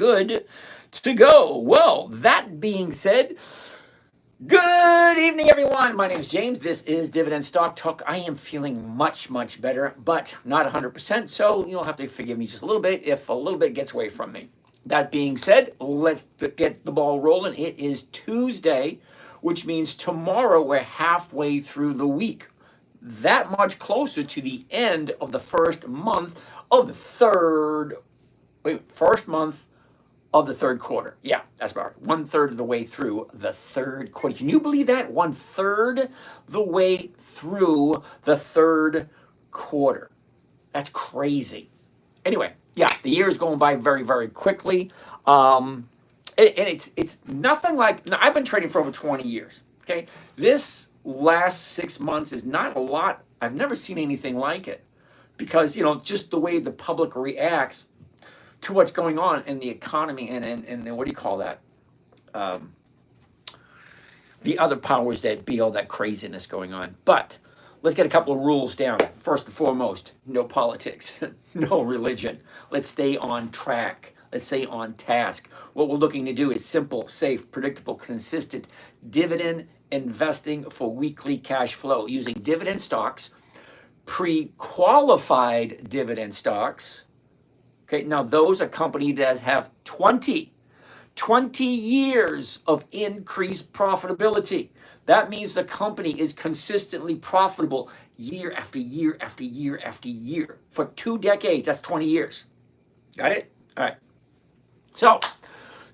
good to go. Well, that being said, good evening, everyone. My name is James. This is Dividend Stock Talk. I am feeling much better, but not 100%. So you'll have to forgive me just a little bit if a little bit gets away from me. That being said, let's get the ball rolling. It is Tuesday, which means tomorrow we're halfway through the week. That much closer to the end of the first month of the first month of the third quarter. Yeah, that's about right. 1/3 of the way through the third quarter. Can you believe that? 1/3 the way through the third quarter. That's crazy. Anyway, yeah, the year is going by very quickly. And it's nothing like, now, I've been trading for over 20 years. Okay, this last 6 months is not a lot. I've never seen anything like it because just the way the public reacts to what's going on in the economy and what do you call that? The other powers that be, all that craziness going on. But let's get a couple of rules down. First and foremost, no politics, no religion. Let's stay on track. Let's stay on task. What we're looking to do is simple, safe, predictable, consistent dividend investing for weekly cash flow using dividend stocks, pre-qualified dividend stocks. Okay, now those are companies that have 20 years of increased profitability. That means the company is consistently profitable year after year after year after year. For 2 decades, that's 20 years. Got it? All right. So,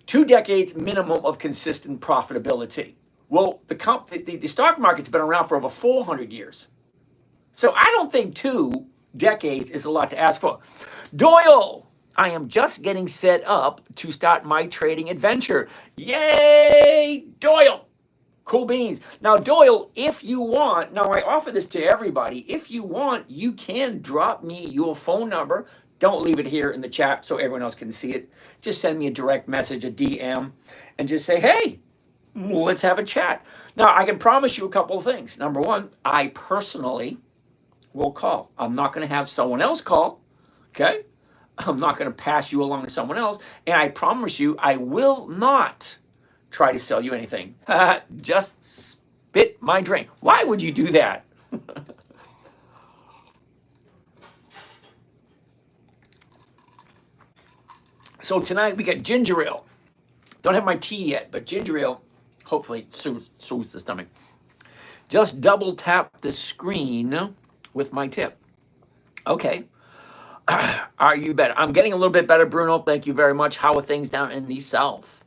2 decades minimum of consistent profitability. Well, the stock market's been around for over 400 years. So I don't think 2 decades is a lot to ask for. Doyle, I am just getting set up to start my trading adventure. Yay, Doyle. Cool beans. Now, Doyle, if you want, now I offer this to everybody. If you want, you can drop me your phone number. Don't leave it here in the chat so everyone else can see it. Just send me a direct message, a DM, and just say, hey, let's have a chat. Now, I can promise you a couple of things. Number one, I personally will call. I'm not going to have someone else call, okay? I'm not going to pass you along to someone else. And I promise you, I will not try to sell you anything. Just spit my drink. Why would you do that? So tonight we got ginger ale. Don't have my tea yet, but ginger ale hopefully soothes the stomach. Just double tap the screen with my tip. Okay. Are you better? I'm getting a little bit better, Bruno. Thank you very much. How are things down in the South?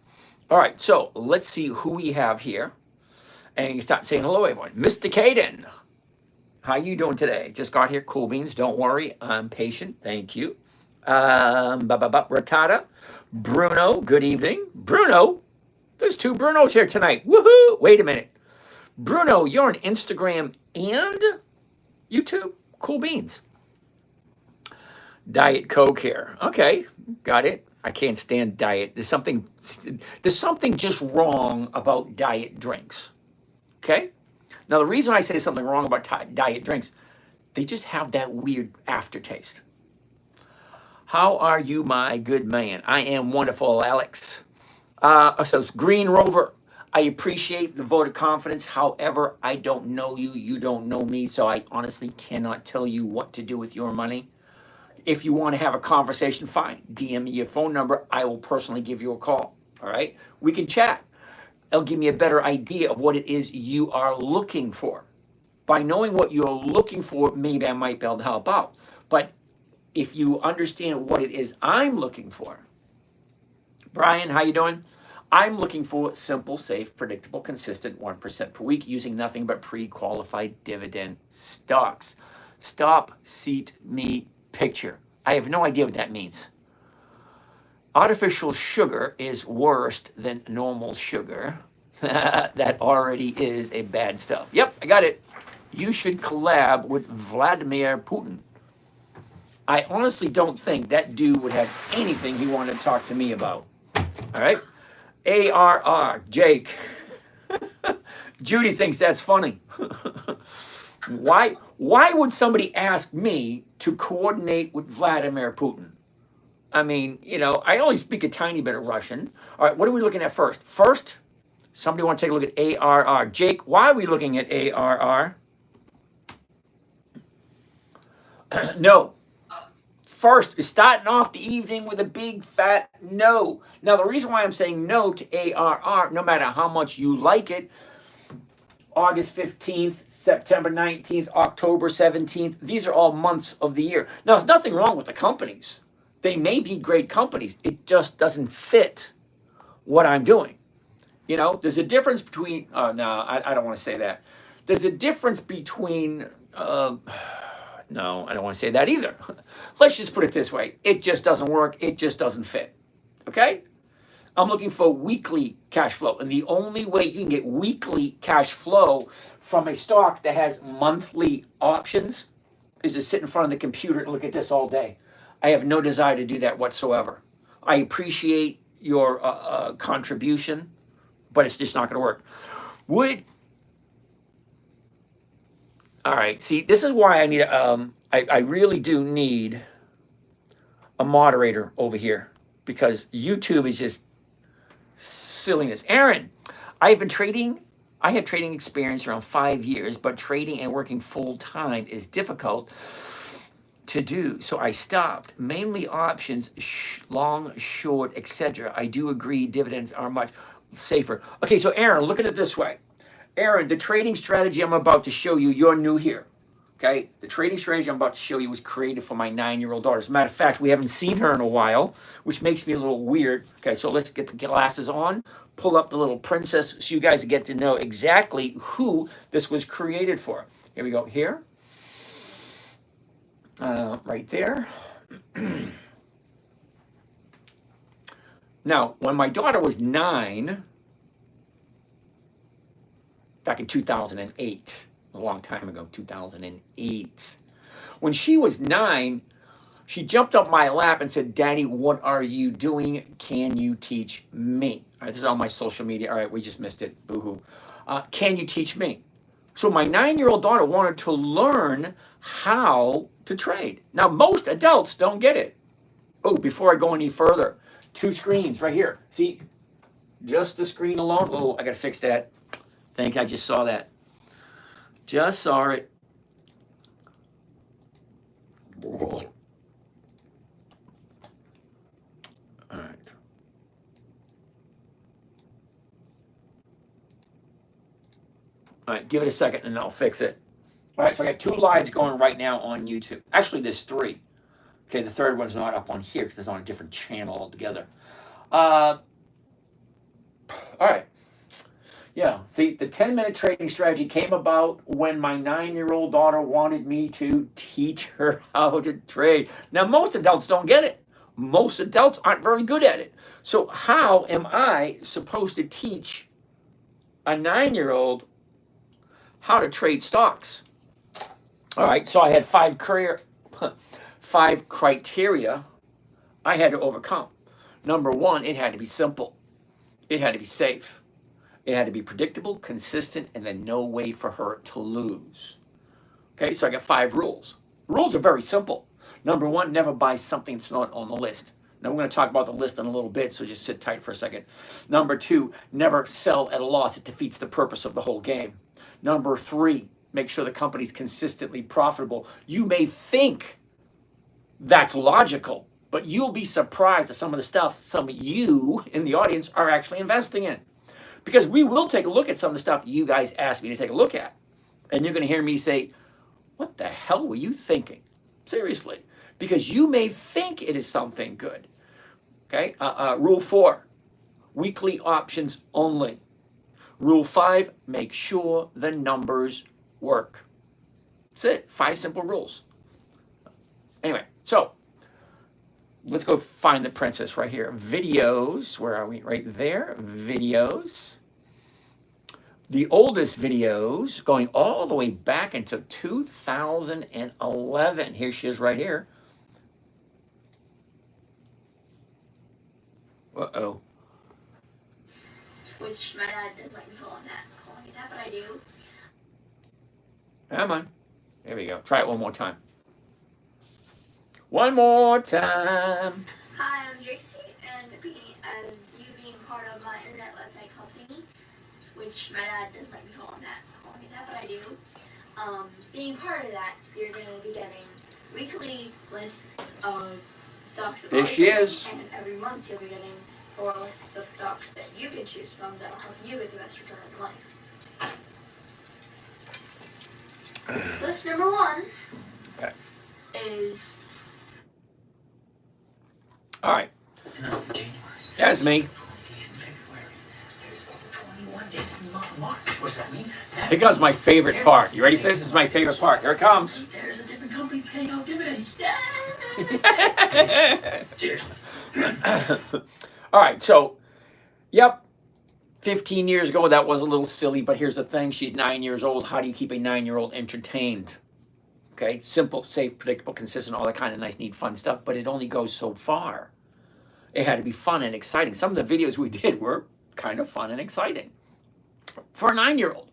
All right, so let's see who we have here. And you start saying hello, everyone. Mr. Caden, how you doing today? Just got here. Cool beans. Don't worry. I'm patient. Thank you. Ratata. Bruno, good evening. Bruno, there's 2 Brunos here tonight. Woohoo! Wait a minute. Bruno, you're on Instagram and YouTube? Cool beans. Diet Coke here. Okay, got it. I can't stand diet. There's something just wrong about diet drinks. Okay? Now, the reason I say there's something wrong about diet drinks, they just have that weird aftertaste. How are you, my good man? I am wonderful, Alex. So it's Green Rover. I appreciate the vote of confidence. However, I don't know you. You don't know me. So I honestly cannot tell you what to do with your money. If you want to have a conversation, fine. DM me your phone number. I will personally give you a call. All right? We can chat. It'll give me a better idea of what it is you are looking for. By knowing what you're looking for, maybe I might be able to help out. But if you understand what it is I'm looking for, Brian, how you doing? I'm looking for simple, safe, predictable, consistent 1% per week using nothing but pre-qualified dividend stocks. Stop, seat, me, picture. I have no idea what that means. Artificial sugar is worse than normal sugar. That already is a bad stuff. Yep, I got it. You should collab with Vladimir Putin. I honestly don't think that dude would have anything he wanted to talk to me about. All right? ARR, Jake. Judy thinks that's funny. Why would somebody ask me to coordinate with Vladimir Putin? I mean, you know, I only speak a tiny bit of Russian. All right, what are we looking at first? First, somebody want to take a look at ARR. Jake, why are we looking at ARR? No. First, starting off the evening with a big fat no. Now, the reason why I'm saying no to ARR, no matter how much you like it, August 15th, September 19th, October 17th, these are all months of the year. Now, there's nothing wrong with the companies. They may be great companies. It just doesn't fit what I'm doing. You know, there's a difference between, no, I don't want to say that. There's a difference between, no, I don't want to say that either. Let's just put it this way. It just doesn't work. It just doesn't fit. Okay? I'm looking for weekly cash flow. And the only way you can get weekly cash flow from a stock that has monthly options is to sit in front of the computer and look at this all day. I have no desire to do that whatsoever. I appreciate your contribution, but it's just not going to work. All right, see, this is why I need, I really do need a moderator over here because YouTube is just silliness. Aaron, I have trading experience around 5 years, but trading and working full time is difficult to do. So I stopped. Mainly options, long, short, etc. I do agree dividends are much safer. Okay, so Aaron, look at it this way. Aaron, the trading strategy I'm about to show you, you're new here. Okay, the trading strategy I'm about to show you was created for my 9-year-old daughter. As a matter of fact, we haven't seen her in a while, which makes me a little weird. Okay, so let's get the glasses on, pull up the little princess so you guys get to know exactly who this was created for. Here we go, here. Right there. Now, when my daughter was 9, back in 2008, a long time ago, 2008. When she was 9, she jumped up my lap and said, Daddy, what are you doing? Can you teach me? All right, this is on my social media. All right, we just missed it. Boo-hoo. Can you teach me? So my 9-year-old daughter wanted to learn how to trade. Now, most adults don't get it. Oh, before I go any further, 2 screens right here. See, just the screen alone. Oh, I got to fix that. Think I just saw that. Just saw it. All right. All right, give it a second and I'll fix it. All right, so I got 2 lives going right now on YouTube. Actually, there's 3. Okay, the third one's not up on here because it's on a different channel altogether. All right. Yeah, see, the 10-minute trading strategy came about when my 9-year-old daughter wanted me to teach her how to trade. Now, most adults don't get it. Most adults aren't very good at it. So how am I supposed to teach a 9-year-old how to trade stocks? All right, so I had 5 criteria I had to overcome. Number 1, it had to be simple. It had to be safe. It had to be predictable, consistent, and then no way for her to lose. Okay, so I got 5 rules. The rules are very simple. Number 1, never buy something that's not on the list. Now, we're going to talk about the list in a little bit, so just sit tight for a second. Number 2, never sell at a loss. It defeats the purpose of the whole game. Number 3, make sure the company's consistently profitable. You may think that's logical, but you'll be surprised at some of the stuff some of you in the audience are actually investing in. Because we will take a look at some of the stuff you guys asked me to take a look at. And you're going to hear me say, what the hell were you thinking? Seriously. Because you may think it is something good. Okay? Rule 4, weekly options only. Rule 5, make sure the numbers work. That's it. 5 simple rules. Anyway, so let's go find the princess right here. Videos. Where are we? Right there. Videos. The oldest videos going all the way back into 2011. Here she is right here. Uh-oh. Which my dad didn't let me calling it that, but I do. Come on. There we go. Try it one more time. One more time. Hi, part of my internet website called Thingy, which my dad doesn't like me calling it that, but I do. Being part of that, you're going to be getting weekly lists of stocks. There she is. And every month you'll be getting 4 lists of stocks that you can choose from that'll help you get the best return on your life. List number 1 is... All right. That's me. What does that mean? Here comes my favorite part. You ready for this? This is my favorite part. Here it comes. There's a different company paying out dividends. Seriously. All right, so, yep, 15 years ago, that was a little silly, but here's the thing. She's 9 years old. How do you keep a 9-year-old entertained? Okay, simple, safe, predictable, consistent, all that kind of nice, neat, fun stuff, but it only goes so far. It had to be fun and exciting. Some of the videos we did were kind of fun and exciting for a 9-year-old.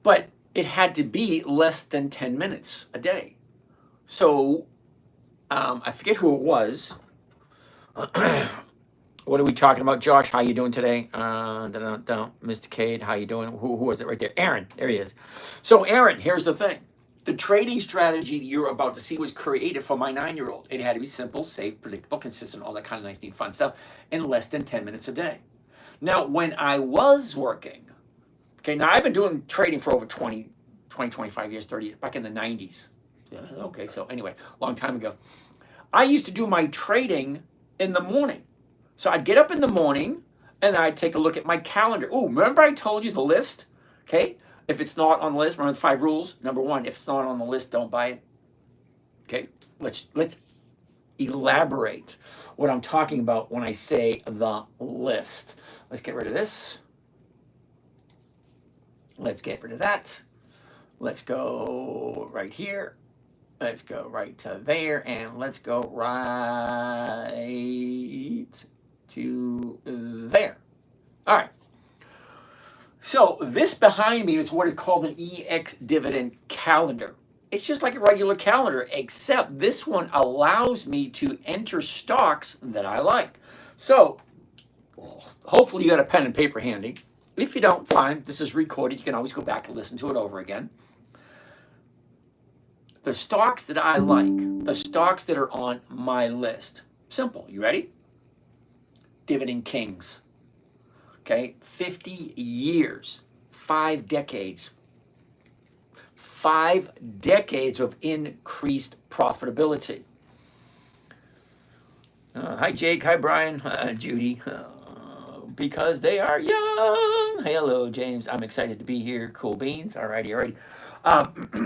But it had to be less than 10 minutes a day. So, I forget who it was. What are we talking about? Josh, how you doing today? Mr. Cade, how you doing? Who was it right there? Aaron, there he is. So Aaron, here's the thing. The trading strategy you're about to see was created for my 9-year-old. It had to be simple, safe, predictable, consistent, all that kind of nice, neat, fun stuff, in less than 10 minutes a day. Now, when I was working, okay, now I've been doing trading for over 20, 25 years, 30 years, back in the 90s. Yeah, okay, so anyway, long time ago. I used to do my trading in the morning. So I'd get up in the morning and I'd take a look at my calendar. Oh, remember I told you the list? Okay, if it's not on the list, remember the 5 rules. Number 1, if it's not on the list, don't buy it. Okay, let's elaborate what I'm talking about when I say the list. Let's get rid of this. Let's get rid of that. Let's go right here. Let's go right to there, and let's go right to there. All right. So this behind me is what is called an EX dividend calendar. It's just like a regular calendar, except this one allows me to enter stocks that I like. So hopefully you got a pen and paper handy. If you don't, fine. This is recorded. You can always go back and listen to it over again. The stocks that I like, the stocks that are on my list. Simple. You ready? Dividend Kings. Okay, 50 years, 5 decades. 5 decades of increased profitability. Hi, Jake. Hi, Brian. Judy. Because they are young. Hello, James. I'm excited to be here. Cool beans. All righty.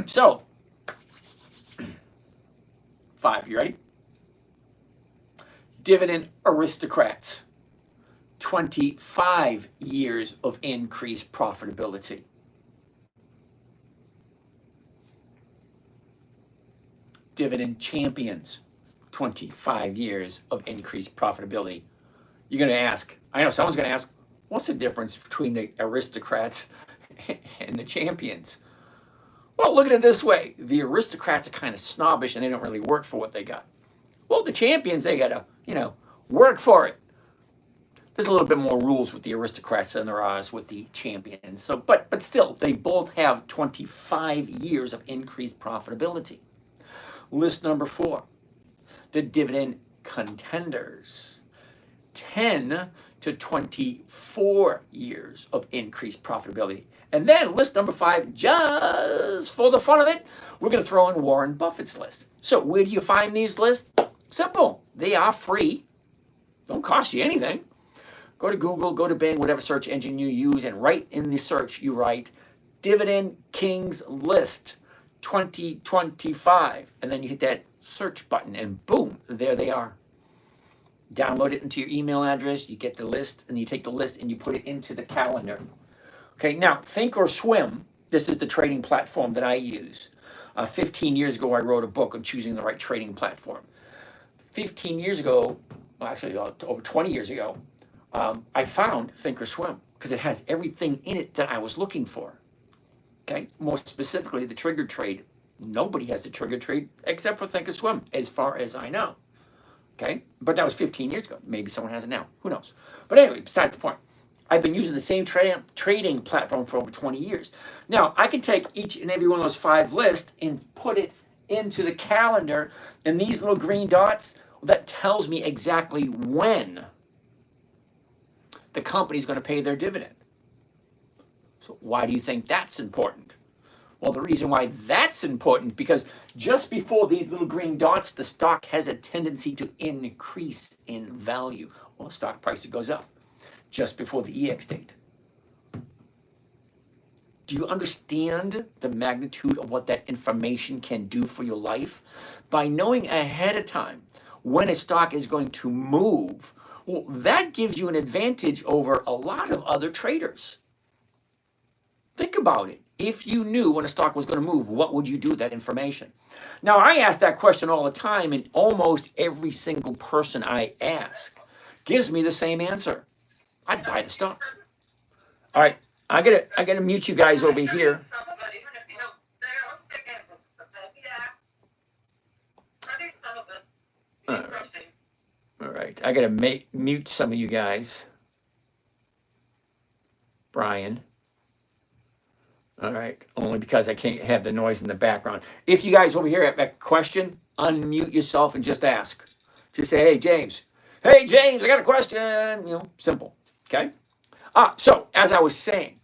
So, 5. You ready? Dividend Aristocrats. 25 years of increased profitability. Dividend Champions. 25 years of increased profitability. You're going to ask, I know someone's going to ask, what's the difference between the Aristocrats and the Champions? Well, look at it this way. The Aristocrats are kind of snobbish and they don't really work for what they got. Well, the Champions, they got to, work for it. There's a little bit more rules with the Aristocrats than there are with the Champions. So, but still, they both have 25 years of increased profitability. List number 4, the Dividend Contenders. 10 to 24 years of increased profitability. And then list number 5, just for the fun of it, we're going to throw in Warren Buffett's list. So where do you find these lists? Simple. They are free. Don't cost you anything. Go to Google, go to Bing, whatever search engine you use, and right in the search you write Dividend Kings List 2025. And then you hit that search button and boom, there they are. Download it into your email address, you get the list, and you take the list and you put it into the calendar. Okay, now Think or Swim, this is the trading platform that I use. 15 years ago, I wrote a book on choosing the right trading platform. 15 years ago, well, actually over 20 years ago, I found Think or Swim because it has everything in it that I was looking for. Okay, more specifically, the trigger trade. Nobody has the trigger trade except for Think or Swim, as far as I know. Okay, but that was 15 years ago. Maybe someone has it now. Who knows? But anyway, beside the point. I've been using the same trading platform for over 20 years. Now, I can take each and every one of those 5 lists and put it into the calendar, and these little green dots, that tells me exactly when the company's going to pay their dividend. So why do you think that's important? Well, the reason why that's important, because just before these little green dots, the stock has a tendency to increase in value. Well, the stock price goes up just before the EX date. Do you understand the magnitude of what that information can do for your life? By knowing ahead of time when a stock is going to move, well, that gives you an advantage over a lot of other traders. Think about it. If you knew when a stock was going to move, what would you do with that information? Now, I ask that question all the time, and almost every single person I ask gives me the same answer. I'd buy the stock. All right, I gotta mute you guys over here. All right, I gotta mute some of you guys. Brian. All right, only because I can't have the noise in the background. If you guys over here have a question, unmute yourself and just ask. Just say, hey, James. Hey, James, I got a question. You know, simple. Okay? So, as I was saying,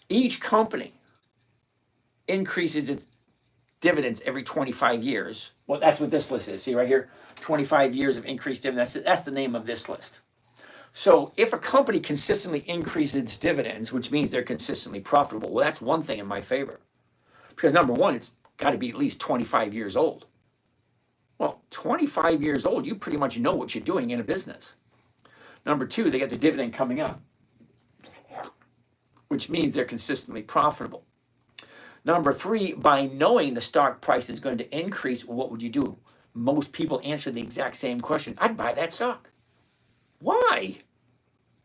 each company increases its dividends every 25 years. Well, that's what this list is. See right here? 25 years of increased dividends. That's the name of this list. So if a company consistently increases its dividends, which means they're consistently profitable, well, that's one thing in my favor. Because number one, it's got to be at least 25 years old. Well, 25 years old, you pretty much know what you're doing in a business. Number two, they get the dividend coming up, which means they're consistently profitable. Number three, by knowing the stock price is going to increase, what would you do? Most people answer the exact same question. I'd buy that stock. Why?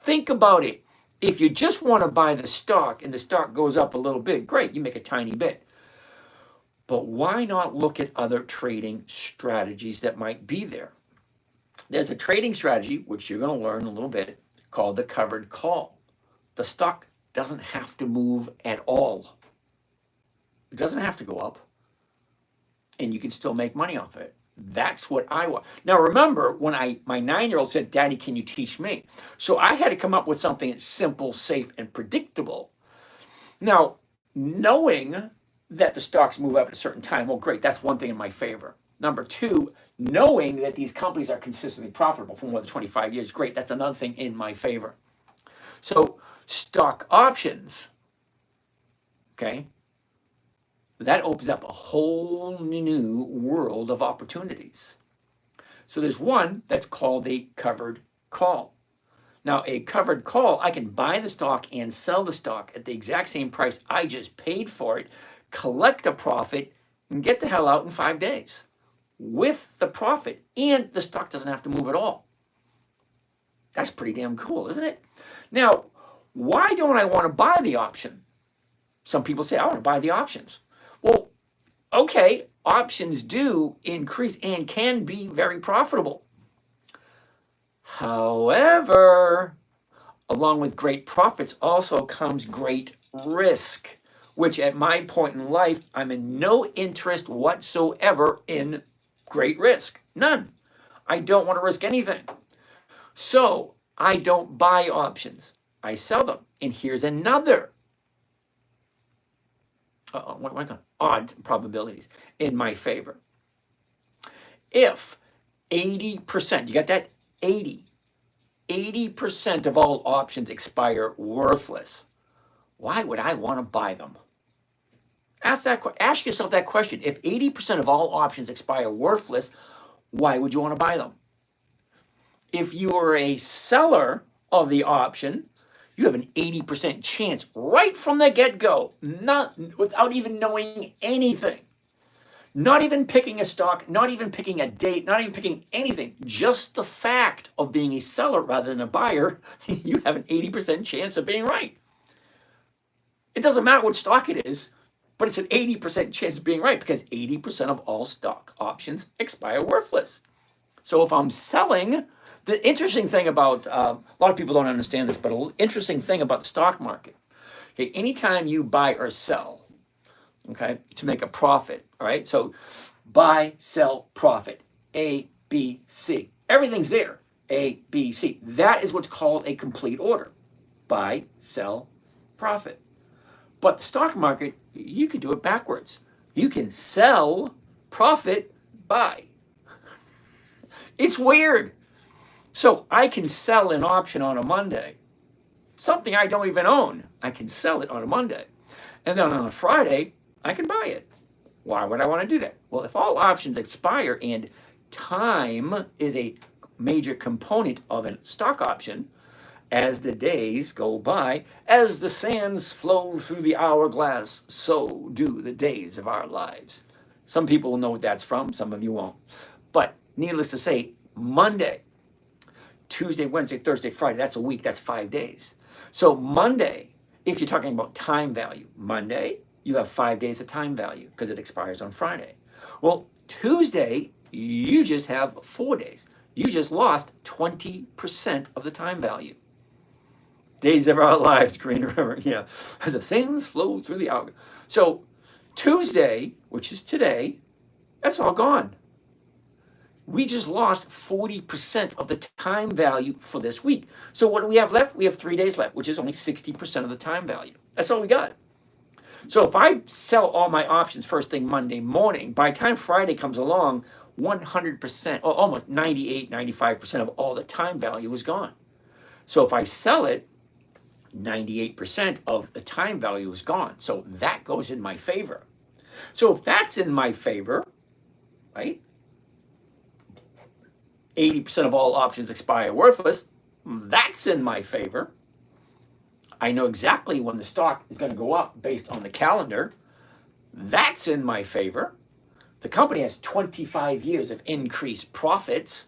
Think about it. If you just want to buy the stock and the stock goes up a little bit, great, you make a tiny bit. But why not look at other trading strategies that might be there? There's a trading strategy, which you're going to learn a little bit, called the covered call. The stock doesn't have to move at all. It doesn't have to go up. And you can still make money off of it. That's what I want. Now, remember when my 9-year-old said, Daddy, can you teach me? So I had to come up with something that's simple, safe, and predictable. Now, knowing that the stocks move up at a certain time, well, great, that's one thing in my favor. Number two, knowing that these companies are consistently profitable for more than 25 years, great, that's another thing in my favor. So stock options, okay, that opens up a whole new world of opportunities. So there's one that's called a covered call. Now, a covered call, I can buy the stock and sell the stock at the exact same price I just paid for it, collect a profit, and get the hell out in 5 days with the profit. And the stock doesn't have to move at all. That's pretty damn cool, isn't it? Now, why don't I want to buy the option? Some people say, I want to buy the options. Well, okay, options do increase and can be very profitable. However, along with great profits also comes great risk, which at my point in life, I'm in no interest whatsoever in great risk. None. I don't want to risk anything. So I don't buy options. I sell them. And here's another odd probabilities in my favor. If 80%, you got that? 80% of all options expire worthless, why would I want to buy them? Ask yourself that question. If 80% of all options expire worthless, why would you want to buy them? If you are a seller of the option, you have an 80% chance right from the get-go, not without even knowing anything. Not even picking a stock, not even picking a date, not even picking anything. Just the fact of being a seller rather than a buyer, you have an 80% chance of being right. It doesn't matter what stock it is, but it's an 80% chance of being right because 80% of all stock options expire worthless. So if I'm selling, the interesting thing about a lot of people don't understand this, but an interesting thing about the stock market. Okay, anytime you buy or sell, okay, to make a profit, all right? So buy, sell, profit, A, B, C. Everything's there, A, B, C. That is what's called a complete order. Buy, sell, profit. But the stock market, you can do it backwards. You can sell, profit, buy. It's weird. So I can sell an option on a Monday, something I don't even own. I can sell it on a Monday. And then on a Friday, I can buy it. Why would I want to do that? Well, if all options expire and time is a major component of a stock option, as the days go by, as the sands flow through the hourglass, so do the days of our lives. Some people will know what that's from, some of you won't. But needless to say, Monday, Tuesday, Wednesday, Thursday, Friday, that's a week, that's 5 days. So Monday, if you're talking about time value, Monday, you have 5 days of time value because it expires on Friday. Well, Tuesday, you just have 4 days. You just lost 20% of the time value. Days of our lives, Green River, yeah. As the sands flow through the hour. So Tuesday, which is today, that's all gone. We just lost 40% of the time value for this week. So what do we have left? We have 3 days left, which is only 60% of the time value. That's all we got. So if I sell all my options first thing Monday morning, by the time Friday comes along, 100%, or almost 98, 95% of all the time value is gone. So if I sell it, 98% of the time value is gone. So that goes in my favor. So if that's in my favor, right? 80% of all options expire worthless. That's in my favor. I know exactly when the stock is going to go up based on the calendar. That's in my favor. The company has 25 years of increased profits.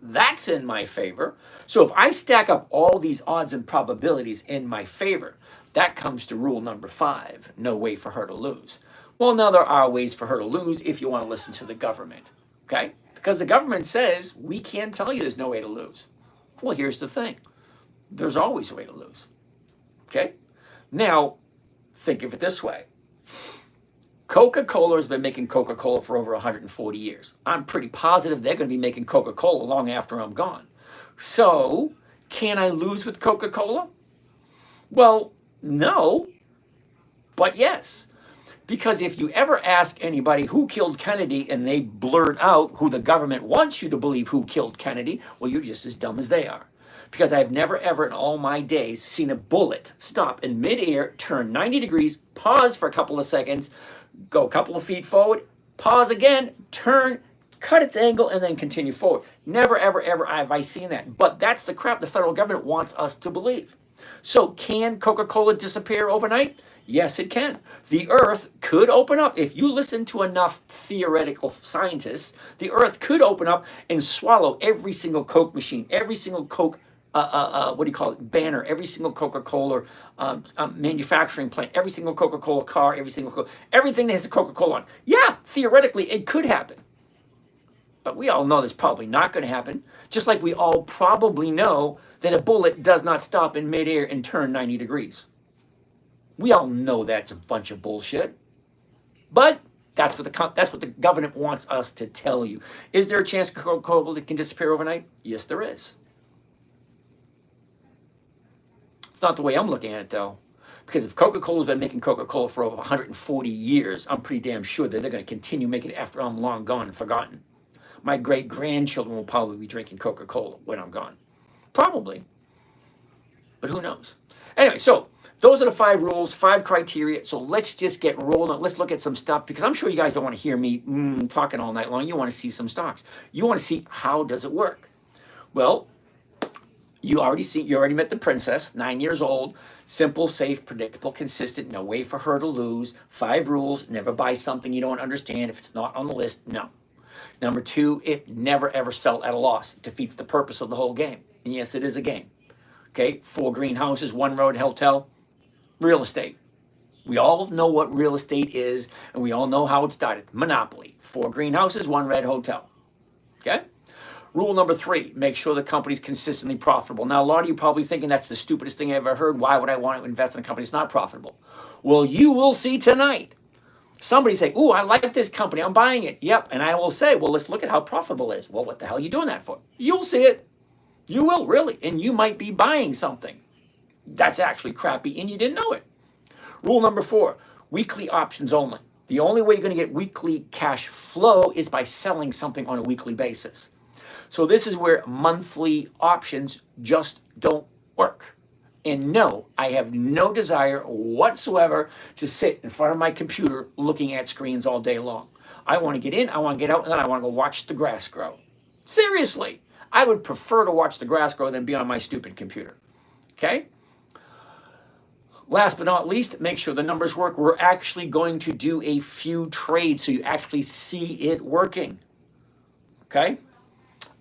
That's in my favor. So if I stack up all these odds and probabilities in my favor, that comes to rule number 5, no way for her to lose. Well, now there are ways for her to lose if you want to listen to the government, okay? Because the government says we can't tell you there's no way to lose. Well, here's the thing. There's always a way to lose, okay? Now, think of it this way. Coca-Cola has been making Coca-Cola for over 140 years. I'm pretty positive they're going to be making Coca-Cola long after I'm gone. So, can I lose with Coca-Cola? Well, no, but yes. Because if you ever ask anybody who killed Kennedy and they blurt out who the government wants you to believe who killed Kennedy, well, you're just as dumb as they are. Because I've never ever in all my days seen a bullet stop in midair, turn 90 degrees, pause for a couple of seconds, go a couple of feet forward, pause again, turn, cut its angle, and then continue forward. Never, ever, ever have I seen that. But that's the crap the federal government wants us to believe. So can Coca-Cola disappear overnight? Yes, it can. The earth could open up. If you listen to enough theoretical scientists, the earth could open up and swallow every single Coke machine, every single Coke banner, every single Coca-Cola manufacturing plant, every single Coca-Cola car, everything that has a Coca-Cola on. Yeah, theoretically, it could happen. But we all know that's probably not going to happen. Just like we all probably know that a bullet does not stop in midair and turn 90 degrees. We all know that's a bunch of bullshit. But that's what the government wants us to tell you. Is there a chance Coca-Cola can disappear overnight? Yes, there is. It's not the way I'm looking at it, though. Because if Coca-Cola's been making Coca-Cola for over 140 years, I'm pretty damn sure that they're going to continue making it after I'm long gone and forgotten. My great-grandchildren will probably be drinking Coca-Cola when I'm gone. Probably. But who knows? Anyway, so those are the 5 rules, 5 criteria. So let's just get rolling. Let's look at some stuff because I'm sure you guys don't want to hear me talking all night long. You want to see some stocks. You want to see how does it work. Well, you already met the princess, 9 years old, simple, safe, predictable, consistent, no way for her to lose. 5 rules, never buy something you don't understand if it's not on the list. No. Number 2, it never ever sell at a loss. It defeats the purpose of the whole game. And yes, it is a game. Okay, 4 greenhouses, 1 road hotel, real estate. We all know what real estate is, and we all know how it started. Monopoly. 4 greenhouses, 1 red hotel. Okay? Rule number 3, make sure the company's consistently profitable. Now, a lot of you probably thinking that's the stupidest thing I ever heard. Why would I want to invest in a company that's not profitable? Well, you will see tonight. Somebody say, ooh, I like this company, I'm buying it. Yep, and I will say, well, let's look at how profitable it is. Well, what the hell are you doing that for? You'll see it. You will, really. And you might be buying something that's actually crappy and you didn't know it. Rule number 4, weekly options only. The only way you're going to get weekly cash flow is by selling something on a weekly basis. So this is where monthly options just don't work. And no, I have no desire whatsoever to sit in front of my computer looking at screens all day long. I want to get in, I want to get out, and then I want to go watch the grass grow. Seriously, I would prefer to watch the grass grow than be on my stupid computer. Okay? Last but not least, make sure the numbers work. We're actually going to do a few trades so you actually see it working. Okay?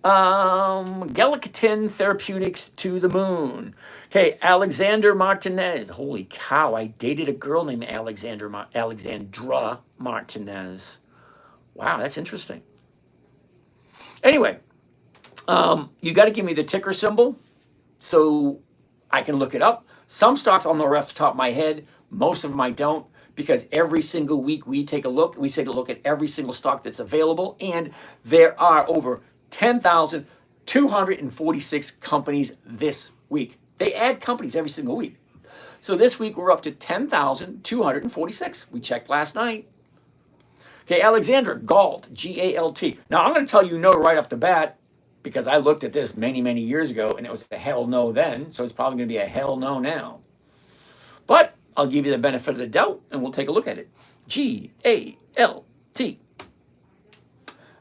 Gelatin Therapeutics to the moon. Okay, Alexander Martinez. Holy cow, I dated a girl named Alexandra Martinez. Wow, that's interesting. Anyway, you got to give me the ticker symbol so I can look it up. Some stocks I'll know right off the top of my head. Most of them I don't, because every single week we take a look. We take a look at every single stock that's available, and there are over 10,246 companies this week. They add companies every single week. So this week we're up to 10,246. We checked last night. Okay, Alexandra Galt, G-A-L-T. Now I'm going to tell you no right off the bat because I looked at this many, many years ago and it was a hell no then. So it's probably going to be a hell no now. But I'll give you the benefit of the doubt and we'll take a look at it. G-A-L-T.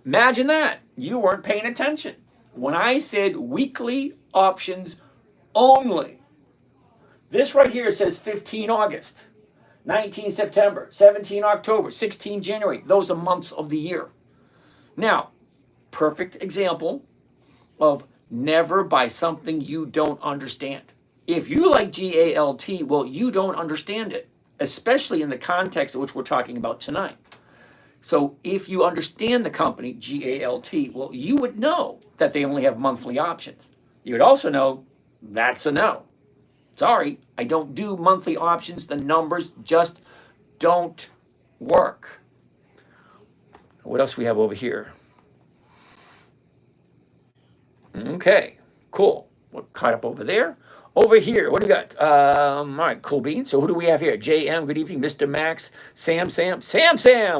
Imagine that. You weren't paying attention. When I said weekly options only, this right here says 15 August, 19 September, 17 October, 16 January. Those are months of the year. Now, perfect example of never buy something you don't understand. If you like GALT, well, you don't understand it, especially in the context of which we're talking about tonight. So if you understand the company, GALT, well, you would know that they only have monthly options. You would also know that's a no. Sorry, I don't do monthly options. The numbers just don't work. What else do we have over here? Okay, cool. We're caught up over there. Over here, what do we got? All right, cool beans. So who do we have here? JM, good evening. Mr. Max, Sam.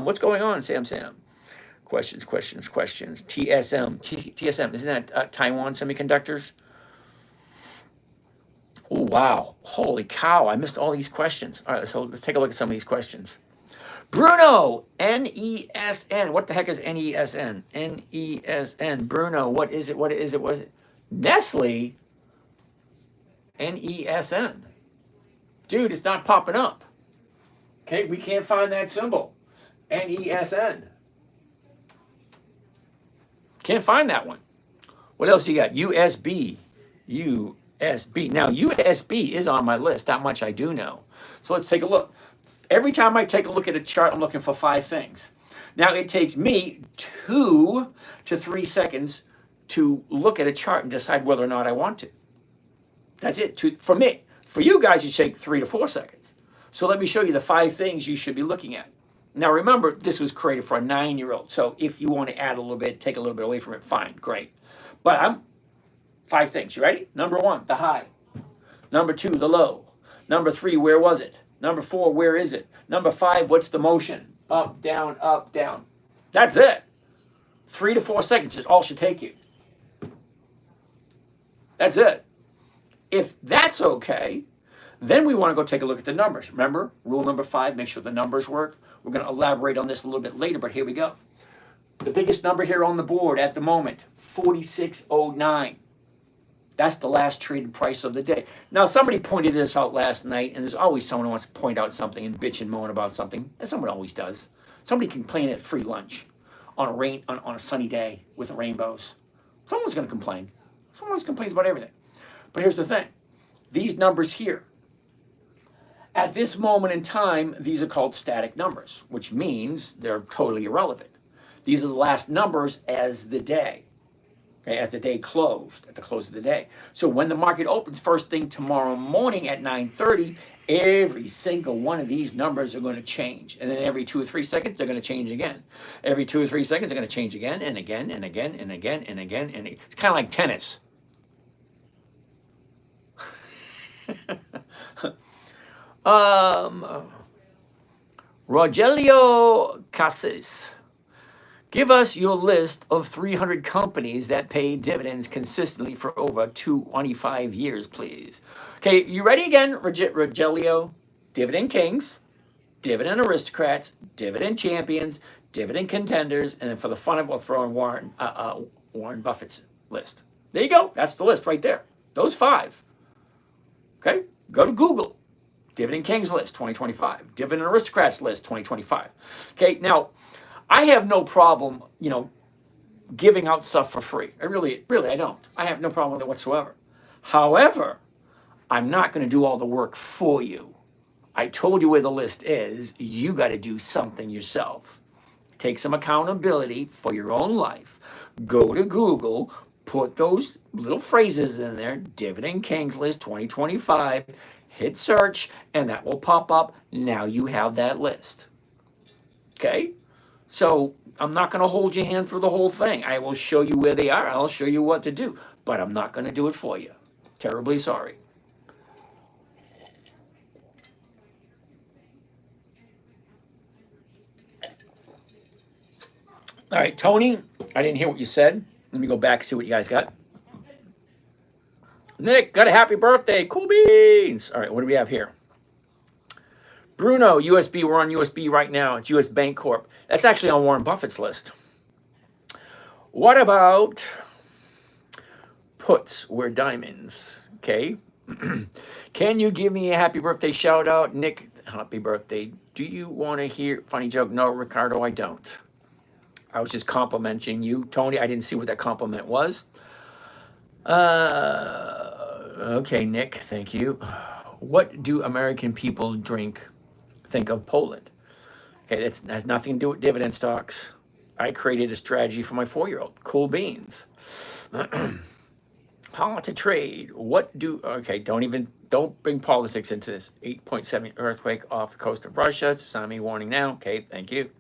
What's going on, Sam? Questions. TSM, isn't that Taiwan Semiconductors? Oh, wow. Holy cow, I missed all these questions. All right, so let's take a look at some of these questions. Bruno, N-E-S-N. What the heck is N-E-S-N? N-E-S-N. Bruno, what is it? Nestle? N-E-S-N. Dude, it's not popping up. Okay, we can't find that symbol. N-E-S-N. Can't find that one. What else you got? USB. USB. Now, USB is on my list. That much I do know. So let's take a look. Every time I take a look at a chart, I'm looking for 5 things. Now, it takes me 2 to 3 seconds to look at a chart and decide whether or not I want to. That's it for me. For you guys, you take 3 to 4 seconds. So let me show you the 5 things you should be looking at. Now, remember, this was created for a 9-year-old. So if you want to add a little bit, take a little bit away from it, fine, great. But 5 things. You ready? Number 1, the high. Number 2, the low. Number 3, where was it? Number 4, where is it? Number 5, what's the motion? Up, down, up, down. That's it. 3 to 4 seconds is all should take you. That's it. If that's okay, then we want to go take a look at the numbers. Remember, rule number 5, make sure the numbers work. We're going to elaborate on this a little bit later, but here we go. The biggest number here on the board at the moment, 46.09. That's the last traded price of the day. Now, somebody pointed this out last night, and there's always someone who wants to point out something and bitch and moan about something, and someone always does. Somebody complain at free lunch on a sunny day with rainbows. Someone's going to complain. Someone always complains about everything. But here's the thing. These numbers here, at this moment in time, these are called static numbers, which means they're totally irrelevant. These are the last numbers as the day. okay, as the day closed, at the close of the day. So when the market opens first thing tomorrow morning at 9:30, every single one of these numbers are going to change. And then every 2 or 3 seconds, they're going to change again. Every 2 or 3 seconds, they're going to change again and again and again and again and again. And it's kind of like tennis. Rogelio Casas. Give us your list of 300 companies that pay dividends consistently for over 25 years, please. Okay, you ready again, Rogelio? Dividend Kings, Dividend Aristocrats, Dividend Champions, Dividend Contenders, and then for the fun of it, we'll throw in Warren Buffett's list. There you go. That's the list right there. Those 5. Okay, go to Google. Dividend Kings list, 2025. Dividend Aristocrats list, 2025. Okay, now, I have no problem, giving out stuff for free. I really, I don't. I have no problem with it whatsoever. However, I'm not going to do all the work for you. I told you where the list is. You got to do something yourself. Take some accountability for your own life. Go to Google, put those little phrases in there, Dividend Kings list 2025, hit search, and that will pop up. Now you have that list. Okay? So I'm not going to hold your hand through the whole thing. I will show you where they are. I'll show you what to do. But I'm not going to do it for you. Terribly sorry. All right, Tony, I didn't hear what you said. Let me go back and see what you guys got. Nick, got a happy birthday. Cool beans. All right, what do we have here? Bruno, USB, we're on USB right now. It's US Bank Corp. That's actually on Warren Buffett's list. What about puts? We're diamonds. Okay. Can you give me a happy birthday shout out? Nick, happy birthday. Do you want to hear funny joke? No, Ricardo, I don't. I was just complimenting you. Tony, I didn't see what that compliment was. Okay, Nick, thank you. What do American people think of Poland? Okay, that has nothing to do with dividend stocks. I created a strategy for my 4-year-old. Cool beans. How to trade. Okay, don't bring politics into this. 8.7 earthquake off the coast of Russia. Tsunami warning now. Okay, thank you.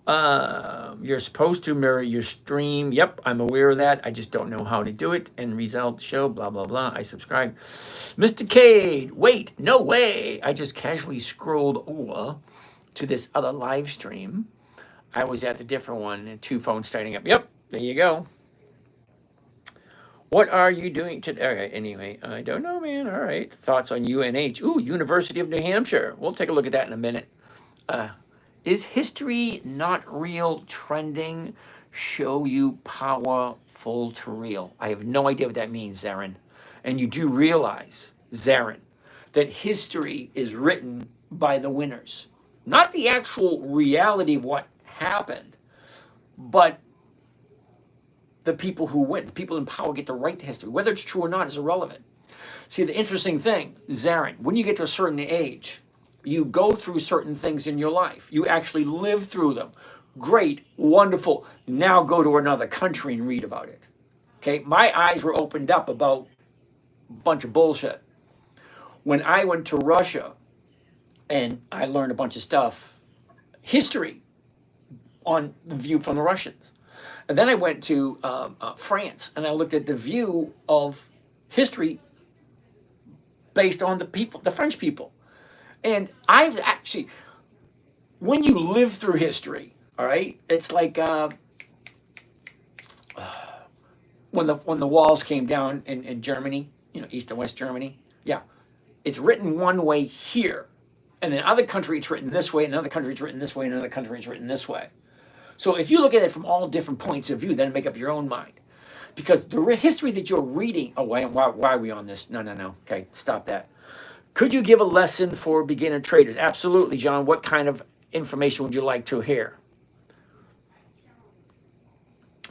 You're supposed to mirror your stream. Yep, I'm aware of that. I just don't know how to do it. And results show, blah, blah, blah. I subscribe. Mr. Cade, wait, no way. I just casually scrolled over to this other live stream. I was at the different one and 2 phones starting up. Yep, there you go. What are you doing today? All right, anyway, I don't know, man. All right. Thoughts on UNH? Ooh, University of New Hampshire. We'll take a look at that in a minute. Is history not real trending? Show you powerful to real. I have no idea what that means, Zarin. And you do realize, Zarin, that history is written by the winners. Not the actual reality of what happened, but the people who win. People in power get to write the history. Whether it's true or not is irrelevant. See, the interesting thing, Zarin, when you get to a certain age, you go through certain things in your life. You actually live through them. Great, wonderful. Now go to another country and read about it. Okay, my eyes were opened up about a bunch of bullshit. When I went to Russia and I learned a bunch of stuff, history on the view from the Russians. And then I went to France and I looked at the view of history based on the French people. And I've actually, when you live through history, all right, it's like when the walls came down in Germany, East and West Germany. Yeah, it's written one way here, and in other countries it's written this way, and another country it's written this way, and another country it's written this way. So if you look at it from all different points of view, then make up your own mind. Because the history that you're reading, why are we on this? No. Okay, stop that. Could you give a lesson for beginner traders? Absolutely, John. What kind of information would you like to hear?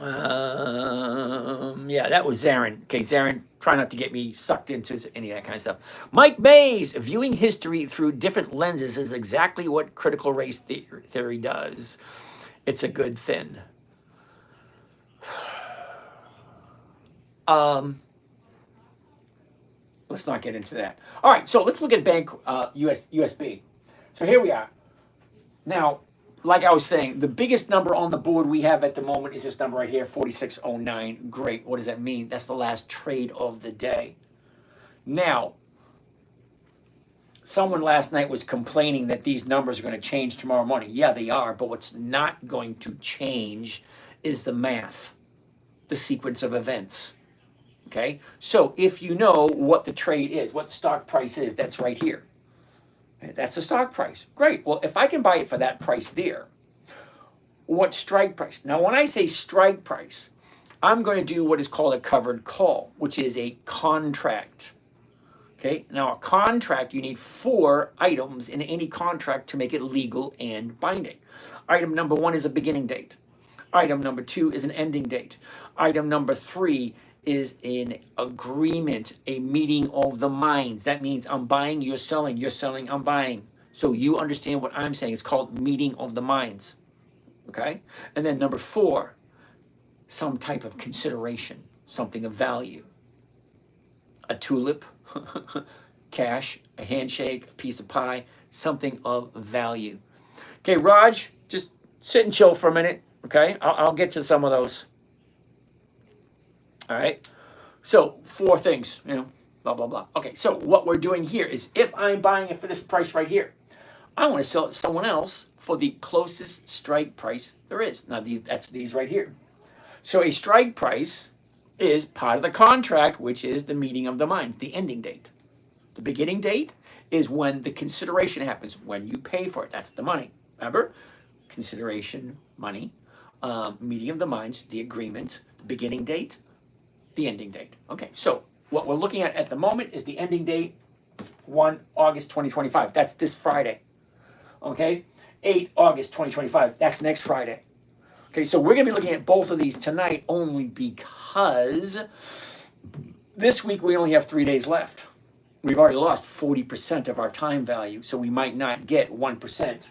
Yeah, that was Zarin. Okay, Zarin, try not to get me sucked into any of that kind of stuff. Mike Mays, viewing history through different lenses is exactly what critical race theory does. It's a good thing. Let's not get into that. All right, so let's look at bank USB. So here we are. Now, like I was saying, the biggest number on the board we have at the moment is this number right here, 4609. Great. What does that mean? That's the last trade of the day. Now, someone last night was complaining that these numbers are going to change tomorrow morning. Yeah, they are, but what's not going to change is the math, the sequence of events. Okay, so if you know what the trade is, what the stock price is, that's right here. Okay, that's the stock price. Great. Well, if I can buy it for that price there, what strike price? Now, when I say strike price, I'm going to do what is called a covered call, which is a contract. Okay, now a contract, you need 4 items in any contract to make it legal and binding. Item number 1 is a beginning date. Item number 2 is an ending date. Item number 3 is an agreement, a meeting of the minds. That means I'm buying, you're selling, I'm buying. So you understand what I'm saying. It's called meeting of the minds. Okay? And then number 4, some type of consideration, something of value. A tulip, cash, a handshake, a piece of pie, something of value. Okay, Raj, just sit and chill for a minute. Okay? I'll get to some of those. All right, so 4 things, blah, blah, blah. Okay, so what we're doing here is if I'm buying it for this price right here, I want to sell it to someone else for the closest strike price there is. Now, that's these right here. So a strike price is part of the contract, which is the meeting of the minds, the ending date. The beginning date is when the consideration happens, when you pay for it. That's the money. Remember? Consideration, money, meeting of the minds, the agreement, the beginning date, the ending date. Okay, so what we're looking at the moment is the ending date, 1 August 2025. That's this Friday. Okay, 8 August 2025. That's next Friday. Okay, so we're going to be looking at both of these tonight only because this week we only have 3 days left. We've already lost 40% of our time value, so we might not get 1%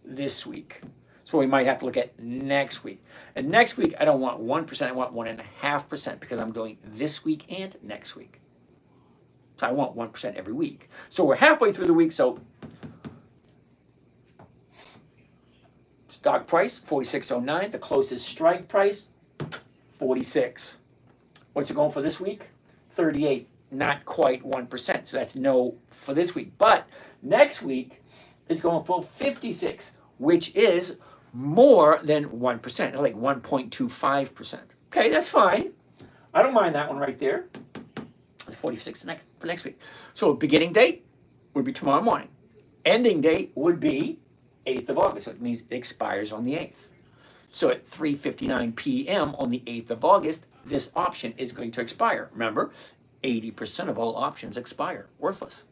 this week. So we might have to look at next week. And next week, I don't want 1%, I want 1.5% because I'm doing this week and next week. So I want 1% every week. So we're halfway through the week, so stock price, 46.09. The closest strike price, 46. What's it going for this week? 38. Not quite 1%. So that's no for this week. But next week, it's going for 56, which is more than 1%, like 1.25%. Okay, that's fine. I don't mind that one right there. 46 for next week. So beginning date would be tomorrow morning. Ending date would be 8th of August. So it means it expires on the 8th. So at 3:59 p.m. on the 8th of August, this option is going to expire. Remember, 80% of all options expire, worthless.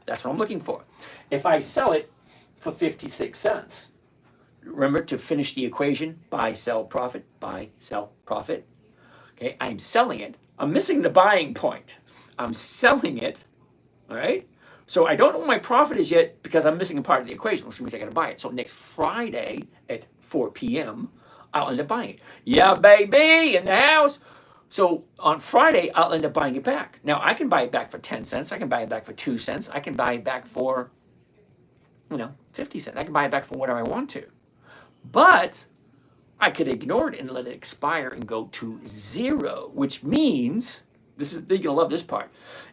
That's what I'm looking for. If I sell it for 56 cents, remember to finish the equation, buy, sell, profit, buy, sell, profit. Okay, I'm selling it. I'm missing the buying point. I'm selling it, all right? So I don't know what my profit is yet because I'm missing a part of the equation, which means I got to buy it. So next Friday at 4 p.m., I'll end up buying it. Yeah, baby, in the house. So on Friday, I'll end up buying it back. Now, I can buy it back for 10 cents. I can buy it back for 2 cents. I can buy it back for, 50 cents. I can buy it back for whatever I want to. But I could ignore it and let it expire and go to 0, which means, you're going to love this part.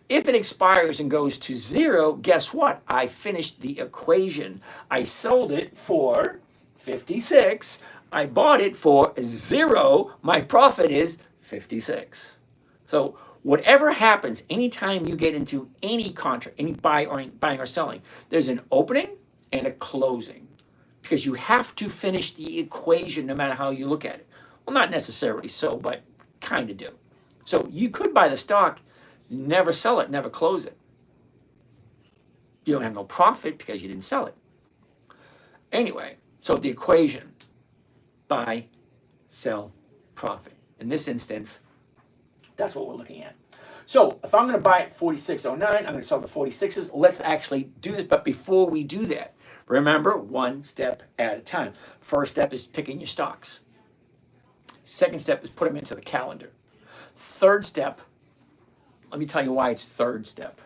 If it expires and goes to 0, guess what? I finished the equation. I sold it for 56. I bought it for 0. My profit is 56. So whatever happens, anytime you get into any contract, any buying or selling, there's an opening and a closing. Because you have to finish the equation no matter how you look at it. Well, not necessarily so, but kind of do. So you could buy the stock, never sell it, never close it. You don't have no profit because you didn't sell it. Anyway, so the equation, buy, sell, profit. In this instance, that's what we're looking at. So if I'm going to buy at 46.09, I'm going to sell the 46s. Let's actually do this. But before we do that, remember, one step at a time. First step is picking your stocks. Second step is put them into the calendar. Third step. Let me tell you why it's third step.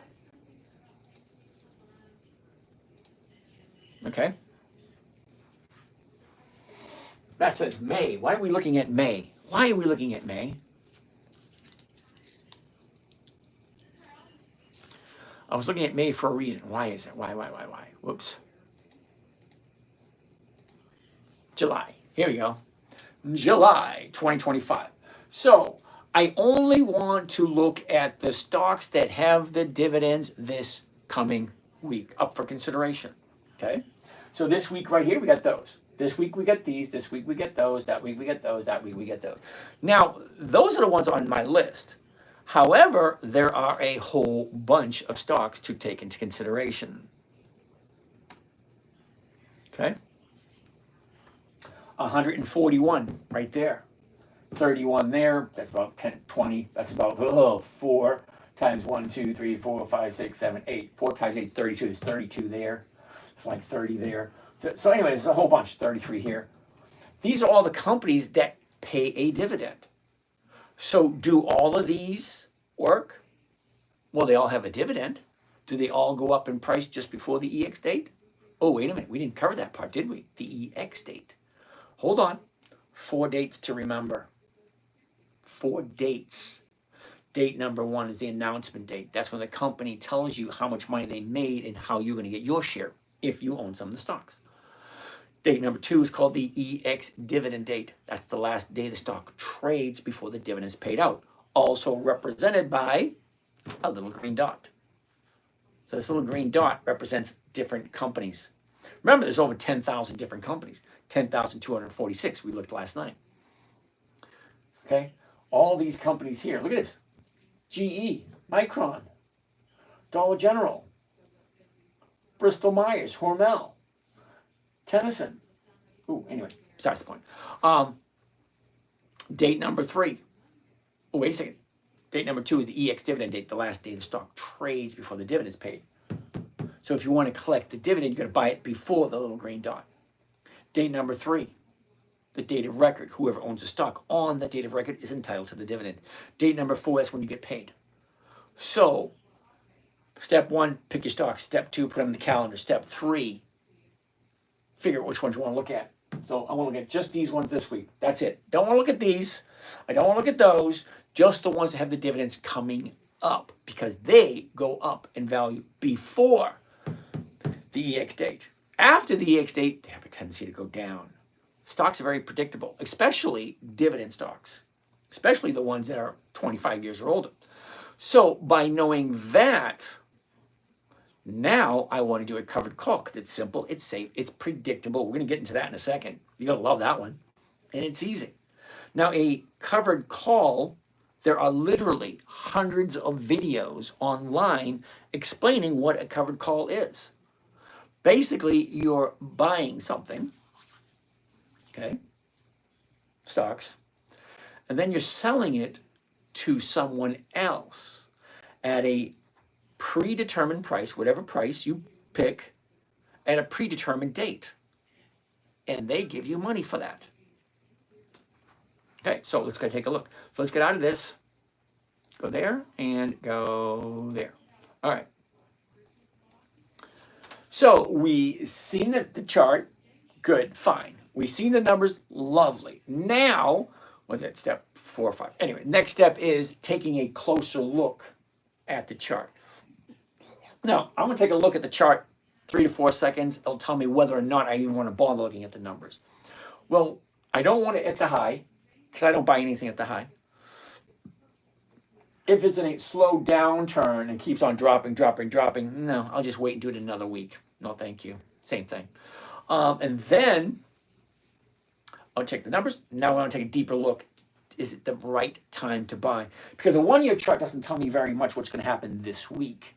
Okay. That says May. Why are we looking at May? Why are we looking at May? I was looking at May for a reason. Why is it? Why? Whoops. July. Here we go. July 2025. So I only want to look at the stocks that have the dividends this coming week up for consideration. Okay. So this week right here, we got those. This week we get these. This week we get those. That week we get those. That week we get those. Now, those are the ones on my list. However, there are a whole bunch of stocks to take into consideration. Okay. 141 right there. 31 there. That's about 10, 20. That's about 4 times 1, 2, 3, 4, 5, 6, 7, 8. 4 times 8 is 32. There's 32 there. It's like 30 there. So anyway, there's a whole bunch. 33 here. These are all the companies that pay a dividend. So do all of these work? Well, they all have a dividend. Do they all go up in price just before the EX date? Oh, wait a minute. We didn't cover that part, did we? The EX date. Hold on. 4 dates to remember. 4 dates. Date number 1 is the announcement date. That's when the company tells you how much money they made and how you're going to get your share if you own some of the stocks. Date number 2 is called the EX dividend date. That's the last day the stock trades before the dividend is paid out. Also represented by a little green dot. So this little green dot represents different companies. Remember, there's over 10,000 different companies. 10,246 we looked last night. Okay? All these companies here. Look at this. GE, Micron, Dollar General, Bristol Myers, Hormel, Tennyson. Ooh, anyway, besides the point. Date number 3. Oh, wait a second. Date number 2 is the EX dividend date, the last day the stock trades before the dividend is paid. So if you want to collect the dividend, you've got to buy it before the little green dot. Date number 3, the date of record. Whoever owns the stock on that date of record is entitled to the dividend. Date number 4, that's when you get paid. So step 1, pick your stocks. Step 2, put them in the calendar. Step 3, figure out which ones you want to look at. So I want to look at just these ones this week. That's it. Don't want to look at these. I don't want to look at those. Just the ones that have the dividends coming up because they go up in value before the EX date. After the EX date, they have a tendency to go down. Stocks are very predictable, especially dividend stocks, especially the ones that are 25 years or older. So by knowing that, now I want to do a covered call because it's simple, it's safe, it's predictable. We're going to get into that in a second. You're going to love that one. And it's easy. Now, a covered call, there are literally hundreds of videos online explaining what a covered call is. Basically, you're buying something, okay, stocks, and then you're selling it to someone else at a predetermined price, whatever price you pick, at a predetermined date. And they give you money for that. Okay, so let's go take a look. So let's get out of this. Go there and go there. All right. So we seen the chart. Good, fine. We seen the numbers. Lovely. Now, what's that? Step 4 or 5. Anyway, next step is taking a closer look at the chart. Now, I'm going to take a look at the chart 3 to 4 seconds. It'll tell me whether or not I even want to bother looking at the numbers. Well, I don't want it at the high because I don't buy anything at the high. If it's in a slow downturn and keeps on dropping, no, I'll just wait and do it another week. No, thank you. Same thing. And then I'll check the numbers. Now I want to take a deeper look. Is it the right time to buy? Because a 1-year chart doesn't tell me very much what's going to happen this week.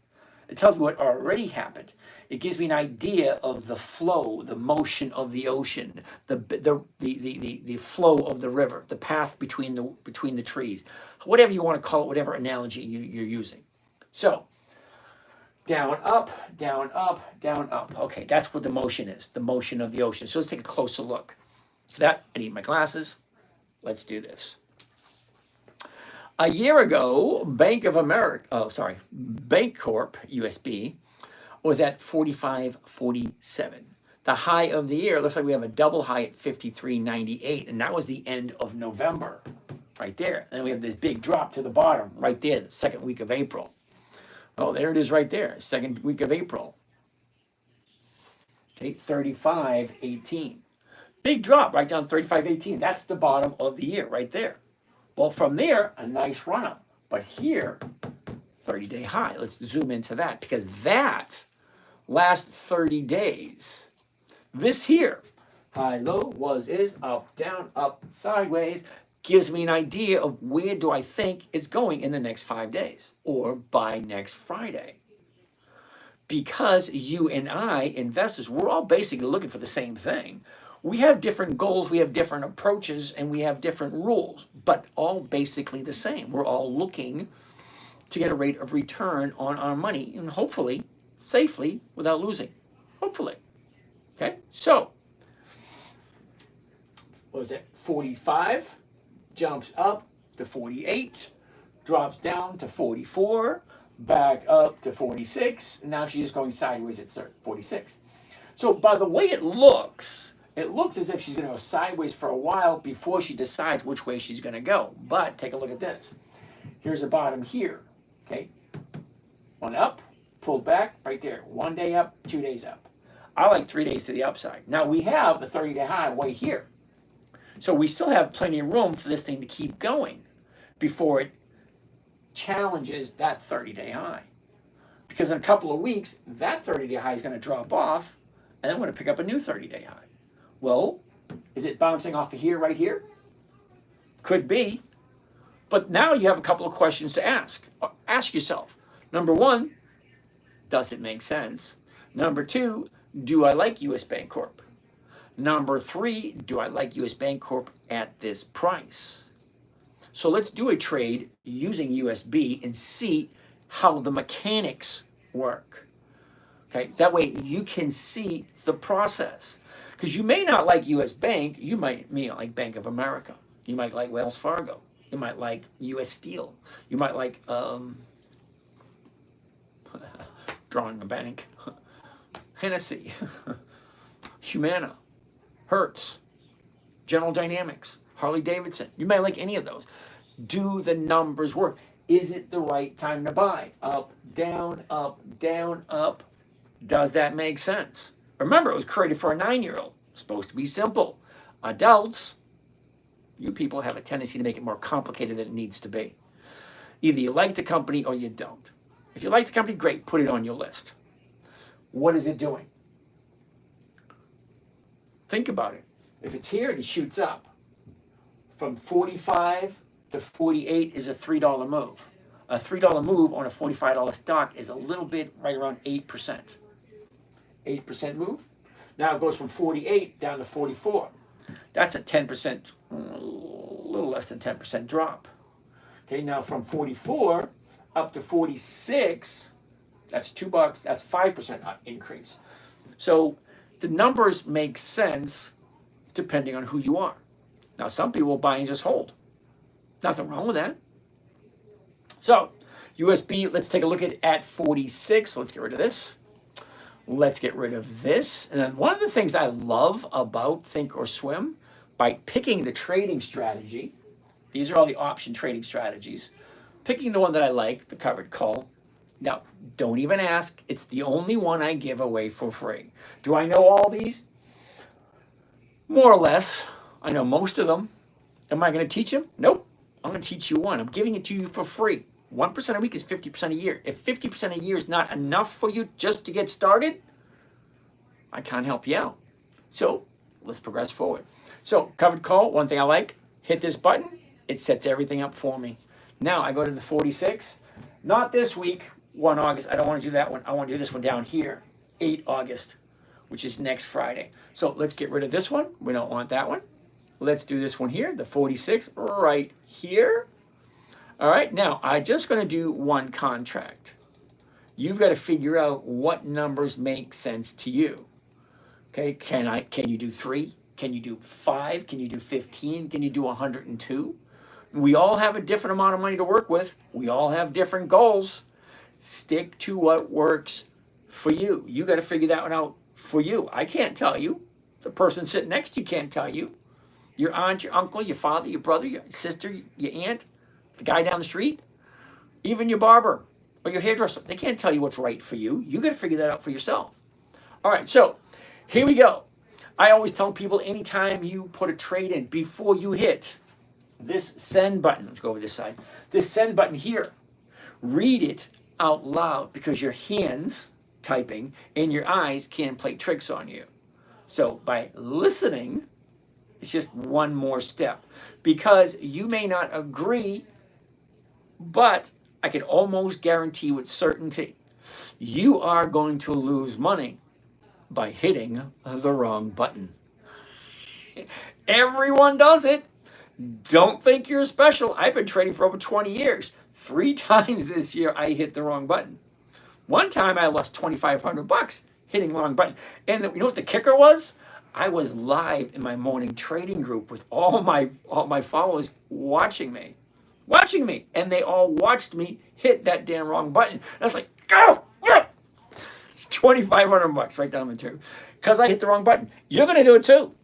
It tells me what already happened. It gives me an idea of the flow, the motion of the ocean, the flow of the river, the path between the trees, whatever you want to call it, whatever analogy you're using. So down, up, down, up, down, up. Okay, that's what the motion is, the motion of the ocean. So let's take a closer look. For that, I need my glasses. Let's do this. A year ago, Bank of America, Bank Corp, USB, was at 45.47. The high of the year, looks like we have a double high at 53.98, and that was the end of November, right there. And then we have this big drop to the bottom, right there, the second week of April. Oh, there it is right there, second week of April. Okay, 35.18. Big drop right down 35.18. That's the bottom of the year right there. Well, from there, a nice run up. But here, 30-day high. Let's zoom into that because that last 30 days, this here, high, low, was, is, up, down, up, sideways, gives me an idea of where do I think it's going in the next 5 days or by next Friday. Because you and I, investors, we're all basically looking for the same thing. We have different goals, we have different approaches, and we have different rules, but all basically the same. We're all looking to get a rate of return on our money and hopefully safely without losing. Hopefully. Okay, so what was it? 45 jumps up to 48, drops down to 44, back up to 46. Now she's just going sideways at 46. So by the way it looks as if she's going to go sideways for a while before she decides which way she's going to go. But take a look at this. Here's the bottom here. Okay, one up, pulled back, right there. 1 day up, 2 days up. I like 3 days to the upside. Now we have the 30-day high way here. So we still have plenty of room for this thing to keep going before it challenges that 30-day high. Because in a couple of weeks, that 30-day high is going to drop off, and then we're going to pick up a new 30-day high. Well, is it bouncing off of here, right here? Could be. But now you have a couple of questions to ask. Ask yourself. Number one, does it make sense? Number two, do I like US Bank Corp? Number three, do I like US Bank Corp at this price? So let's do a trade using USB and see how the mechanics work. Okay, that way you can see the process. Because you may not like US Bank, you might like Bank of America. You might like Wells Fargo. You might like US Steel. You might like drawing a bank. Hennessy, Humana, Hertz, General Dynamics, Harley Davidson. You may like any of those. Do the numbers work? Is it the right time to buy? Up, down, up, down, up. Does that make sense? Remember, it was created for a 9-year-old. It's supposed to be simple. Adults, you people have a tendency to make it more complicated than it needs to be. Either you like the company or you don't. If you like the company, great, put it on your list. What is it doing? Think about it. If it's here and it shoots up, from 45 to 48 is a $3 move. A $3 move on a $45 stock is a little bit right around 8%. 8% move. Now it goes from 48 down to 44. That's a 10%, a little less than 10% drop. Okay, now from 44 up to 46, that's $2, that's 5% increase. So the numbers make sense depending on who you are. Now some people will buy and just hold. Nothing wrong with that. So USB, let's take a look at 46. Let's get rid of this. Let's get rid of this. And then one of the things I love about Think or Swim, by picking the trading strategy, these are all the option trading strategies, picking the one that I like, the covered call. Now, don't even ask. It's the only one I give away for free. Do I know all these? More or less. I know most of them. Am I going to teach them? Nope. I'm going to teach you one. I'm giving it to you for free. 1% a week is 50% a year. If 50% a year is not enough for you just to get started, I can't help you out. So let's progress forward. So covered call, one thing I like, hit this button. It sets everything up for me. Now I go to the 46. Not this week, 1 August. I don't want to do that one. I want to do this one down here, 8 August, which is next Friday. So let's get rid of this one. We don't want that one. Let's do this one here, the 46 right here. All right, now I'm just going to do one contract. You've got to figure out what numbers make sense to you. Okay, can you do 3? Can you do 5? Can you do 15? Can you do 102? We all have a different amount of money to work with. We all have different goals. Stick to what works for you. You got to figure that one out for you. I can't tell you. The person sitting next to you can't tell you. Your aunt, your uncle, your father, your brother, your sister, your aunt, the guy down the street, even your barber or your hairdresser. They can't tell you what's right for you. You got to figure that out for yourself. All right, so here we go. I always tell people anytime you put a trade in, before you hit this send button, let's go over this side, this send button here, read it out loud because your hands typing and your eyes can play tricks on you. So by listening, it's just one more step because you may not agree, but I can almost guarantee with certainty you are going to lose money by hitting the wrong button. Everyone does it. Don't think you're special. I've been trading for over 20 years. 3 times this year I hit the wrong button. One time I lost $2,500 hitting the wrong button. And you know what the kicker was? I was live in my morning trading group with all my followers watching me. And they all watched me hit that damn wrong button. And I was like, go! It's $2,500 right down the tube because I hit the wrong button. You're going to do it too.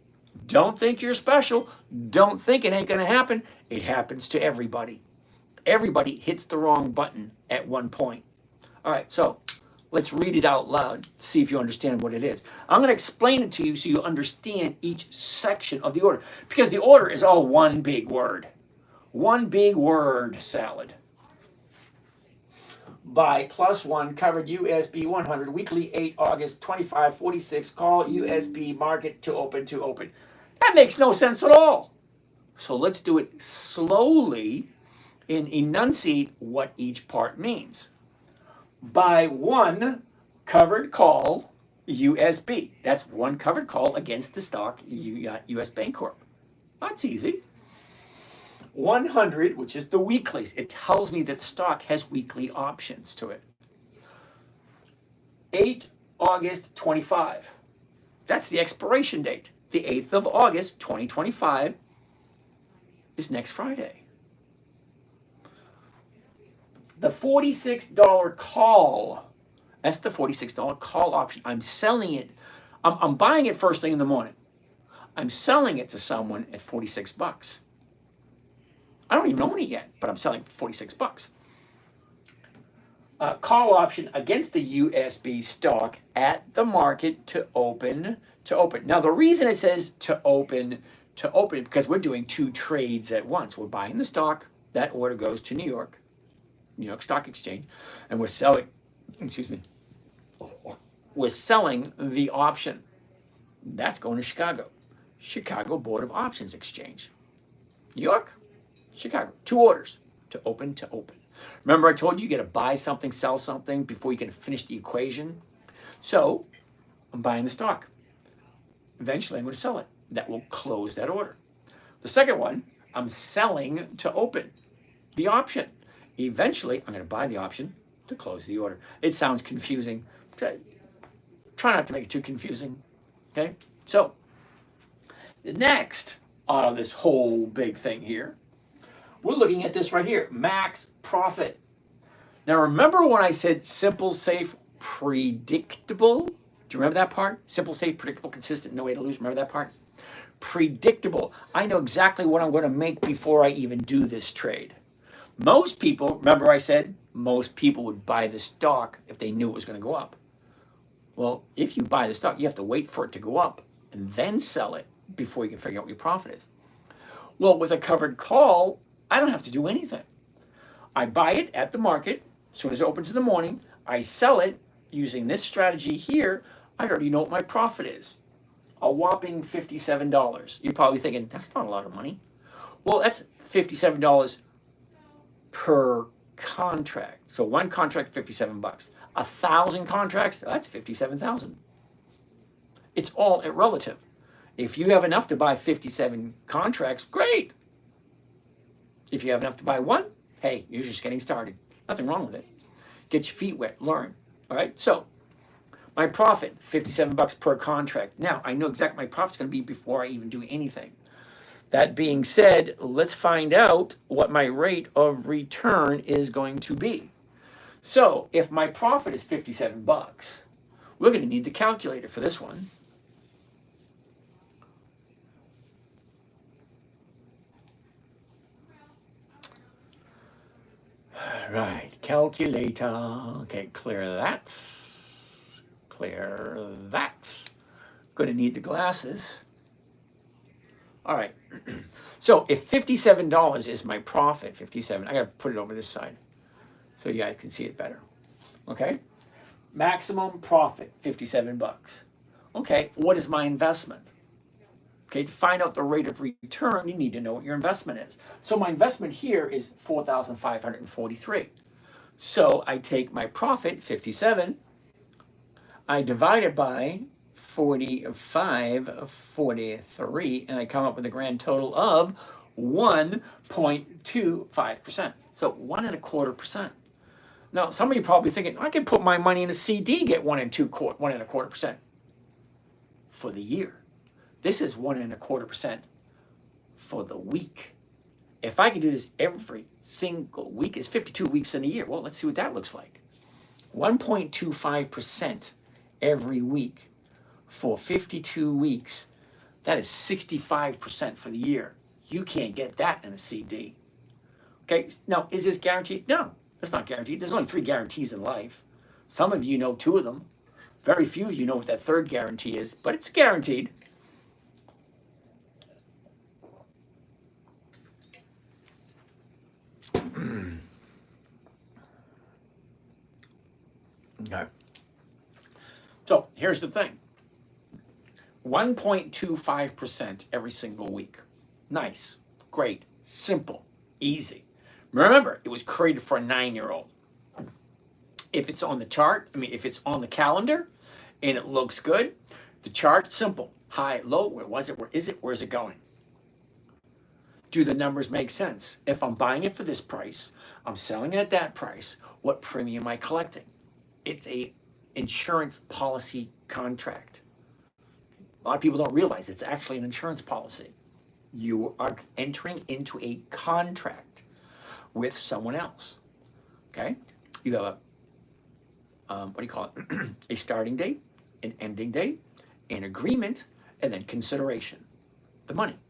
Don't think you're special. Don't think it ain't going to happen. It happens to everybody. Everybody hits the wrong button at one point. All right, so let's read it out loud, see if you understand what it is. I'm going to explain it to you so you understand each section of the order because the order is all one big word. One big word salad. Buy +1 covered USB 100 weekly 8 August 2546 call USB market to open. That makes no sense at all. So let's do it slowly and enunciate what each part means. Buy 1 covered call USB. That's 1 covered call against the stock US Bancorp. That's easy. 100, which is the weeklies. It tells me that stock has weekly options to it. 8 August 25. That's the expiration date. The 8th of August 2025 is next Friday. The $46 call. That's the $46 call option. I'm selling it. I'm buying it first thing in the morning. I'm selling it to someone at $46. I don't even own it yet, but I'm selling for $46. Call option against the USB stock at the market to open. Now, the reason it says to open, because we're doing 2 trades at once. We're buying the stock. That order goes to New York Stock Exchange, and we're selling, we're selling the option. That's going to Chicago Board of Options Exchange. New York, Chicago, 2 orders to open. Remember I told you you got to buy something, sell something before you can finish the equation? So I'm buying the stock. Eventually I'm going to sell it. That will close that order. The second one, I'm selling to open the option. Eventually I'm going to buy the option to close the order. It sounds confusing. Try not to make it too confusing. Okay? So the next out of this whole big thing here, we're looking at this right here, max profit. Now remember when I said simple, safe, predictable? Do you remember that part? Simple, safe, predictable, consistent, no way to lose. Remember that part? Predictable. I know exactly what I'm going to make before I even do this trade. Most people, remember I said, most people would buy the stock if they knew it was going to go up. Well, if you buy the stock, you have to wait for it to go up and then sell it before you can figure out what your profit is. Well, with a covered call, I don't have to do anything. I buy it at the market. As soon as it opens in the morning, I sell it using this strategy here. I already know what my profit is. A whopping $57. You're probably thinking, that's not a lot of money. Well, that's $57 per contract. So 1 contract, $57. 1,000 contracts, that's $57,000. It's all relative. If you have enough to buy 57 contracts, great. If you have enough to buy 1, hey, you're just getting started. Nothing wrong with it. Get your feet wet, learn. All right, so my profit, $57 per contract. Now, I know exactly what my profit's going to be before I even do anything. That being said, let's find out what my rate of return is going to be. So if my profit is 57 bucks, we're going to need the calculator for this one. Right, calculator. Okay, clear that. Clear that. Going to need the glasses. All right. So if $57 is my profit, 57, I got to put it over this side so you guys can see it better. Okay? Maximum profit, 57 bucks. Okay, what is my investment? Okay, to find out the rate of return, you need to know what your investment is. So my investment here is 4,543. So I take my profit, 57, I divide it by 45.43, and I come up with a grand total of 1.25%. So 1.25%. Now, some of you probably thinking, I can put my money in a CD, get 1.25%. For the year. This is 1.25% for the week. If I can do this every single week, it's 52 weeks in a year. Well, let's see what that looks like. 1.25% every week for 52 weeks. That is 65% for the year. You can't get that in a CD. Okay, now, is this guaranteed? No, it's not guaranteed. There's only 3 guarantees in life. Some of you know 2 of them. Very few of you know what that 3rd guarantee is, but it's guaranteed. Okay. So here's the thing. 1.25% every single week. Nice, great, simple, easy. Remember, it was created for a 9-year-old. If it's on the chart, if it's on the calendar and it looks good, the chart, simple. High, low, where was it, where is it, where's it going? Do the numbers make sense? If I'm buying it for this price, I'm selling it at that price, what premium am I collecting? It's a insurance policy contract. A lot of people don't realize it's actually an insurance policy. You are entering into a contract with someone else. Okay? You have a starting date, an ending date, an agreement, and then consideration. The money,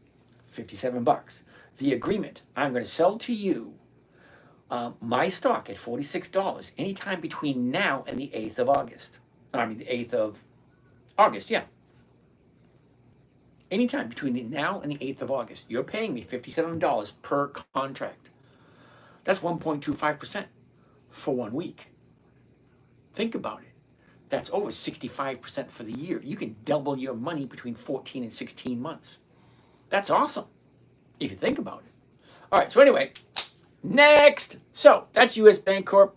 57 bucks. The agreement, I'm going to sell to you my stock at $46 anytime between now and the 8th of August. The 8th of August, yeah. Anytime between the now and the 8th of August, you're paying me $57 per contract. That's 1.25% for 1 week. Think about it. That's over 65% for the year. You can double your money between 14 and 16 months. That's awesome, if you think about it. All right, so anyway, next. So that's US Bank Corp.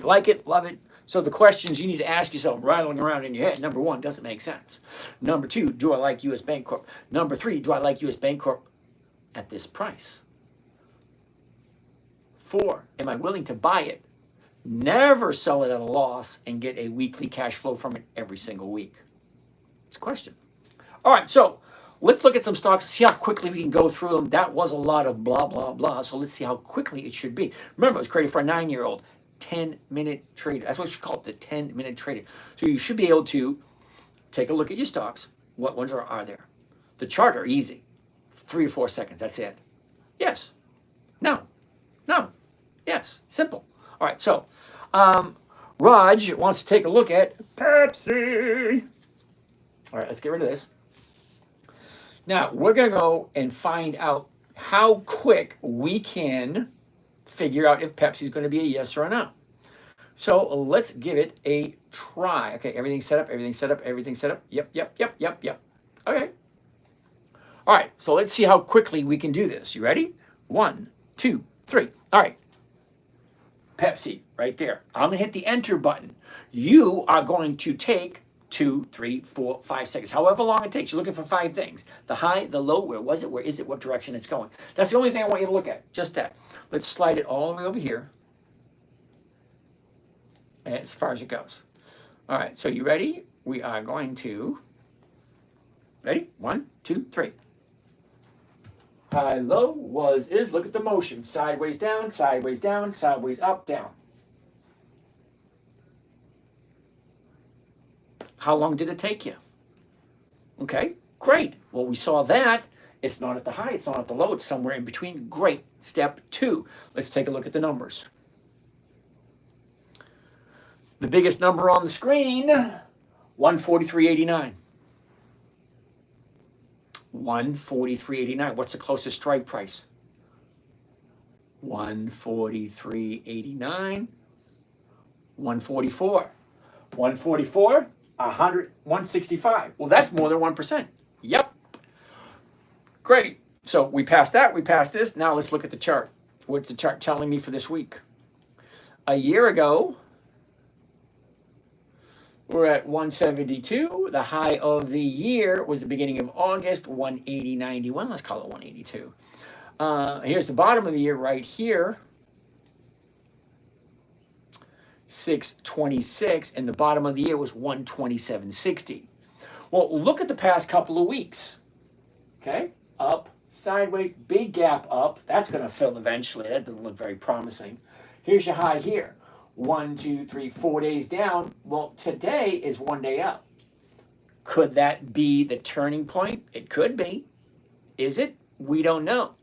Like it, love it. So the questions you need to ask yourself, rattling around in your head. Number 1, does it make sense? Number 2, do I like US Bank Corp? Number 3, do I like US Bank Corp at this price? 4, am I willing to buy it? Never sell it at a loss and get a weekly cash flow from it every single week. It's a question. All right, so let's look at some stocks, see how quickly we can go through them. That was a lot of blah, blah, blah. So let's see how quickly it should be. Remember, it was created for a 9-year-old. 10-minute trader. That's what you call it, the 10-minute trader. So you should be able to take a look at your stocks. What ones are there? The chart are easy. 3 or 4 seconds. That's it. Yes. No. No. Yes. Simple. All right. So Raj wants to take a look at Pepsi. All right. Let's get rid of this. Now we're going to go and find out how quick we can figure out if Pepsi is going to be a yes or a no. So let's give it a try. Okay, everything's set up, everything's set up, everything's set up. Yep. Okay. All right, so let's see how quickly we can do this. You ready? 1, 2, 3. All right. Pepsi, right there. I'm going to hit the enter button. You are going to take 2, 3, 4, 5 seconds, however long it takes. You're looking for 5 things. The high, the low, where was it, where is it, what direction it's going. That's the only thing I want you to look at, just that. Let's slide it all the way over here, and as far as it goes. All right, so you ready? We are going to, ready? 1, 2, 3. High, low, was, is. Look at the motion. Sideways down, sideways up, down. How long did it take you? Okay, great. Well, we saw that. It's not at the high, it's not at the low, it's somewhere in between. Great. Step 2. Let's take a look at the numbers. The biggest number on the screen, 143.89. 143.89. What's the closest strike price? 143.89. 144. 144. 100. 165. Well, that's more than 1%. Yep. Great. So we passed that. We passed this. Now let's look at the chart. What's the chart telling me for this week? A year ago, we're at 172. The high of the year was the beginning of August, 180.91. Let's call it 182. Here's the bottom of the year right here, 626, and the bottom of the year was 127.60. Well, look at the past couple of weeks. Okay, up, sideways, big gap up. That's going to fill eventually. That doesn't look very promising. Here's your high here. 1, 2, 3, 4 days down. Well, today is 1 day up. Could that be the turning point? It could be. Is it? We don't know.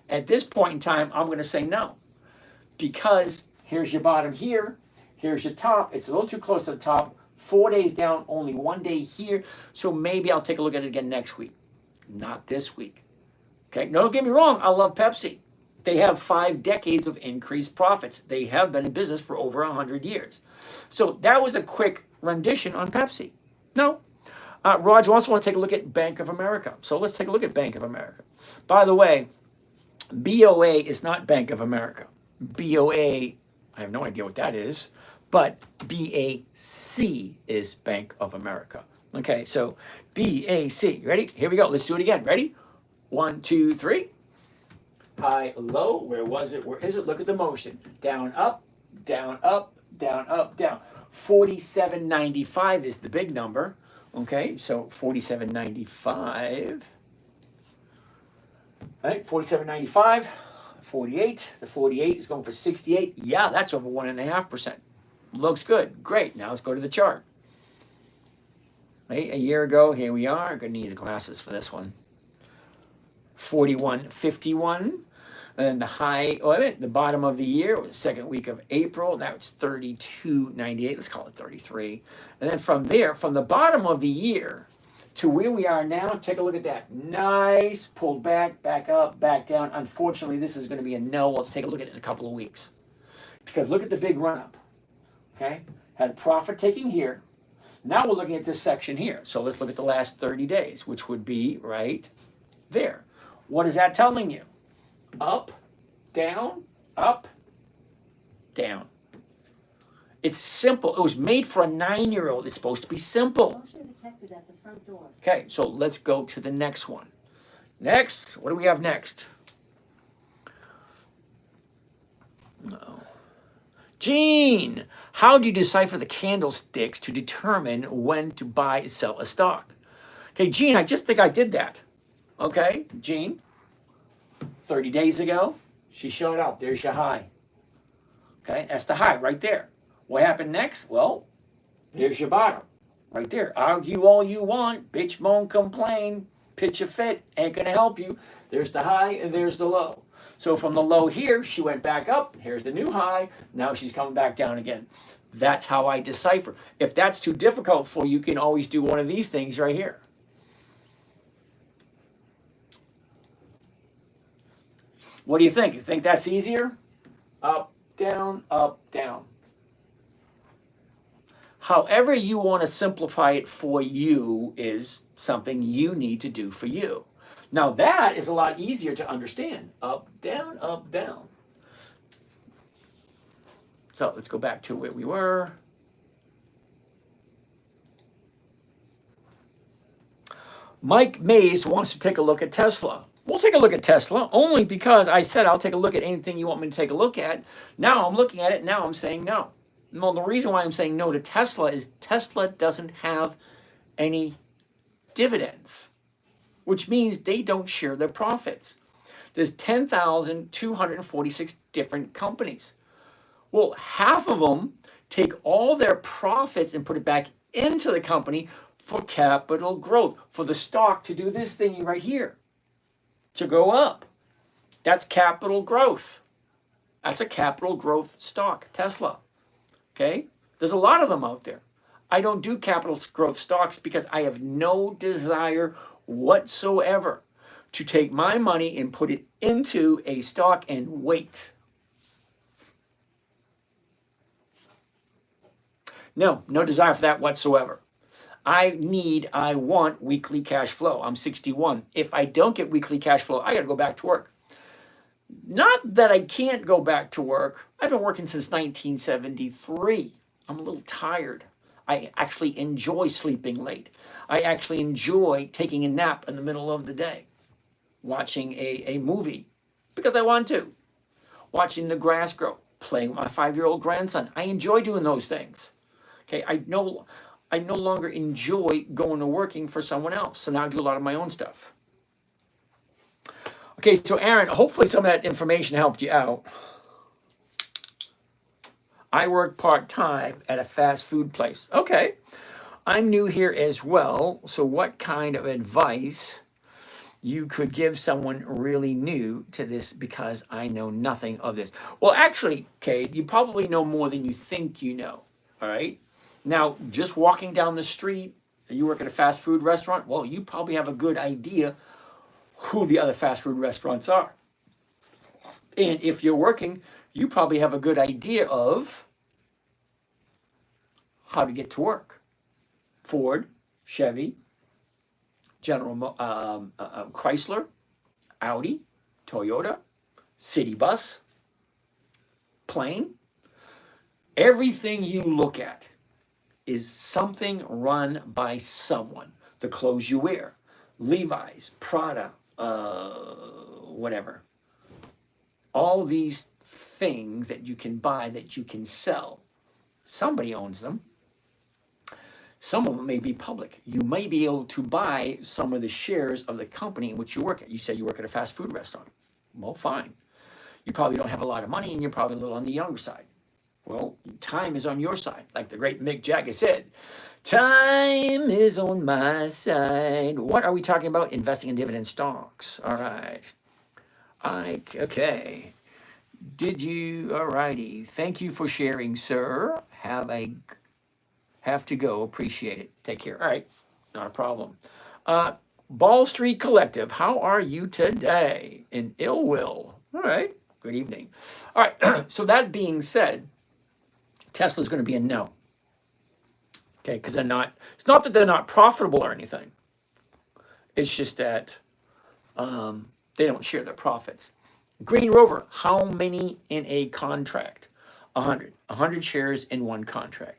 At this point in time, I'm going to say no. Because here's your bottom here. Here's your top. It's a little too close to the top. 4 days down, only 1 day here. So maybe I'll take a look at it again next week. Not this week. Okay, no, don't get me wrong. I love Pepsi. They have 5 decades of increased profits. They have been in business for over 100 years. So that was a quick rendition on Pepsi. No. Raj, you also want to take a look at Bank of America. So let's take a look at Bank of America. By the way, BOA is not Bank of America. BOA, I have no idea what that is, but BAC is Bank of America. Okay, so BAC. Ready? Here we go. Let's do it again. Ready? 1, 2, 3. High, low. Where was it? Where is it? Look at the motion. Down, up, down, up, down, up, down. 47.95 is the big number. Okay, so 47.95. Right, 47.95. 48. The 48 is going for 68. Yeah, that's over 1.5%. Looks good. Great. Now let's go to the chart. Right, a year ago, here we are. I'm going to need the glasses for this one. 41.51. And the high, the bottom of the year was the second week of April. That was 32.98. Let's call it 33. And then from there, from the bottom of the year to where we are now, take a look at that. Nice. Pulled back, back up, back down. Unfortunately, this is going to be a no. Let's take a look at it in a couple of weeks. Because look at the big run up. Okay? Had profit taking here. Now we're looking at this section here. So let's look at the last 30 days, which would be right there. What is that telling you? Up, down, down. It's simple. It was made for a 9-year-old. It's supposed to be simple. Motion detected at the front door. Okay, so let's go to the next one. Next, what do we have next? No. Gene, how do you decipher the candlesticks to determine when to buy and sell a stock? Okay, Gene, I just think I did that. Okay, Gene, 30 days ago, she showed up. There's your high. Okay, that's the high right there. What happened next? Well, here's your bottom right there. Argue all you want, bitch, moan, complain, pitch a fit, ain't gonna help you. There's the high and there's the low. So from the low here, she went back up. Here's the new high. Now she's coming back down again. That's how I decipher. If that's too difficult for you, you can always do one of these things right here. What do you think? You think that's easier? Up, down, up, down. However you want to simplify it for you is something you need to do for you. Now that is a lot easier to understand. Up, down, up, down. So let's go back to where we were. Mike Mays wants to take a look at Tesla. We'll take a look at Tesla only because I said I'll take a look at anything you want me to take a look at. Now I'm looking at it. Now I'm saying no. Well, the reason why I'm saying no to Tesla is Tesla doesn't have any dividends, which means they don't share their profits. There's 10,246 different companies. Well, half of them take all their profits and put it back into the company for capital growth, for the stock to do this thing right here, to go up. That's capital growth. That's a capital growth stock, Tesla. Okay? There's a lot of them out there. I don't do capital growth stocks because I have no desire whatsoever to take my money and put it into a stock and wait. No desire for that whatsoever. I want weekly cash flow. I'm 61. If I don't get weekly cash flow, I got to go back to work. Not that I can't go back to work. I've been working since 1973. I'm a little tired. I actually enjoy sleeping late. I actually enjoy taking a nap in the middle of the day, watching a movie because I want to, watching the grass grow, playing with my 5-year-old grandson. I enjoy doing those things. Okay, I no longer enjoy going to working for someone else. So now I do a lot of my own stuff. Okay, so Aaron, hopefully some of that information helped you out. I work part-time at a fast food place. Okay, I'm new here as well. So what kind of advice you could give someone really new to this, because I know nothing of this? Well, actually, Kate, you probably know more than you think you know, all right? Now, just walking down the street, you work at a fast food restaurant, well, you probably have a good idea who the other fast food restaurants are. And if you're working, you probably have a good idea of how to get to work. Ford, Chevy, Chrysler, Audi, Toyota, city bus, plane. Everything you look at is something run by someone. The clothes you wear, Levi's, Prada, whatever. All these things that you can buy, that you can sell, somebody owns them. Some of them may be public. You may be able to buy some of the shares of the company in which you work at. You said you work at a fast food restaurant. Well, fine. You probably don't have a lot of money and you're probably a little on the younger side. Well, time is on your side. Like the great Mick Jagger said, time is on my side. What are we talking about? Investing in dividend stocks. All right. Okay. All righty. Thank you for sharing, sir. Have to go. Appreciate it. Take care. All right. Not a problem. Ball Street Collective, how are you today? In ill will. All right. Good evening. All right. So that being said, Tesla's going to be a no. Okay, because it's not that they're not profitable or anything. It's just that they don't share their profits. Green Rover, how many in a contract? 100. 100 shares in one contract.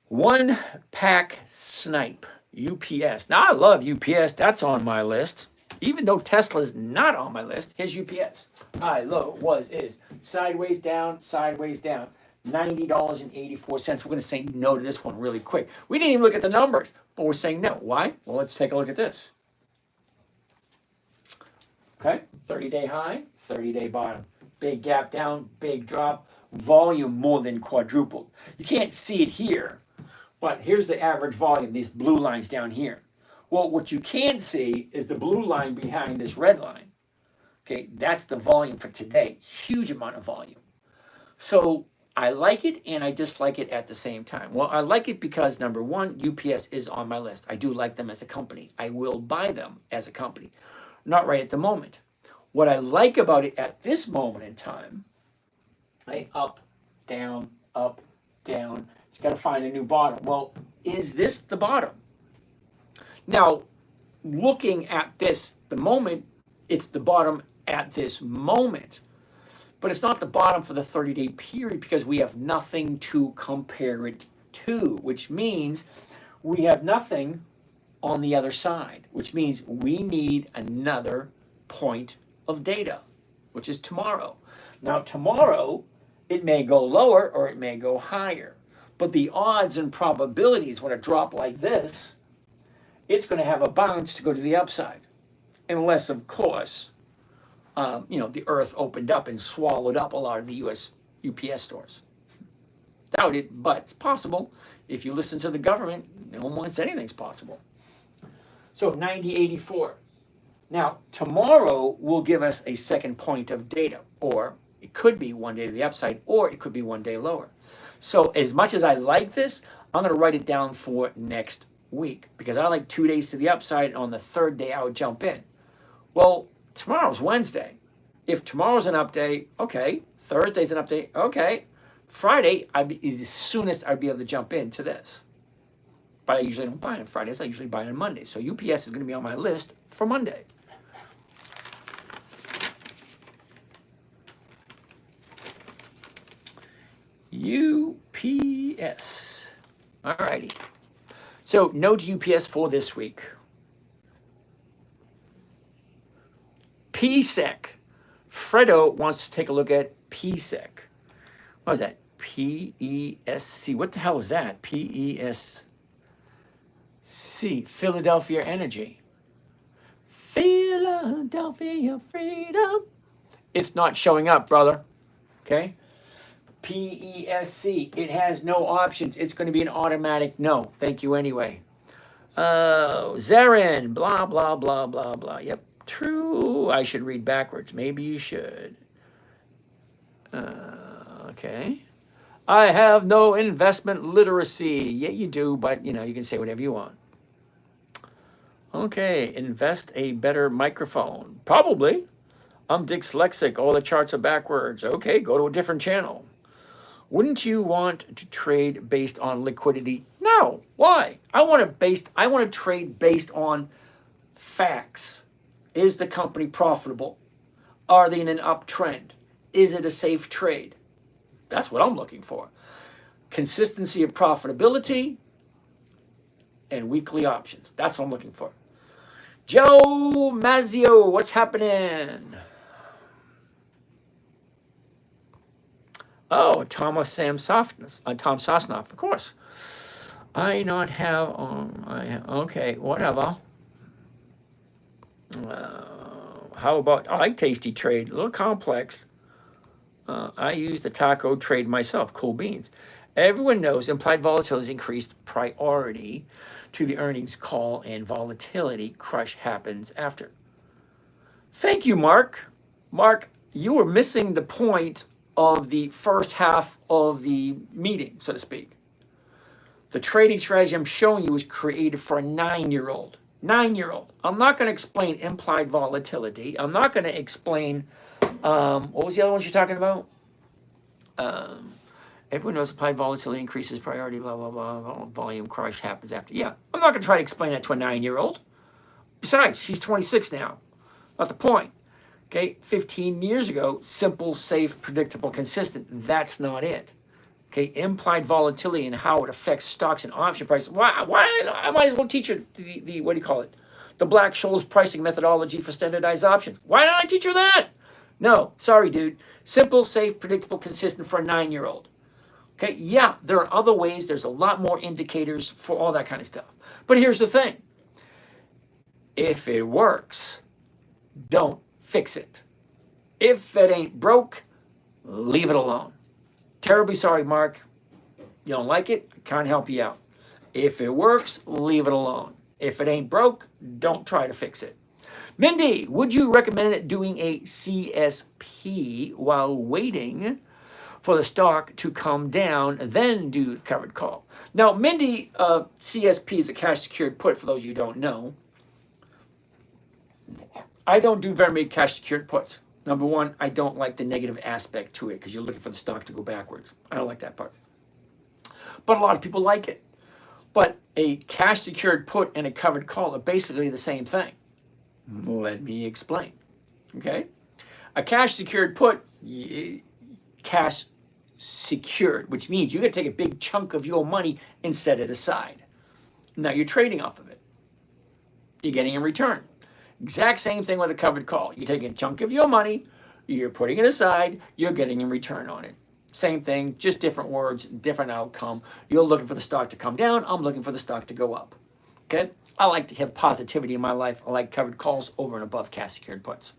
One Pack Snipe, UPS. Now, I love UPS. That's on my list. Even though Tesla's not on my list, here's UPS. High, low, is. Sideways down, $90.84. We're going to say no to this one really quick. We didn't even look at the numbers, but we're saying no. Why? Well, let's take a look at this. Okay, 30-day high, 30-day bottom. Big gap down, big drop. Volume more than quadrupled. You can't see it here, but here's the average volume, these blue lines down here. Well, what you can see is the blue line behind this red line. Okay, that's the volume for today. Huge amount of volume. So I like it and I dislike it at the same time. Well, I like it because, number one, UPS is on my list. I do like them as a company. I will buy them as a company. Not right at the moment. What I like about it at this moment in time, up, down, it's got to find a new bottom. Well, is this the bottom? Now, looking at this, the moment, it's the bottom at this moment. But it's not the bottom for the 30-day period because we have nothing to compare it to, which means we have nothing on the other side, which means we need another point of data, which is tomorrow. Now, tomorrow, it may go lower or it may go higher. But the odds and probabilities when a drop like this, it's going to have a bounce to go to the upside. Unless, of course, the earth opened up and swallowed up a lot of the U.S. UPS stores. Doubt it, but it's possible. If you listen to the government, no one wants anything's possible. So 90.84. Now, tomorrow will give us a second point of data, or it could be one day to the upside, or it could be one day lower. So as much as I like this, I'm going to write it down for next week because I like 2 days to the upside. On the third day, I would jump in. Well, tomorrow's Wednesday. If tomorrow's an update, okay. Thursday's an update, okay. Friday is the soonest I'd be able to jump into this. But I usually don't buy on Fridays. I usually buy on Mondays. So UPS is going to be on my list for Monday. UPS. All righty. So no to UPS for this week. PSEC. Fredo wants to take a look at PSEC. What is that? PESC. What the hell is that? PESC. Philadelphia Energy. Philadelphia Freedom. It's not showing up, brother. Okay? PESC. It has no options. It's going to be an automatic no. Thank you anyway. Zarin. Blah, blah, blah, blah, blah. Yep. True. I should read backwards. Maybe you should. Okay. I have no investment literacy. Yeah, you do, but you can say whatever you want. Okay, invest a better microphone. Probably. I'm dyslexic. All the charts are backwards. Okay, go to a different channel. Wouldn't you want to trade based on liquidity? No. Why? I want to trade based on facts. Is the company profitable? Are they in an uptrend? Is it a safe trade? That's what I'm looking for. Consistency of profitability and weekly options. That's what I'm looking for. Joe Mazio, what's happening? Oh, Tom Sosnoff, of course. I not have, okay, whatever. How about, I like Tasty Trade, a little complex. I use the taco trade myself, cool beans. Everyone knows implied volatility has increased priority to the earnings call and volatility crush happens after. Thank you, Mark. Mark, you were missing the point of the first half of the meeting, so to speak. The trading strategy I'm showing you was created for a 9-year-old. 9-year-old. I'm not going to explain implied volatility. I'm not going to explain, what was the other ones you're talking about? Everyone knows implied volatility increases priority, blah, blah, blah, volume crush happens after. Yeah, I'm not going to try to explain that to a 9-year-old. Besides, she's 26 now. Not the point. Okay, 15 years ago, simple, safe, predictable, consistent. That's not it. Okay, implied volatility and how it affects stocks and option prices. Why? I might as well teach her the what do you call it? The Black-Scholes pricing methodology for standardized options. Why don't I teach her that? No, sorry, dude. Simple, safe, predictable, consistent for a 9-year-old. Okay, yeah, there are other ways. There's a lot more indicators for all that kind of stuff. But here's the thing. If it works, don't fix it. If it ain't broke, leave it alone. Terribly sorry, Mark. You don't like it? I can't help you out. If it works, leave it alone. If it ain't broke, don't try to fix it. Mindy, would you recommend doing a CSP while waiting for the stock to come down, then do the covered call? Now, Mindy, CSP is a cash secured put, for those of you who don't know. I don't do very many cash secured puts. Number one, I don't like the negative aspect to it because you're looking for the stock to go backwards. I don't like that part. But a lot of people like it. But a cash secured put and a covered call are basically the same thing. Let me explain. Okay? A cash secured put, cash secured, which means you got to take a big chunk of your money and set it aside. Now you're trading off of it. You're getting a return. Exact same thing with a covered call. You're taking a chunk of your money, you're putting it aside, you're getting a return on it. Same thing, just different words, different outcome. You're looking for the stock to come down, I'm looking for the stock to go up. Okay? I like to have positivity in my life. I like covered calls over and above cash secured puts.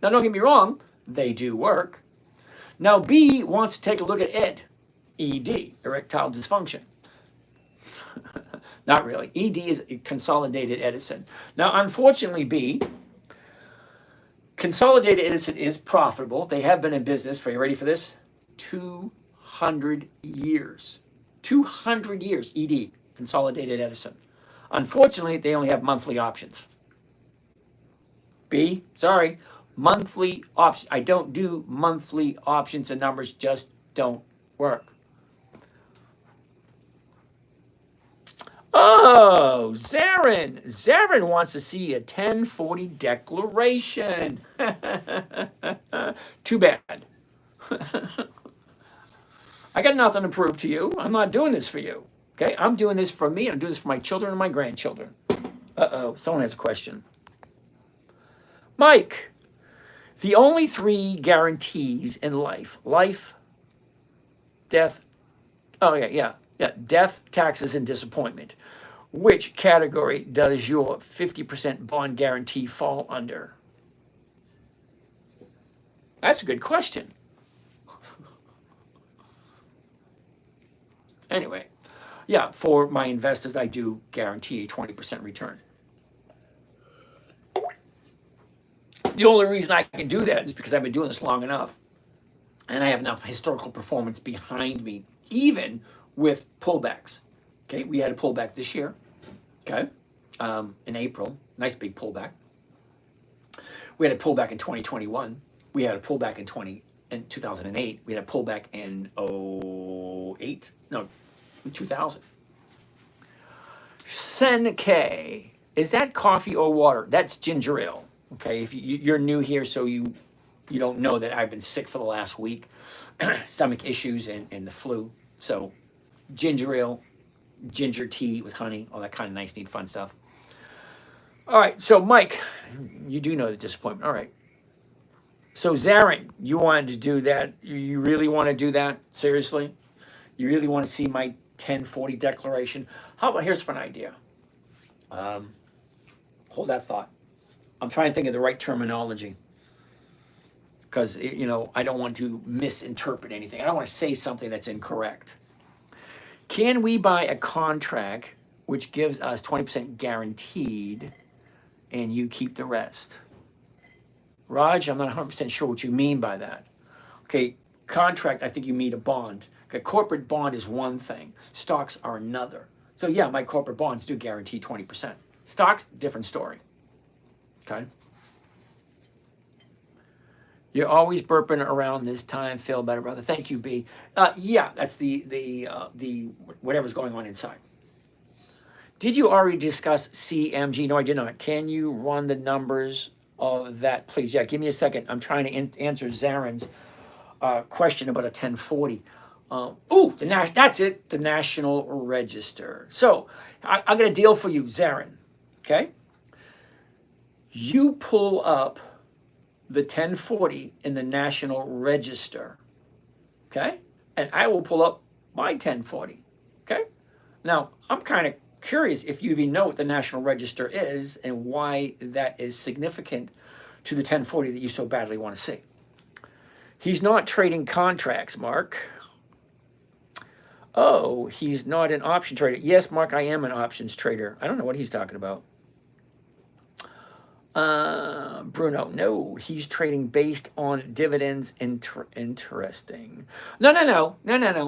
Now, don't get me wrong, they do work. Now, B wants to take a look at ED, erectile dysfunction. Not really. ED is Consolidated Edison. Now, unfortunately, B, Consolidated Edison is profitable. They have been in business for, you ready for this? 200 years. 200 years, ED, Consolidated Edison. Unfortunately, they only have monthly options. B, sorry, monthly options. I don't do monthly options, and numbers just don't work. Oh, Zarin. Zarin wants to see a 1040 declaration. Too bad. I got nothing to prove to you. I'm not doing this for you. Okay? I'm doing this for me. I'm doing this for my children and my grandchildren. Uh-oh, someone has a question. Mike, the only three guarantees in life, death, death, taxes, and disappointment. Which category does your 50% bond guarantee fall under? That's a good question. Anyway, yeah, for my investors, I do guarantee a 20% return. The only reason I can do that is because I've been doing this long enough, and I have enough historical performance behind me, even with pullbacks. Okay, we had a pullback this year, okay, in April, nice big pullback. We had a pullback in 2021. We had a pullback in 2008. We had a pullback in 2000. Sen K, is that coffee or water? That's ginger ale. Okay, if you're new here, so you don't know that I've been sick for the last week, stomach issues and the flu. So ginger ale, ginger tea with honey, all that kind of nice, neat, fun stuff. All right, so Mike, you do know the disappointment. All right. So Zarin, you wanted to do that. You really want to do that? Seriously? You really want to see my 1040 declaration? How about, here's for an idea. Hold that thought. I'm trying to think of the right terminology. Because, I don't want to misinterpret anything. I don't want to say something that's incorrect. Can we buy a contract which gives us 20% guaranteed and you keep the rest? Raj, I'm not 100% sure what you mean by that. Okay, contract, I think you mean a bond. Okay, corporate bond is one thing. Stocks are another. So yeah, my corporate bonds do guarantee 20%. Stocks, different story. Okay. You're always burping around this time. Feel better, brother. Thank you, B. Yeah, that's the whatever's going on inside. Did you already discuss CMG? No, I did not. Can you run the numbers of that, please? Yeah, give me a second. I'm trying to answer Zarin's question about a 1040. That's it, the National Register. So I got a deal for you, Zarin. Okay? You pull up the 1040 in the National Register. Okay? And I will pull up my 1040. Okay? Now, I'm kind of curious if you even know what the National Register is and why that is significant to the 1040 that you so badly want to see. He's not trading contracts, Mark. Oh, he's not an option trader. Yes, Mark, I am an options trader. I don't know what he's talking about. Bruno, no, he's trading based on dividends. Interesting. No.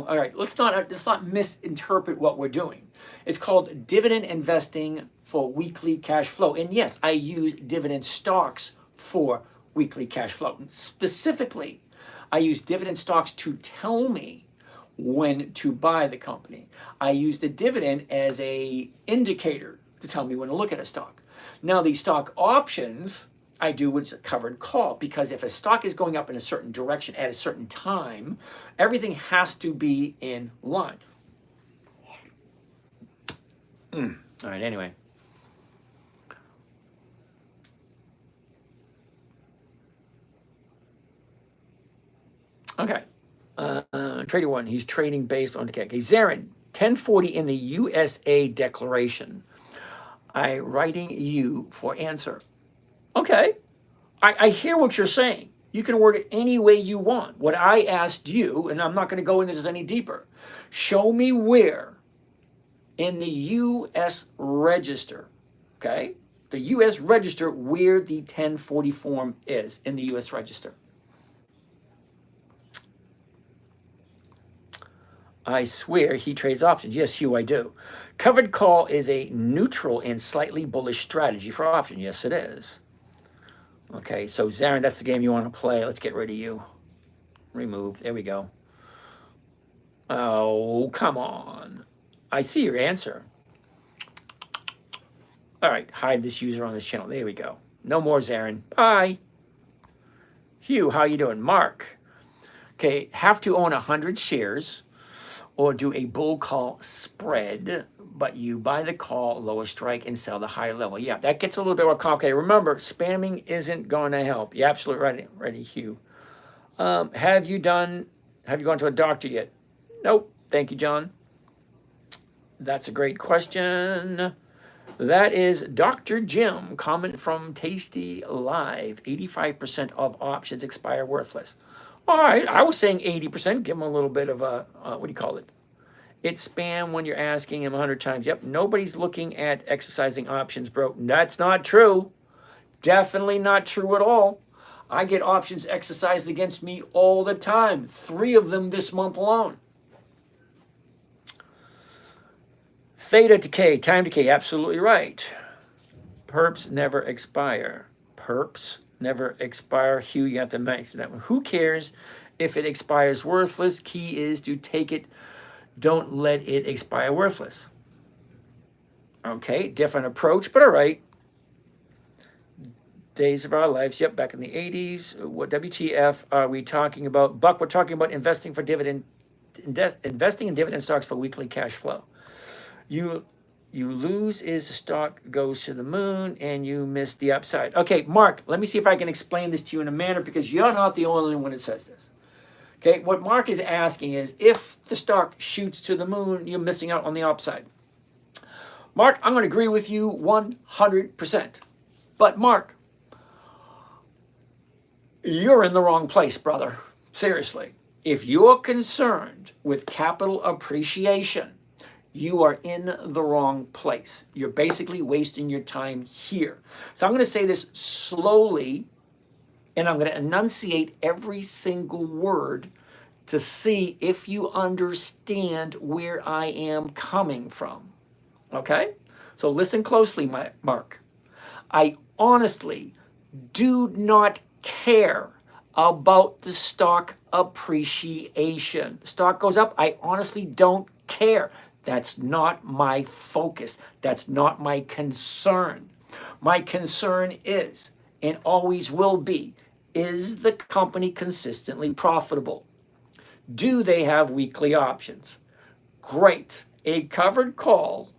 All right, let's not misinterpret what we're doing. It's called dividend investing for weekly cash flow. And yes, I use dividend stocks for weekly cash flow. Specifically, I use dividend stocks to tell me when to buy the company. I use the dividend as a indicator to tell me when to look at a stock. Now, the stock options, I do what's a covered call, because if a stock is going up in a certain direction at a certain time, everything has to be in line. All right, anyway. Okay. Trader one, he's trading based on the okay. Zarin, 1040 in the USA declaration. I writing you for answer. Okay. I hear what you're saying. You can word it any way you want. What I asked you, and I'm not going to go into this any deeper, show me where in the U.S. register, okay, the U.S. register where the 1040 form is in the U.S. register. I swear he trades options. Yes, Hugh, I do. Covered call is a neutral and slightly bullish strategy for option. Yes, it is. Okay, so Zarin, that's the game you want to play. Let's get rid of you. Remove. There we go. Oh, come on. I see your answer. All right, hide this user on this channel. There we go. No more Zarin. Bye. Hugh, how you doing? Mark. Okay, have to own 100 shares or do a bull call spread, but you buy the call, lower strike, and sell the higher level. Yeah, that gets a little bit more complicated. Remember, spamming isn't going to help. You're absolutely right, ready, Hugh. Have you gone to a doctor yet? Nope. Thank you, John. That's a great question. That is Dr. Jim, comment from Tasty Live. 85% of options expire worthless. All right, I was saying 80%. Give him a little bit of a, what do you call it? It's spam when you're asking him 100 times. Yep, nobody's looking at exercising options, bro. That's not true. Definitely not true at all. I get options exercised against me all the time. 3 of them this month alone. Theta decay, time decay, absolutely right. Perps never expire. Perps never expire. Hugh, you have to make that one. Who cares if it expires worthless? Key is to take it. Don't let it expire worthless. Okay, different approach, but all right. Days of our lives. Yep, back in the 80s. What WTF are we talking about? Buck, we're talking about investing for dividend, investing in dividend stocks for weekly cash flow. You lose is the stock goes to the moon and you miss the upside. Okay, Mark, let me see if I can explain this to you in a manner because you're not the only one that says this. Okay, what Mark is asking is if the stock shoots to the moon, you're missing out on the upside. Mark, I'm going to agree with you 100%. But Mark, you're in the wrong place, brother. Seriously. If you're concerned with capital appreciation, you are in the wrong place. You're basically wasting your time here. So I'm going to say this slowly, and I'm going to enunciate every single word to see if you understand where I am coming from. Okay? So listen closely, Mark. I honestly do not care about the stock appreciation. Stock goes up, I honestly don't care. That's not my focus. That's not my concern. My concern is, and always will be, is the company consistently profitable? Do they have weekly options? Great. A covered call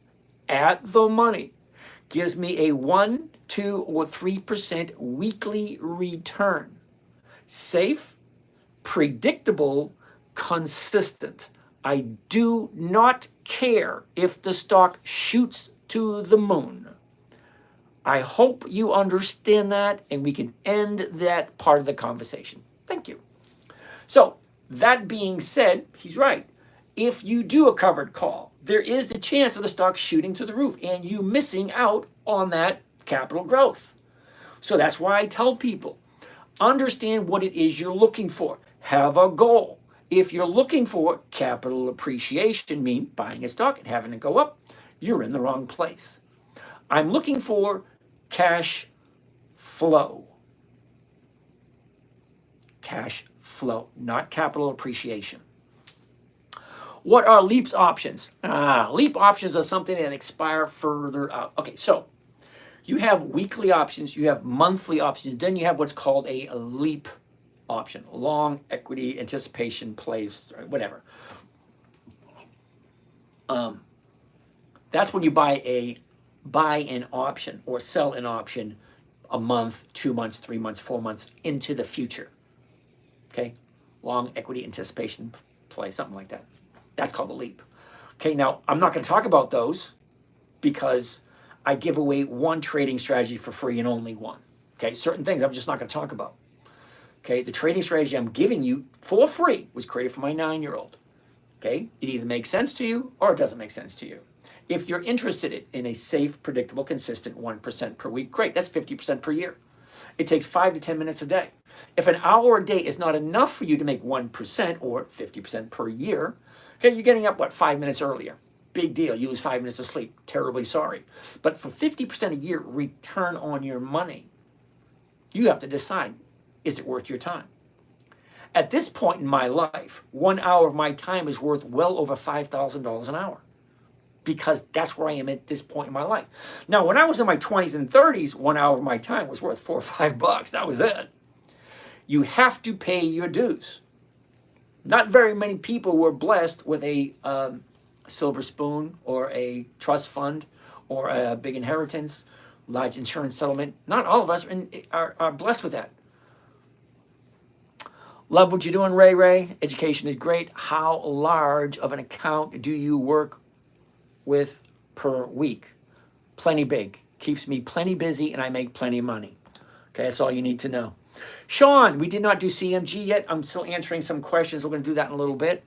at the money gives me a 1, 2, or 3% weekly return. Safe, predictable, consistent. I do not care if the stock shoots to the moon. I hope you understand that and we can end that part of the conversation. Thank you. So, that being said, he's right. If you do a covered call, there is the chance of the stock shooting to the roof and you missing out on that capital growth. So that's why I tell people, understand what it is you're looking for. Have a goal. If you're looking for capital appreciation, mean buying a stock and having it go up, you're in the wrong place. I'm looking for cash flow. Cash flow, not capital appreciation. What are LEAP's options? LEAP options are something that expire further out. Okay, so you have weekly options, you have monthly options, then you have what's called a LEAP option, long equity anticipation plays, whatever. That's when you buy an option or sell an option a month, 2 months, 3 months, 4 months into the future. Okay, long equity anticipation play, something like that. That's called a LEAP. Okay, now I'm not going to talk about those because I give away one trading strategy for free and only one. Okay, certain things I'm just not going to talk about. Okay, the trading strategy I'm giving you for free was created for my 9-year-old. Okay, it either makes sense to you or it doesn't make sense to you. If you're interested in a safe, predictable, consistent 1% per week, great, that's 50% per year. It takes 5 to 10 minutes a day. If an hour a day is not enough for you to make 1% or 50% per year, okay, you're getting up, what, 5 minutes earlier. Big deal. You lose 5 minutes of sleep. Terribly sorry. But for 50% a year return on your money, you have to decide, is it worth your time? At this point in my life, 1 hour of my time is worth well over $5,000 an hour because that's where I am at this point in my life. Now, when I was in my 20s and 30s, 1 hour of my time was worth $4 or $5. That was it. You have to pay your dues. Not very many people were blessed with a silver spoon or a trust fund or a big inheritance, large insurance settlement. Not all of us are blessed with that. Love what you're doing, Ray Ray. Education is great. How large of an account do you work with per week? Plenty big. Keeps me plenty busy and I make plenty of money. Okay, that's all you need to know. Sean, we did not do CMG yet. I'm still answering some questions. We're going to do that in a little bit.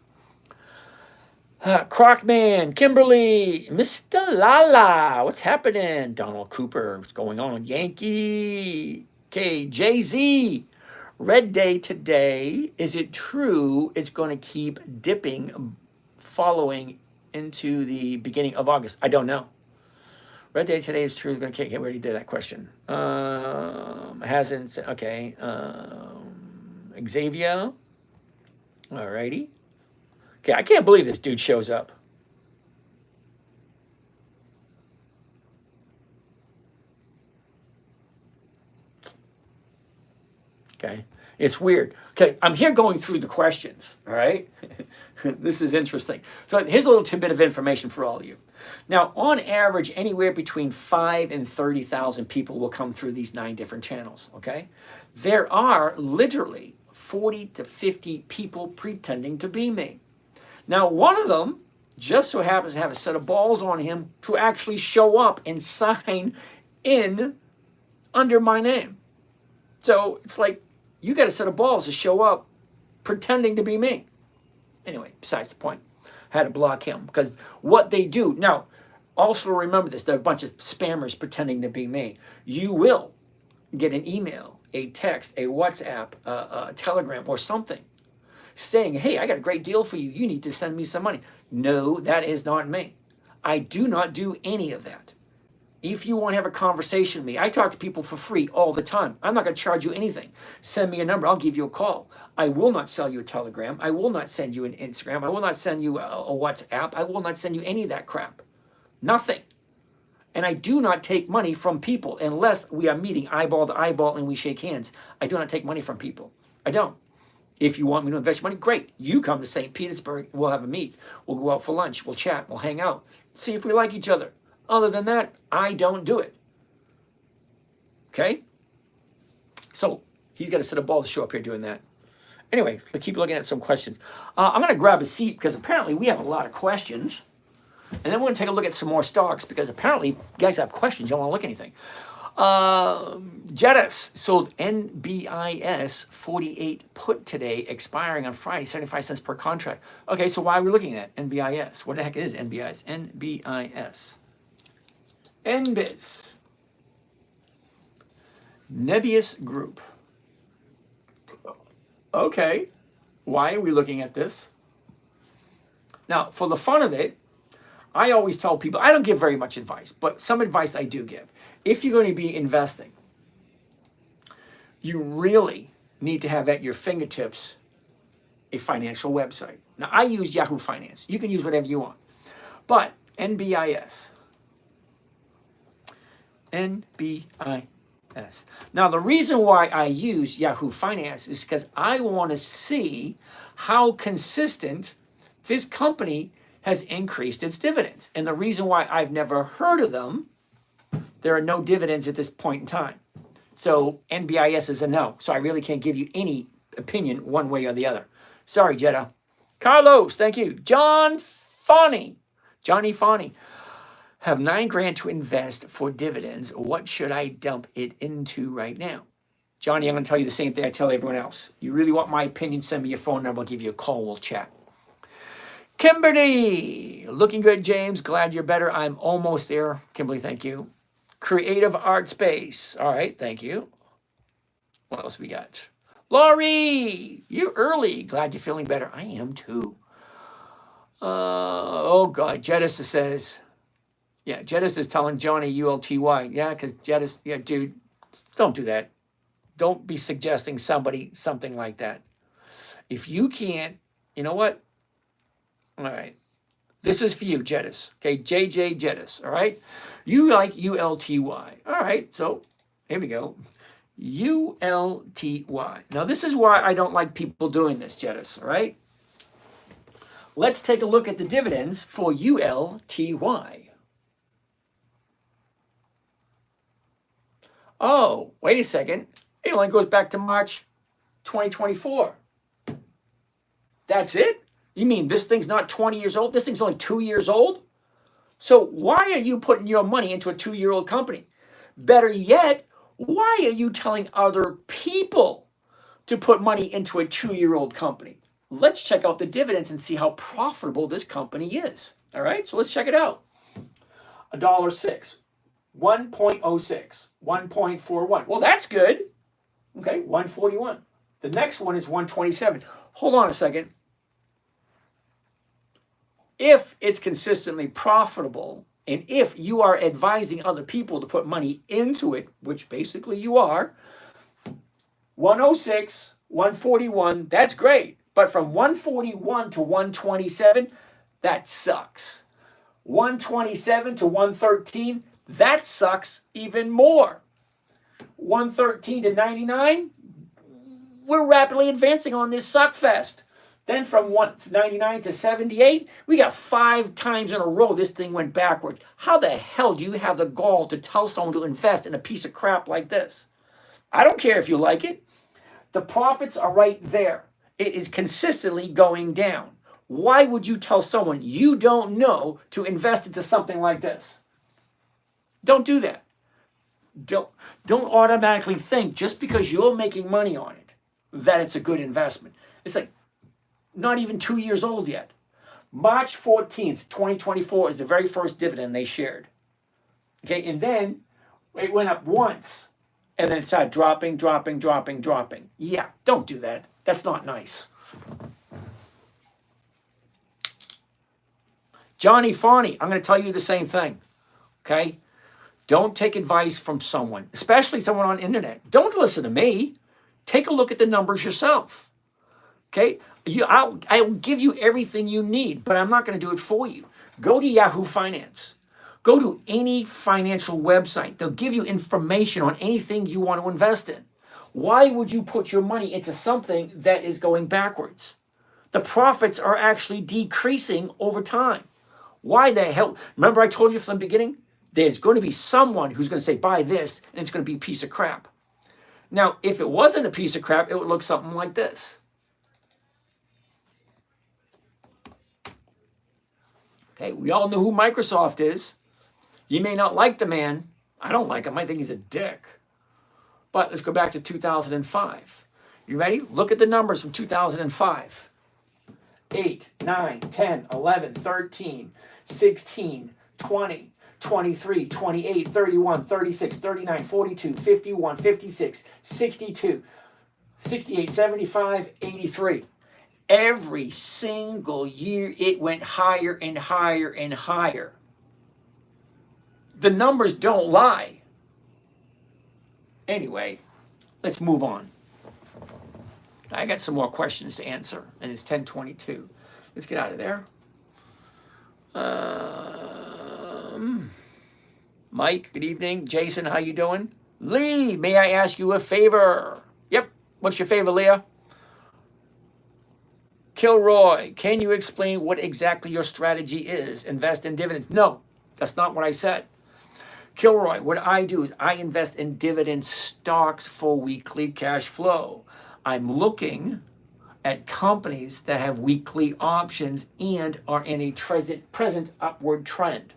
Crocman, Kimberly, Mr. Lala, what's happening? Donald Cooper, what's going on? Yankee, okay, Jay-Z, red day today. Is it true it's going to keep dipping following into the beginning of August? I don't know. Red day today is true. It's going to kick. We already did that question. Hasn't, okay. Xavier, all righty. Okay, I can't believe this dude shows up. Okay, it's weird. Okay, I'm here going through the questions, all right? This is interesting. So here's a little tidbit of information for all of you. Now, on average, anywhere between 5 and 30,000 people will come through these 9 different channels, okay? There are literally 40 to 50 people pretending to be me. Now, one of them just so happens to have a set of balls on him to actually show up and sign in under my name. So it's like, you got a set of balls to show up pretending to be me. Anyway, besides the point, I had to block him because what they do. Now, also remember this, there are a bunch of spammers pretending to be me. You will get an email, a text, a WhatsApp, a Telegram, or something saying, hey, I got a great deal for you. You need to send me some money. No, that is not me. I do not do any of that. If you want to have a conversation with me, I talk to people for free all the time. I'm not going to charge you anything. Send me a number. I'll give you a call. I will not sell you a Telegram. I will not send you an Instagram. I will not send you a WhatsApp. I will not send you any of that crap. Nothing. And I do not take money from people unless we are meeting eyeball to eyeball and we shake hands. I do not take money from people. I don't. If you want me to invest your money, great. You come to St. Petersburg, we'll have a meet. We'll go out for lunch, we'll chat, we'll hang out, see if we like each other. Other than that, I don't do it. Okay? So, he's got a set of balls to show up here doing that. Anyway, let's keep looking at some questions. I'm going to grab a seat because apparently we have a lot of questions. And then we're going to take a look at some more stocks because apparently you guys have questions. You don't want to look at anything. Jettis sold NBIS 48 put today, expiring on Friday, 75 cents per contract. Okay, so why are we looking at NBIS? What the heck is NBIS? NBIS. NBIS. Nebius Group. Okay, why are we looking at this? Now, for the fun of it, I always tell people, I don't give very much advice, but some advice I do give. If you're going to be investing, you really need to have at your fingertips a financial website. Now, I use Yahoo Finance. You can use whatever you want. But NBIS. NBIS. Now, the reason why I use Yahoo Finance is because I want to see how consistent this company has increased its dividends. And the reason why I've never heard of them, there are no dividends at this point in time. So NBIS is a no. So I really can't give you any opinion one way or the other. Sorry, Jetta. Carlos, thank you. Johnny Fawny. Have 9 grand to invest for dividends. What should I dump it into right now? Johnny, I'm going to tell you the same thing I tell everyone else. You really want my opinion, send me your phone number. I'll give you a call. We'll chat. Kimberly, looking good, James. Glad you're better. I'm almost there. Kimberly, thank you. Creative Art Space. All right, thank you. What else we got? Laurie, you're early. Glad you're feeling better. I am too. Oh, God. Jedis says, yeah, Jedis is telling Johnny ULTY. Yeah, because Jedis, yeah, dude, don't do that. Don't be suggesting somebody something like that. If you can't, you know what? All right. This is for you, Jedis. Okay, JJ Jedis. All right. You like ULTY. All right. So here we go. ULTY. Now, this is why I don't like people doing this, Jedis. All right. Let's take a look at the dividends for ULTY. Oh, wait a second. It only goes back to March 2024. That's it? You mean this thing's not 20 years old? This thing's only 2 years old? So why are you putting your money into a 2-year-old company? Better yet, why are you telling other people to put money into a 2-year-old company? Let's check out the dividends and see how profitable this company is. All right, so let's check it out. $1.06, 1.06, 1.41. Well, that's good. Okay, 141. The next one is 127. Hold on a second. If it's consistently profitable, and if you are advising other people to put money into it, which basically you are, 106, 141, that's great. But from 141 to 127, that sucks. 127 to 113, that sucks even more. 113 to 99, we're rapidly advancing on this suck fest. Then from 199 to 78, we got 5 times in a row this thing went backwards. How the hell do you have the gall to tell someone to invest in a piece of crap like this? I don't care if you like it. The profits are right there. It is consistently going down. Why would you tell someone you don't know to invest into something like this? Don't do that. Don't automatically think just because you're making money on it that it's a good investment. It's like not even 2 years old yet. March 14th, 2024 is the very first dividend they shared. Okay, and then it went up once, and then it started dropping. Yeah, don't do that. That's not nice. Johnny Fawny, I'm going to tell you the same thing. Okay? Don't take advice from someone, especially someone on the internet. Don't listen to me. Take a look at the numbers yourself. Okay? I'll give you everything you need, but I'm not going to do it for you. Go to Yahoo Finance. Go to any financial website. They'll give you information on anything you want to invest in. Why would you put your money into something that is going backwards? The profits are actually decreasing over time. Why the hell? Remember I told you from the beginning? There's going to be someone who's going to say, buy this, and it's going to be a piece of crap. Now, if it wasn't a piece of crap, it would look something like this. Okay, we all know who Microsoft is. You may not like the man. I don't like him. I think he's a dick. But let's go back to 2005. You ready? Look at the numbers from 2005. 8, 9, 10, 11, 13, 16, 20, 23, 28, 31, 36, 39, 42, 51, 56, 62, 68, 75, 83. Every single year it went higher and higher and higher. The numbers don't lie. Anyway, let's move on. I got some more questions to answer, and it's 10:22. Let's get out of there. Mike, good evening. Jason, how you doing? Lee, may I ask you a favor? Yep. What's your favor, Leah? Kilroy, can you explain what exactly your strategy is? Invest in dividends? No, that's not what I said. Kilroy, what I do is I invest in dividend stocks for weekly cash flow. I'm looking at companies that have weekly options and are in a present upward trend.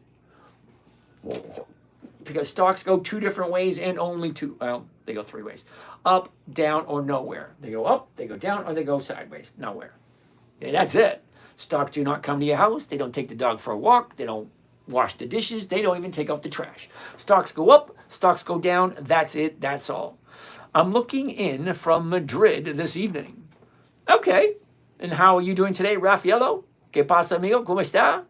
because stocks go two different ways and only two. Well, they go three ways: up, down, or nowhere. They go up, they go down, or they go sideways. Nowhere. Okay, that's it. Stocks do not come to your house. They don't take the dog for a walk. They don't wash the dishes. They don't even take out the trash. Stocks go up, stocks go down. That's it. That's all. I'm looking in from Madrid this evening. Okay. And how are you doing today, Raffaello? ¿Qué pasa, amigo? ¿Cómo está?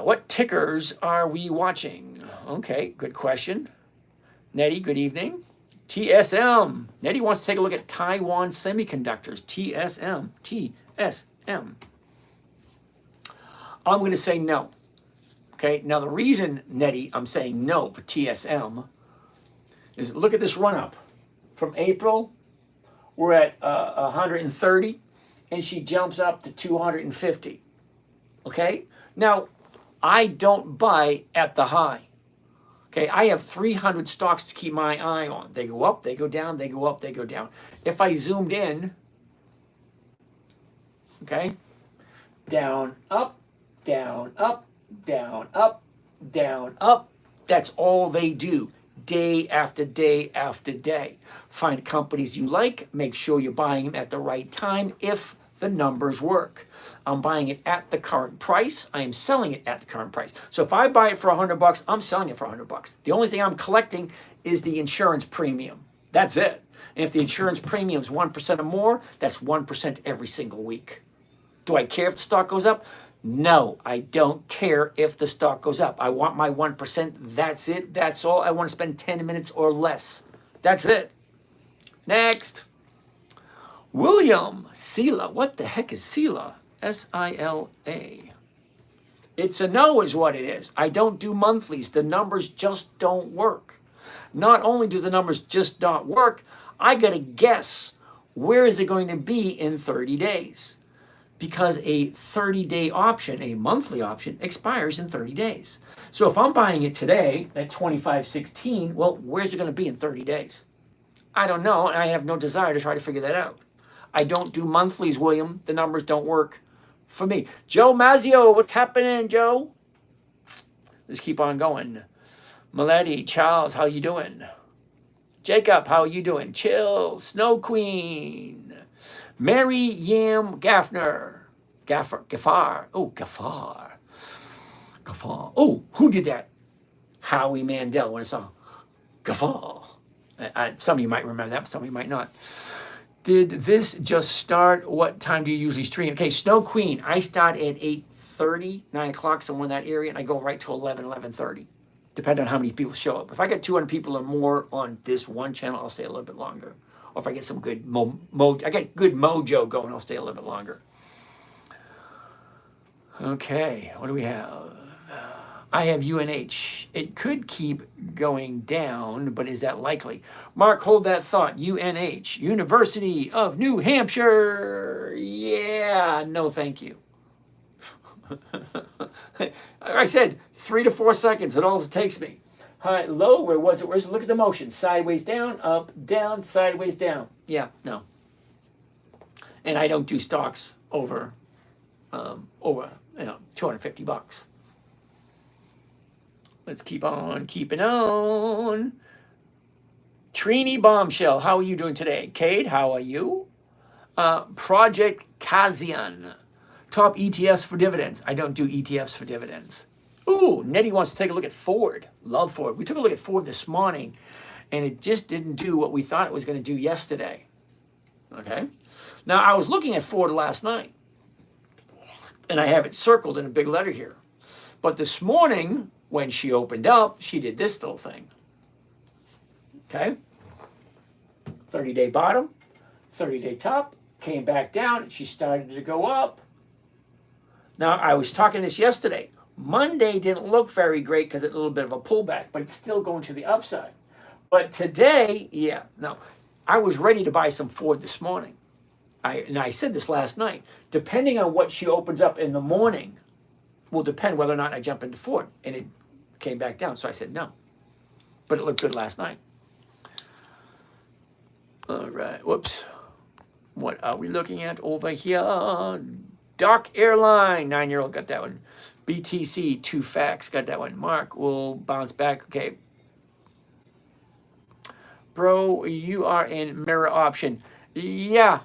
What tickers are we watching? Okay, good question. Nettie, good evening. TSM. Nettie wants to take a look at Taiwan Semiconductors. TSM. TSM. I'm going to say no. Okay, now the reason, Nettie, I'm saying no for TSM is look at this run up. From April, we're at 130, and she jumps up to 250. Okay, now I don't buy at the high. Okay, I have 300 stocks to keep my eye on. They go up, they go down, they go up, they go down. If I zoomed in, okay, down, up, down, up, down, up, down, up. That's all they do, day after day after day. Find companies you like, make sure you're buying them at the right time if the numbers work. I'm buying it at the current price. I am selling it at the current price. So if I buy it for $100, I'm selling it for $100. The only thing I'm collecting is the insurance premium. That's it. And if the insurance premium is 1% or more, that's 1% every single week. Do I care if the stock goes up? No, I don't care if the stock goes up. I want my 1%. That's it. That's all. I want to spend 10 minutes or less. That's it. Next. William Sila. What the heck is Sila? S-I-L-A. It's a no is what it is. I don't do monthlies. The numbers just don't work. Not only do the numbers just not work, I got to guess where is it going to be in 30 days. Because a 30-day option, a monthly option, expires in 30 days. So if I'm buying it today at 25.16, well, where's it going to be in 30 days? I don't know, and I have no desire to try to figure that out. I don't do monthlies, William. The numbers don't work for me. Joe Mazio, what's happening, Joe? Let's keep on going. Milady, Charles, how you doing? Jacob, how you doing? Chill, Snow Queen. Mary Yam Gaffner. Gaffar. Oh, Gaffar. Gaffar. Oh, who did that? Howie Mandel when I saw Gaffar. Some of you might remember that, but some of you might not. Did this just start? What time do you usually stream? Okay, Snow Queen, I start at 8:30, 9 o'clock, somewhere in that area, and I go right to 11, 11:30, depending on how many people show up. If I get 200 people or more on this one channel, I'll stay a little bit longer. Or if I get some good I get good mojo going, I'll stay a little bit longer. Okay, what do we have? I have UNH. It could keep going down, but is that likely? Mark, hold that thought. UNH, University of New Hampshire. Yeah, no thank you. I said 3 to 4 seconds. It all it takes me. High, low, where was it? Where's it? Look at the motion. Sideways down, up, down, sideways down. Yeah, no. And I don't do stocks over $250. Let's keep on keeping on. Trini Bombshell, how are you doing today? Cade, how are you? Project Kazian, top ETFs for dividends. I don't do ETFs for dividends. Ooh, Nettie wants to take a look at Ford. Love Ford. We took a look at Ford this morning, and it just didn't do what we thought it was going to do yesterday. Okay? Now, I was looking at Ford last night, and I have it circled in a big letter here. But this morning, when she opened up, she did this little thing. Okay? 30-day bottom, 30-day top, came back down, and she started to go up. Now, I was talking this yesterday. Monday didn't look very great because it's a little bit of a pullback, but it's still going to the upside. But today, yeah, no. I was ready to buy some Ford this morning. I said this last night. Depending on what she opens up in the morning will depend whether or not I jump into Ford. And it came back down, so I said no. But it looked good last night. All right, whoops. What are we looking at over here? Doc Airline, 9-year-old got that one. BTC, 2 facts. Got that one. Mark will bounce back. Okay. Bro, you are in mirror option. Yeah.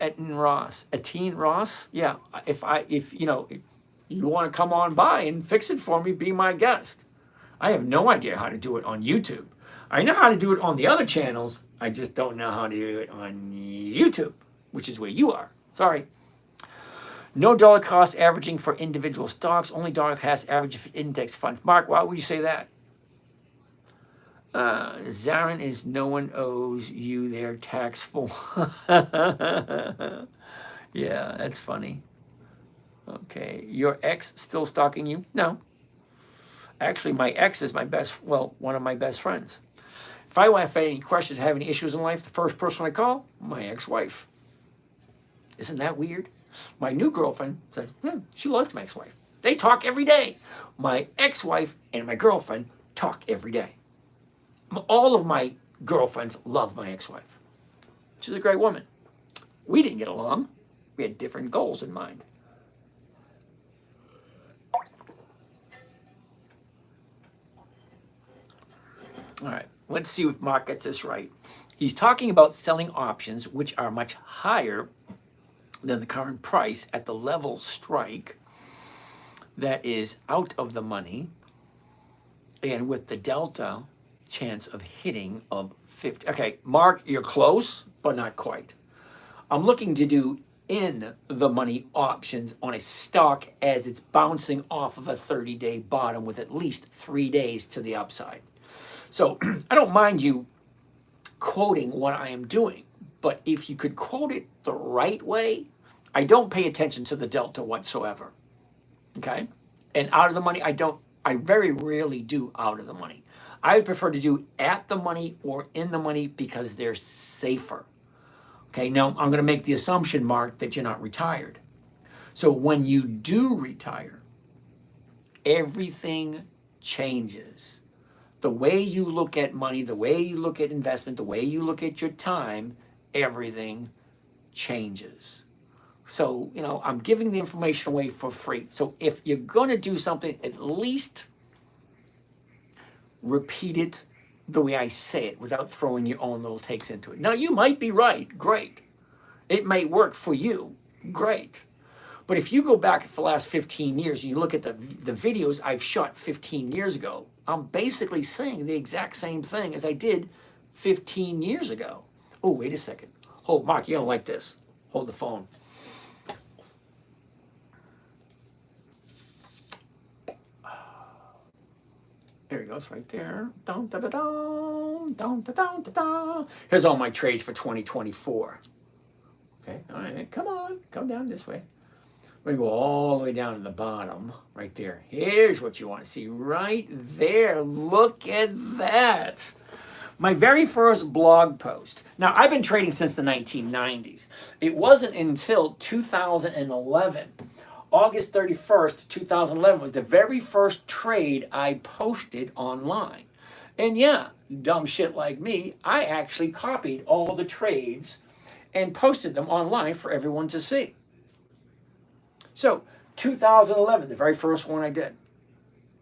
Etin Ross. Etin Ross? Yeah. If you want to come on by and fix it for me, be my guest. I have no idea how to do it on YouTube. I know how to do it on the other channels. I just don't know how to do it on YouTube, which is where you are. Sorry. No dollar cost averaging for individual stocks. Only dollar cost average for index funds. Mark, why would you say that? Zarin is no one owes you their tax form. Yeah, that's funny. Okay. Your ex still stalking you? No. Actually, my ex is one of my best friends. If I have any questions, have any issues in life, the first person I call, my ex-wife. Isn't that weird? My new girlfriend says, she likes my ex-wife. They talk every day. My ex-wife and my girlfriend talk every day. All of my girlfriends love my ex-wife. She's a great woman. We didn't get along. We had different goals in mind. All right, let's see if Mark gets this right. He's talking about selling options which are much higher than the current price at the level strike that is out of the money and with the delta chance of hitting of 50. Okay, Mark, you're close, but not quite. I'm looking to do in the money options on a stock as it's bouncing off of a 30-day bottom with at least 3 days to the upside. So I don't mind you quoting what I am doing, but if you could quote it the right way, I don't pay attention to the delta whatsoever. Okay? And out of the money, I very rarely do out of the money. I would prefer to do at the money or in the money because they're safer. Okay, now I'm going to make the assumption, Mark, that you're not retired. So when you do retire, everything changes. The way you look at money, the way you look at investment, the way you look at your time, everything changes. So, I'm giving the information away for free. So if you're going to do something, at least repeat it the way I say it without throwing your own little takes into it. Now, you might be right. Great. It may work for you. Great. But if you go back for the last 15 years and you look at the videos I've shot 15 years ago, I'm basically saying the exact same thing as I did 15 years ago. Oh, wait a second. Hold, Mark, you don't like this. Hold the phone. There he goes, right there. Dun, da, da, dun, dun, da, dun, da, dun. Here's all my trades for 2024. Okay, all right, come on, come down this way. We're gonna go all the way down to the bottom, right there. Here's what you want to see, right there. Look at that. My very first blog post. Now, I've been trading since the 1990s. It wasn't until 2011. August 31st, 2011 was the very first trade I posted online. And yeah, dumb shit like me, I actually copied all the trades and posted them online for everyone to see. So, 2011, the very first one I did.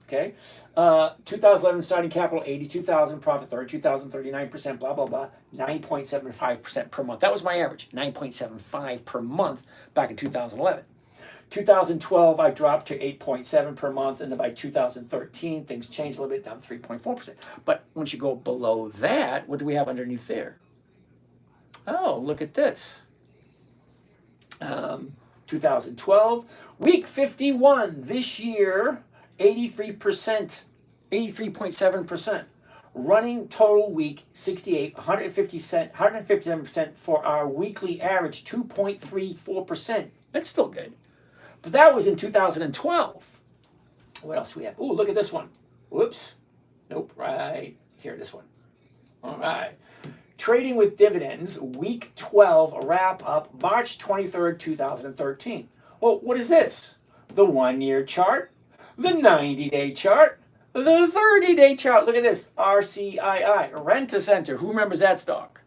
Okay? 2011 starting capital 82,000, profit 32,000, 39%, blah, blah, blah, 9.75% per month. That was my average, 9.75 per month back in 2011. 2012, I dropped to 8.7 per month, and then by 2013, things changed a little bit, down to 3.4%. But once you go below that, what do we have underneath there? Oh, look at this. 2012, week 51 this year, 83%, 83.7%. Running total week 68, 157% for our weekly average, 2.34%. That's still good. But that was in 2012. What else do we have? Oh, look at this one. Whoops. Nope, right here, this one. All right. Trading with dividends, week 12, wrap up, March 23rd, 2013. Well, what is this? The 1-year chart, the 90-day chart, the 30-day chart. Look at this, RCII, Rent-A-Center. Who remembers that stock?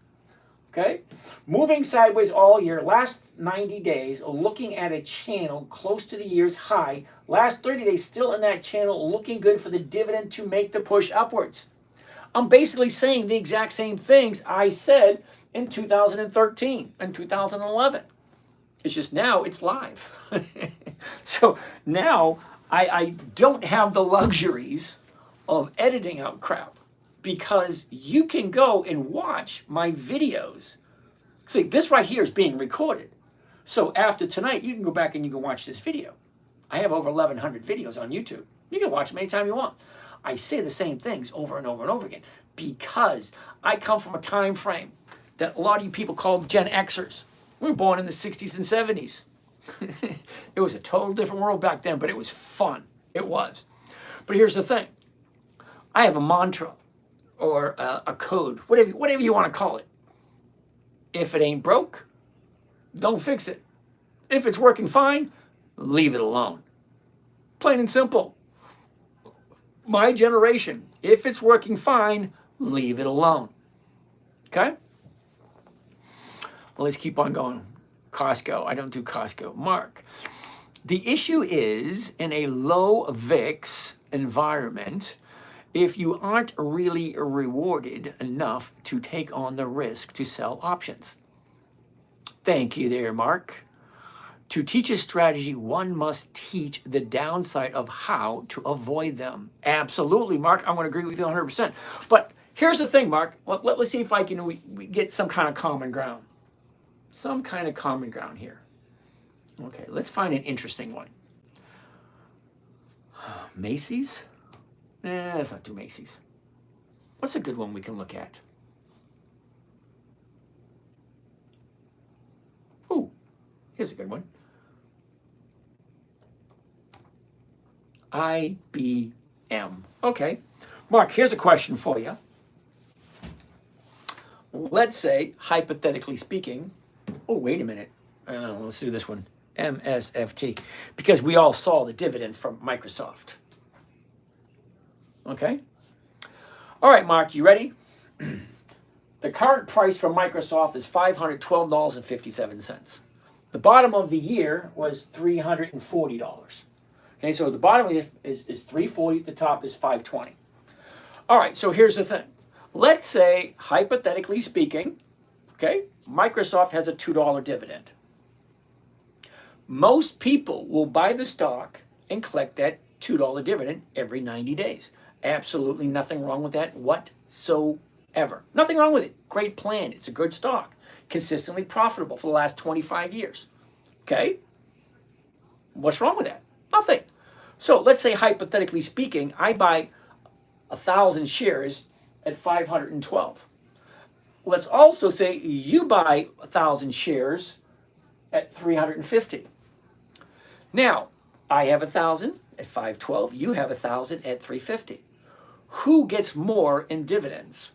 Okay? Moving sideways all year, last 90 days, looking at a channel close to the year's high. Last 30 days, still in that channel, looking good for the dividend to make the push upwards. I'm basically saying the exact same things I said in 2013 and 2011. It's just now it's live. So now I don't have the luxuries of editing out crap because you can go and watch my videos. See, this right here is being recorded. So after tonight, you can go back and you can watch this video. I have over 1,100 videos on YouTube. You can watch them anytime you want. I say the same things over and over and over again because I come from a time frame that a lot of you people call Gen Xers. We were born in the 60s and 70s. It was a total different world back then, but it was fun. It was. But here's the thing. I have a mantra or a code, whatever you want to call it. If it ain't broke, don't fix it. If it's working fine, leave it alone. Plain and simple. My generation, if it's working fine, leave it alone. Okay? Well, let's keep on going. Costco. I don't do Costco. Mark. The issue is in a low VIX environment, if you aren't really rewarded enough to take on the risk to sell options. Thank you there, Mark. To teach a strategy, one must teach the downside of how to avoid them. Absolutely, Mark. I'm going to agree with you 100%. But here's the thing, Mark. Let's see if we get some kind of common ground. Some kind of common ground here. Okay, let's find an interesting one. Macy's? Let's not do Macy's. What's a good one we can look at? Ooh, here's a good one. IBM. Okay. Mark, here's a question for you. Let's say, hypothetically speaking, oh, wait a minute. Let's do this one. MSFT. Because we all saw the dividends from Microsoft. Okay? All right, Mark, you ready? The current price for Microsoft is $512.57. The bottom of the year was $340. Okay, so the bottom is $340, the top is $520. All right, so here's the thing. Let's say, hypothetically speaking, okay, Microsoft has a $2 dividend. Most people will buy the stock and collect that $2 dividend every 90 days. Absolutely nothing wrong with that whatsoever. Nothing wrong with it. Great plan. It's a good stock. Consistently profitable for the last 25 years. Okay? What's wrong with that? Nothing. So let's say, hypothetically speaking, I buy 1,000 shares at 512. Let's also say you buy 1,000 shares at 350. Now, I have 1,000 at 512. You have 1,000 at 350. Who gets more in dividends?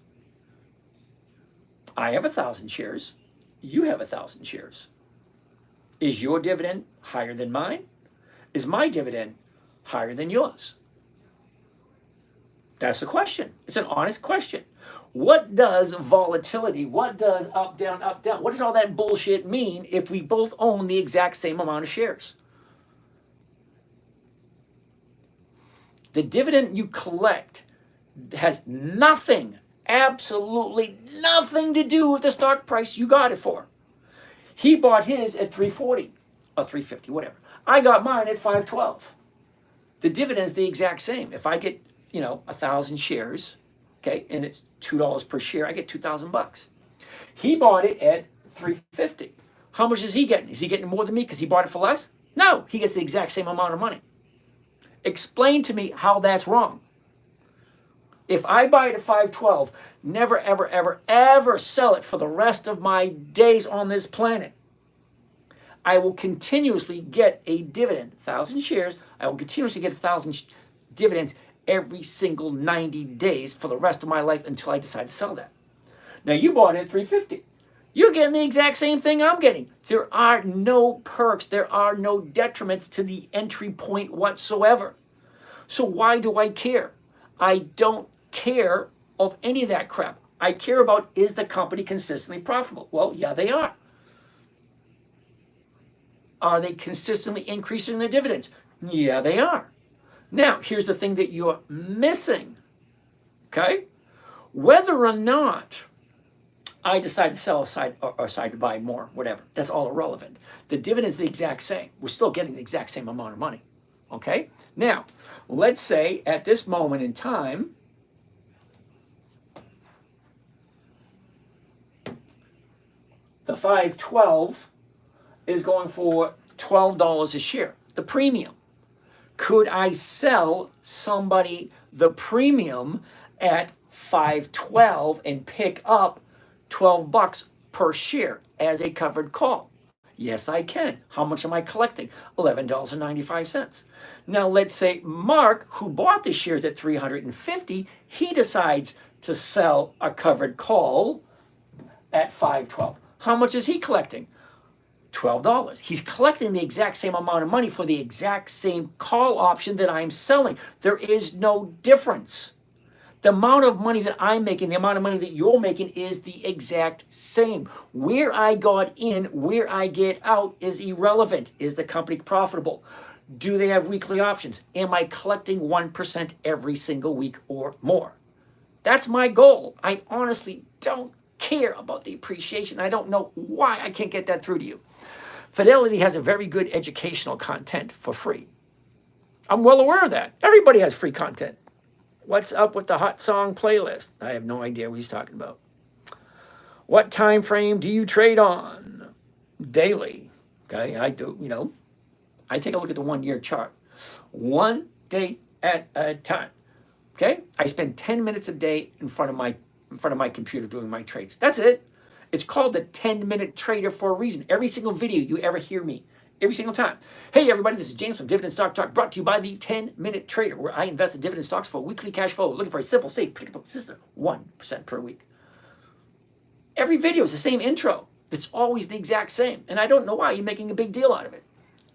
I have 1,000 shares. You have 1,000 shares. Is your dividend higher than mine? Is my dividend higher than yours? That's the question. It's an honest question. What does volatility, what does up, down, what does all that bullshit mean if we both own the exact same amount of shares? The dividend you collect has nothing, absolutely nothing to do with the stock price you got it for. He bought his at 340 or 350, whatever. I got mine at 512. The dividend's the exact same. If I get, 1,000 shares, okay, and it's $2 per share, I get $2,000. He bought it at 350. How much is he getting? Is he getting more than me because he bought it for less? No, he gets the exact same amount of money. Explain to me how that's wrong. If I buy it at 512, never, ever, ever, ever sell it for the rest of my days on this planet. I will continuously get a dividend. 1,000 shares, I will continuously get 1,000 dividends every single 90 days for the rest of my life until I decide to sell that. Now, you bought it at 350. You're getting the exact same thing I'm getting. There are no perks. There are no detriments to the entry point whatsoever. So why do I care? I don't care of any of that crap. I care about, is the company consistently profitable? Well, yeah, they are. Are they consistently increasing their dividends? Yeah, they are. Now, here's the thing that you're missing, okay? Whether or not I decide to sell aside or decide to buy more, whatever, that's all irrelevant. The dividend's the exact same. We're still getting the exact same amount of money, okay? Now, let's say at this moment in time, the 512 is going for $12 a share, the premium. Could I sell somebody the premium at 512 and pick up 12 bucks per share as a covered call? Yes, I can. How much am I collecting? $11.95. Now, let's say Mark, who bought the shares at 350, he decides to sell a covered call at 512. How much is he collecting? $12. He's collecting the exact same amount of money for the exact same call option that I'm selling. There is no difference. The amount of money that I'm making, the amount of money that you're making is the exact same. Where I got in, where I get out is irrelevant. Is the company profitable? Do they have weekly options? Am I collecting 1% every single week or more? That's my goal. I honestly don't care about the appreciation. I don't know why I can't get that through to you. Fidelity has a very good educational content for free. I'm well aware of that. Everybody has free content. What's up with the hot song playlist? I have no idea what he's talking about. What time frame do you trade on? Daily. Okay, I do, I take a look at the 1 year chart. 1 day at a time. Okay? I spend 10 minutes a day in front of my computer doing my trades. That's it. It's called the 10-minute trader for a reason. Every single video you ever hear me, every single time. Hey everybody, this is James from Dividend Stock Talk, brought to you by the 10-minute trader, where I invest in dividend stocks for weekly cash flow, looking for a simple, safe, predictable system, 1% per week. Every video is the same intro. It's always the exact same. And I don't know why you're making a big deal out of it.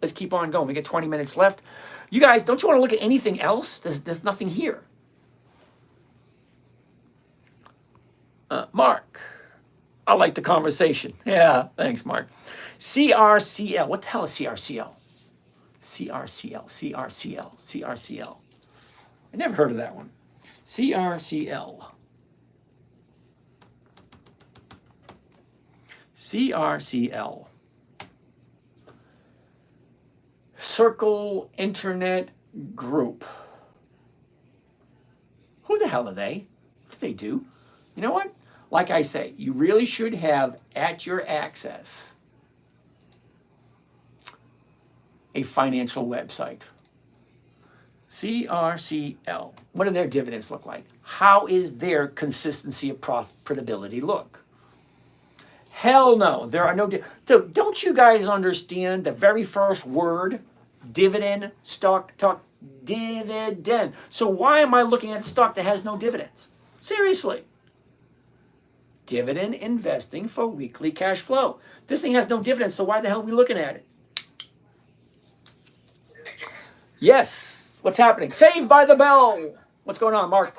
Let's keep on going. We got 20 minutes left. You guys, don't you want to look at anything else? There's nothing here. Mark, I like the conversation. Yeah, thanks, Mark. CRCL. What the hell is CRCL? CRCL. I never heard of that one. CRCL. CRCL. Circle Internet Group. Who the hell are they? What do they do? You know what? Like I say, you really should have at your access a financial website. CRCL. What do their dividends look like? How is their consistency of profitability look? Hell no, there are no. Don't you guys understand the very first word? Dividend, stock, talk, dividend. So why am I looking at stock that has no dividends? Seriously. Dividend investing for weekly cash flow. This thing has no dividends, so why the hell are we looking at it? Yes. What's happening? Saved by the bell. What's going on, Mark?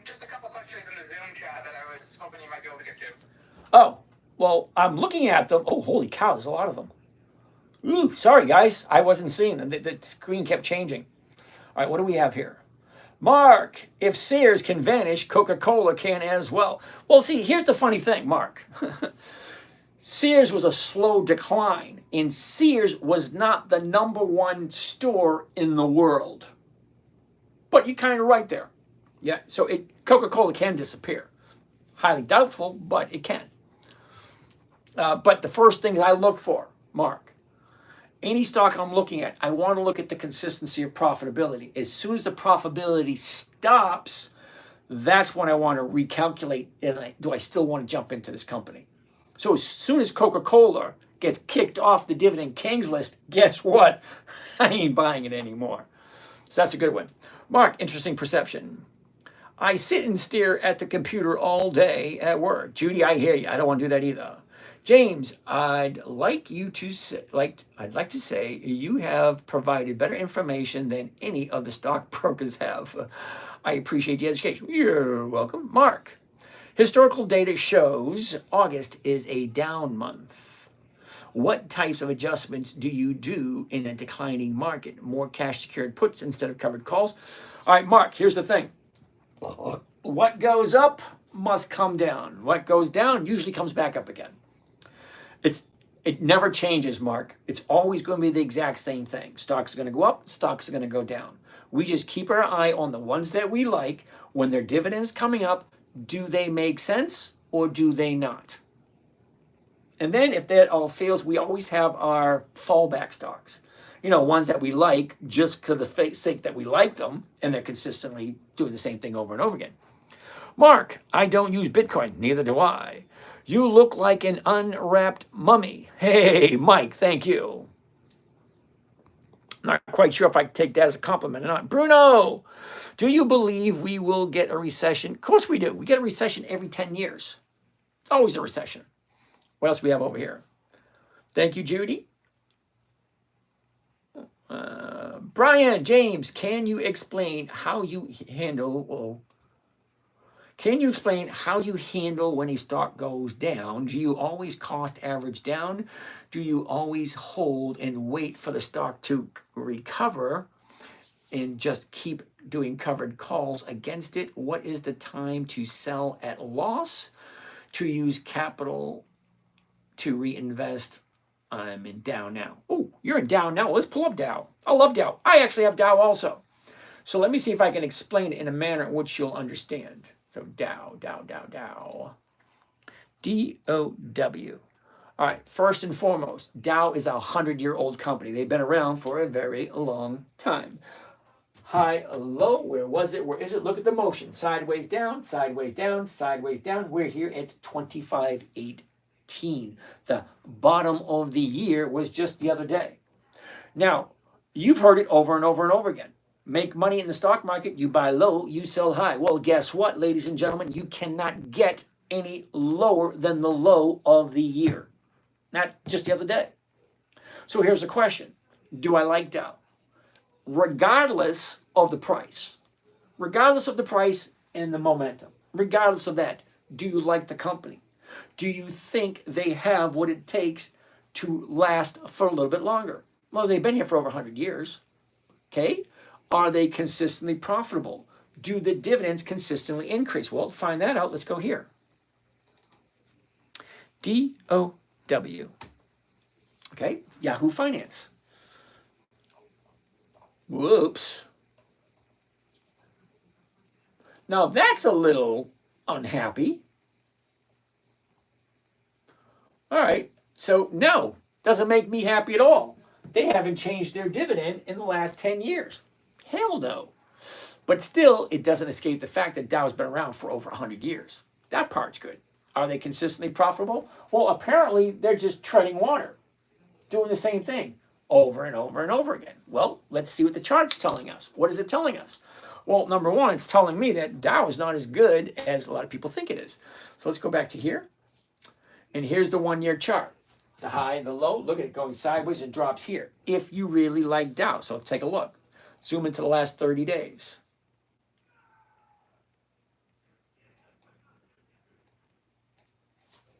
Just a couple questions in the Zoom chat that I was hoping you might be able to get to. Oh, well, I'm looking at them. Oh, holy cow, there's a lot of them. Ooh, sorry, guys. I wasn't seeing them. The screen kept changing. All right, what do we have here? Mark, if Sears can vanish, Coca-Cola can as well. Well, see, here's the funny thing, Mark. Sears was a slow decline, and Sears was not the #1 store in the world. But you're kind of right there. Yeah, so Coca-Cola can disappear. Highly doubtful, but it can. But the first things I look for, Mark, any stock I'm looking at, I want to look at the consistency of profitability. As soon as the profitability stops, that's when I want to recalculate, do I still want to jump into this company? So as soon as Coca-Cola gets kicked off the Dividend Kings list, guess what? I ain't buying it anymore. So that's a good one. Mark, interesting perception. I sit and stare at the computer all day at work. Judy, I hear you. I don't want to do that either. James, I'd like to say you have provided better information than any of the stockbrokers have. I appreciate the education. You're welcome. Mark, Historical data shows August is a down month. What types of adjustments do you do in a declining market? More cash secured puts instead of covered calls? All right, Mark, here's the thing. What goes up must come down. What goes down usually comes back up again. It never changes, Mark. It's always going to be the exact same thing. Stocks are going to go up, stocks are going to go down. We just keep our eye on the ones that we like. When their dividends coming up, do they make sense or do they not? And then if that all fails, we always have our fallback stocks. You know, ones that we like just for the sake that we like them, and they're consistently doing the same thing over and over again. Mark, I don't use Bitcoin. Neither do I. You look like an unwrapped mummy. Hey, Mike, thank you. Not quite sure if I can take that as a compliment or not. Bruno, do you believe we will get a recession? Of course we do. We get a recession every 10 years. It's always a recession. What else do we have over here? Thank you, Judy. Brian, James, can you explain how you handle... Can you explain how you handle when a stock goes down? Do you always cost average down? Do you always hold and wait for the stock to recover and just keep doing covered calls against it? What is the time to sell at loss? To use capital to reinvest? I'm in Dow now. Oh, you're in Dow now. Let's pull up Dow. I love Dow. I actually have Dow also. So let me see if I can explain it in a manner in which you'll understand. So Dow. D-O-W. All right, first and foremost, Dow is a 100-year-old company. They've been around for a very long time. High, low, where was it? Where is it? Look at the motion. Sideways down, sideways down, sideways down. We're here at 25.18. The bottom of the year was just the other day. Now, you've heard it over and over and over again. Make money in the stock market, you buy low, you sell high. Well, guess what, ladies and gentlemen? You cannot get any lower than the low of the year. Not just the other day. So here's the question. Do I like Dow? Regardless of the price. Regardless of the price and the momentum. Regardless of that, do you like the company? Do you think they have what it takes to last for a little bit longer? Well, they've been here for over 100 years. Okay? Are they consistently profitable? Do the dividends consistently increase? Well, to find that out, let's go here. D-O-W. Okay, Yahoo Finance. Whoops. Now that's a little unhappy. All right, so no, doesn't make me happy at all. They haven't changed their dividend in the last 10 years. Hell no. But still, it doesn't escape the fact that Dow's been around for over 100 years. That part's good. Are they consistently profitable? Well, apparently they're just treading water, doing the same thing over and over and over again. Well, let's see what the chart's telling us. What is it telling us? Well, number one, it's telling me that Dow is not as good as a lot of people think it is. So let's go back to here. And here's the 1 year chart. The high and the low, look at it going sideways and drops here. If you really like Dow, so take a look. Zoom into the last 30 days.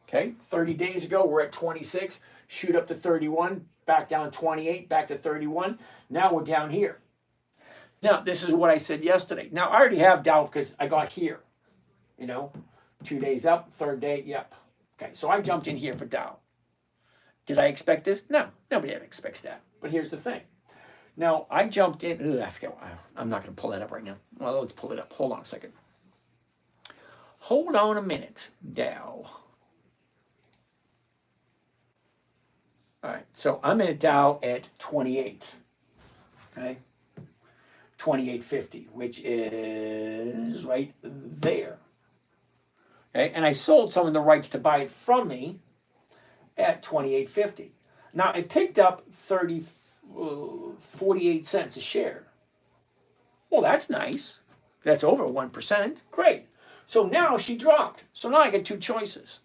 Okay, 30 days ago, we're at 26, shoot up to 31, back down 28, back to 31. Now we're down here. Now, this is what I said yesterday. Now, I already have Dow because I got here. You know, 2 days up, third day, yep. Okay, so I jumped in here for Dow. Did I expect this? No, nobody ever expects that. But here's the thing. Now, I jumped in. I forget. I'm not going to pull that up right now. Well, let's pull it up. Hold on a second. Hold on a minute, Dow. All right, so I'm in a Dow at 28. Okay, 28.50, which is right there. Okay, and I sold some of the rights to buy it from me at 28.50. Now I picked up 48 cents a share. Well, that's nice. That's over 1%. Great. So now she dropped. So now I get two choices.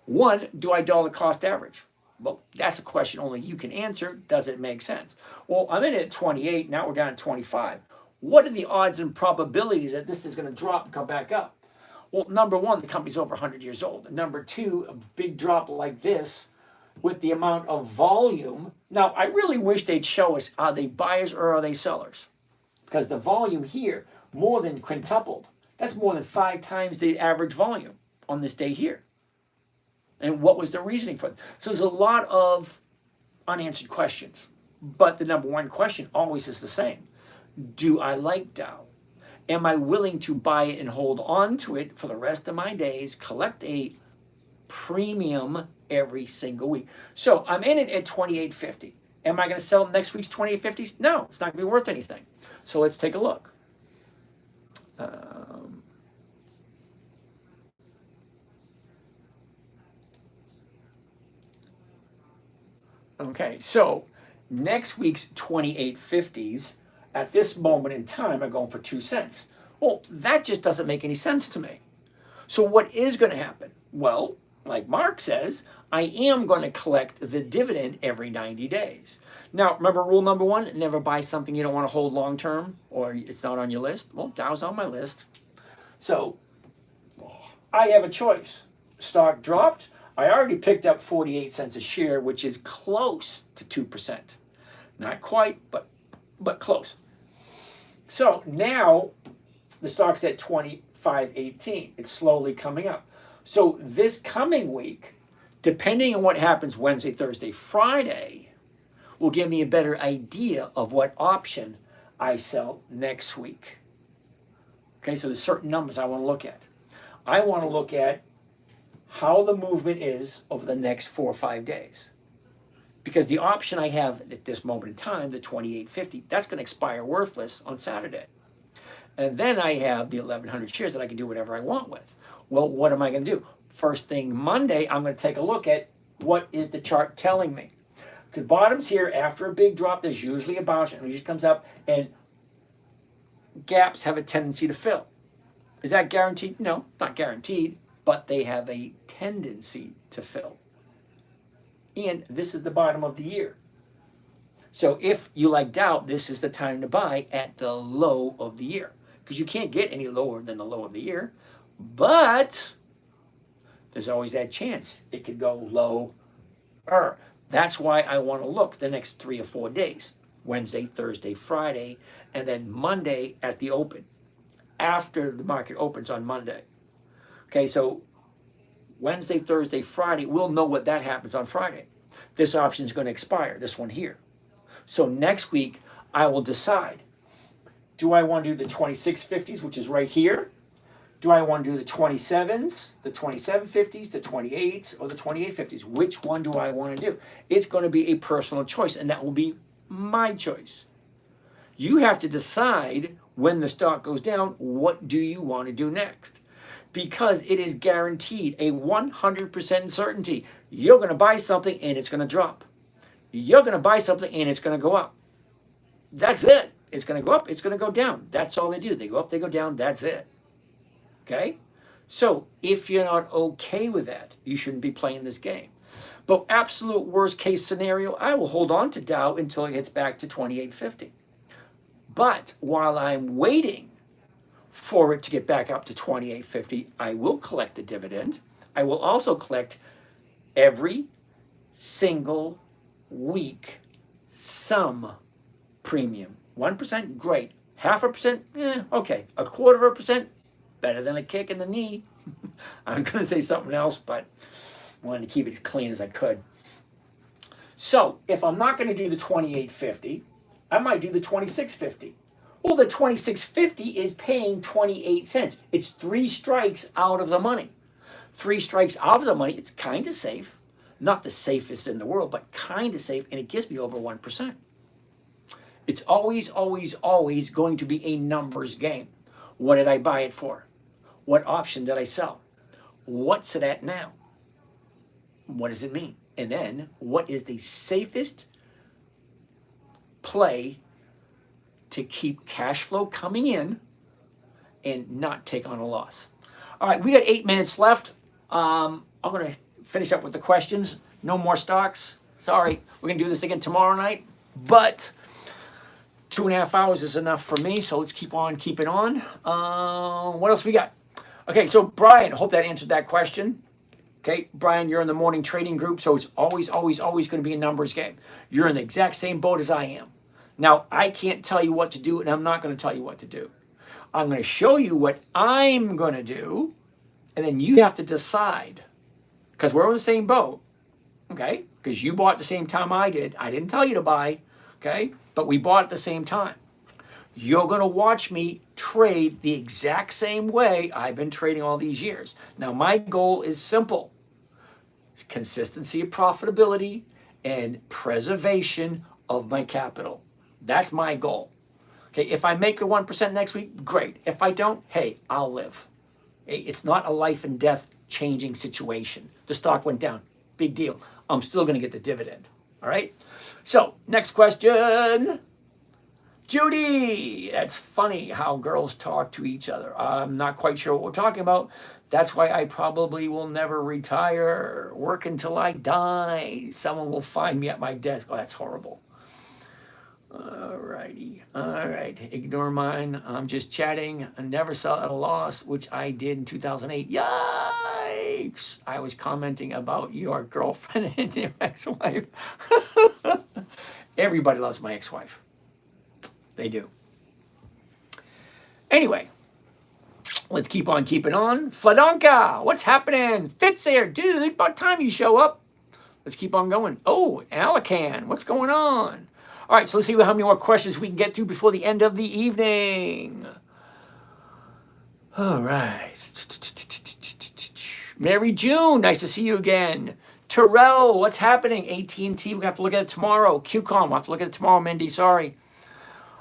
One, do I dollar cost average? Well, that's a question only you can answer. Does it make sense? Well, I'm in it at 28. Now we're down at 25. What are the odds and probabilities that this is going to drop and come back up? Well, number one, the company's over 100 years old. And number two, a big drop like this with the amount of volume. Now, I really wish they'd show us, are they buyers or are they sellers? Because the volume here more than quintupled. That's more than 5 times the average volume on this day here. And what was the reasoning for it? So there's a lot of unanswered questions. But the number one question always is the same. Do I like Dow? Am I willing to buy it and hold on to it for the rest of my days, collect a premium every single week? So I'm in it at 28.50. Am I going to sell next week's 28.50s? No, it's not going to be worth anything. So let's take a look. Okay, so next week's 28.50s at this moment in time are going for 2 cents. Well, that just doesn't make any sense to me. So what is going to happen? Well, like Mark says, I am going to collect the dividend every 90 days. Now, remember rule number one, never buy something you don't want to hold long term or it's not on your list. Well, Dow's on my list. So I have a choice. Stock dropped. I already picked up 48 cents a share, which is close to 2%. Not quite, but close. So now the stock's at 25.18. It's slowly coming up. So this coming week, depending on what happens Wednesday, Thursday, Friday, will give me a better idea of what option I sell next week. Okay, so there's certain numbers I want to look at. I want to look at how the movement is over the next 4 or 5 days. Because the option I have at this moment in time, the 28.50, that's going to expire worthless on Saturday. And then I have the 1,100 shares that I can do whatever I want with. Well, what am I going to do? First thing Monday, I'm going to take a look at what is the chart telling me. Because bottoms here, after a big drop, there's usually a bounce. It usually comes up, and gaps have a tendency to fill. Is that guaranteed? No, not guaranteed, but they have a tendency to fill. And this is the bottom of the year. So if you like Dow, this is the time to buy at the low of the year. Because you can't get any lower than the low of the year. But there's always that chance it could go lower. That's why I want to look the next 3 or 4 days. Wednesday, Thursday, Friday, and then Monday at the open. After the market opens on Monday. Okay, so Wednesday, Thursday, Friday, we'll know what that happens on Friday. This option is going to expire, this one here. So next week, I will decide, do I want to do the 26.50s, which is right here? Do I want to do the 27s, the 27.50s, the 28s, or the 28.50s? Which one do I want to do? It's going to be a personal choice, and that will be my choice. You have to decide when the stock goes down, what do you want to do next? Because it is guaranteed, a 100% certainty. You're going to buy something and it's going to drop. You're going to buy something and it's going to go up. That's it. It's going to go up, it's going to go down. That's all they do. They go up, they go down, that's it. Okay? So if you're not okay with that, you shouldn't be playing this game. But absolute worst case scenario, I will hold on to Dow until it gets back to 28.50. But while I'm waiting for it to get back up to 28.50, I will collect the dividend. I will also collect every single week some premium. 1%, great. 0.5%, okay. 0.25%, better than a kick in the knee. I'm going to say something else, but I wanted to keep it as clean as I could. So if I'm not going to do the 28.50, I might do the 26.50. Well, the 26.50 is paying 28 cents. It's 3 strikes out of the money. 3 strikes out of the money, it's kind of safe. Not the safest in the world, but kind of safe, and it gives me over 1%. It's always, always, always going to be a numbers game. What did I buy it for? What option did I sell? What's it at now? What does it mean? And then, what is the safest play to keep cash flow coming in and not take on a loss? All right, we got 8 minutes left. I'm going to finish up with the questions. No more stocks. Sorry, we're going to do this again tomorrow night, but 2.5 hours is enough for me, so let's keep on keeping on. What else we got? Okay, so Brian, hope that answered that question. Okay, Brian, you're in the morning trading group, so it's always going to be a numbers game. You're in the exact same boat as I am. Now, I can't tell you what to do, and I'm not going to tell you what to do. I'm going to show you what I'm going to do, and then you have to decide. Because we're in the same boat, okay? Because you bought at the same time I did. I didn't tell you to buy, okay? But we bought at the same time. You're going to watch me trade the exact same way I've been trading all these years. Now, my goal is simple. Consistency of profitability and preservation of my capital. That's my goal. Okay, if I make the 1% next week, great. If I don't, hey, I'll live. It's not a life and death changing situation. The stock went down. Big deal. I'm still going to get the dividend. All right? So, next question. Judy, that's funny how girls talk to each other. I'm not quite sure what we're talking about. That's why I probably will never retire. Work until I die. Someone will find me at my desk. Oh, that's horrible. All righty. All right. Ignore mine. I'm just chatting. I never sell at a loss, which I did in 2008. Yikes. I was commenting about your girlfriend and your ex-wife. Everybody loves my ex-wife. They do. Anyway, let's keep on keeping on. Fladonka, what's happening? Fitz there, dude. About time you show up. Let's keep on going. Oh, Alacan, what's going on? All right, so let's see how many more questions we can get through before the end of the evening. All right. Mary June, nice to see you again. Terrell, what's happening? AT&T, we're going to have to look at it tomorrow. QCOM, we'll have to look at it tomorrow, Mindy, sorry.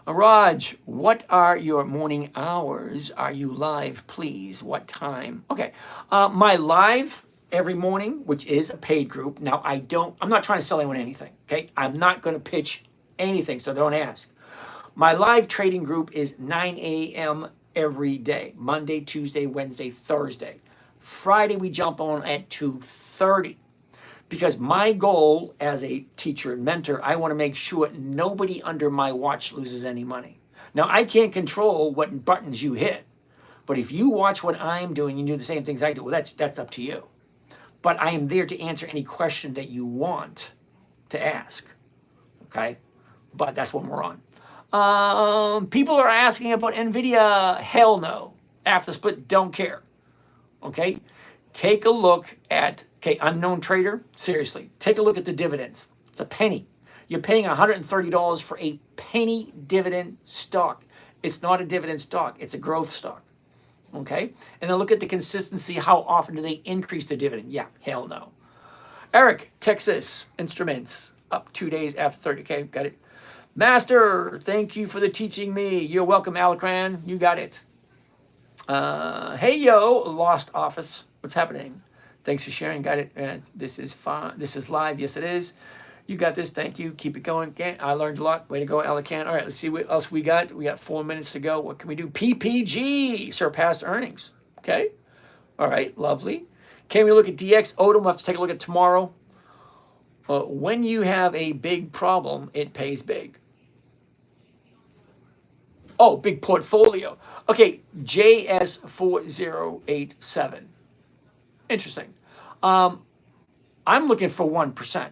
Raj, what are your morning hours? Are you live, please? What time? Okay, my live every morning, which is a paid group. Now, I'm not trying to sell anyone anything, okay? I'm not going to pitch anything, so don't ask. My live trading group is 9 a.m. every day, Monday, Tuesday, Wednesday, Thursday. Friday, we jump on at 2:30. Because my goal as a teacher and mentor, I want to make sure nobody under my watch loses any money. Now, I can't control what buttons you hit, but if you watch what I'm doing and you do the same things I do, well, that's up to you. But I am there to answer any question that you want to ask, okay? But that's what we're on. People are asking about NVIDIA. Hell no. After the split, don't care, okay? Take a look at, unknown trader, seriously, take a look at the dividends. It's a penny. You're paying $130 for a penny dividend stock. It's not a dividend stock, it's a growth stock, okay? And then look at the consistency. How often do they increase the dividend? Yeah, hell no. Eric, Texas Instruments, up 2 days after 30. Okay, got it. Master, thank you for the teaching me. You're welcome, Alacran. You got it. Hey, yo, Lost Office. What's happening? Thanks for sharing. Got it. This is fine. This is live. Yes, it is. You got this. Thank you. Keep it going. I learned a lot. Way to go, Alacan. All right, let's see what else we got. We got 4 minutes to go. What can we do? PPG, surpassed earnings. Okay. All right, lovely. Can we look at DX? Odom, we'll have to take a look at tomorrow. When you have a big problem, it pays big. Oh, big portfolio. Okay, JS4087. Interesting. I'm looking for 1%.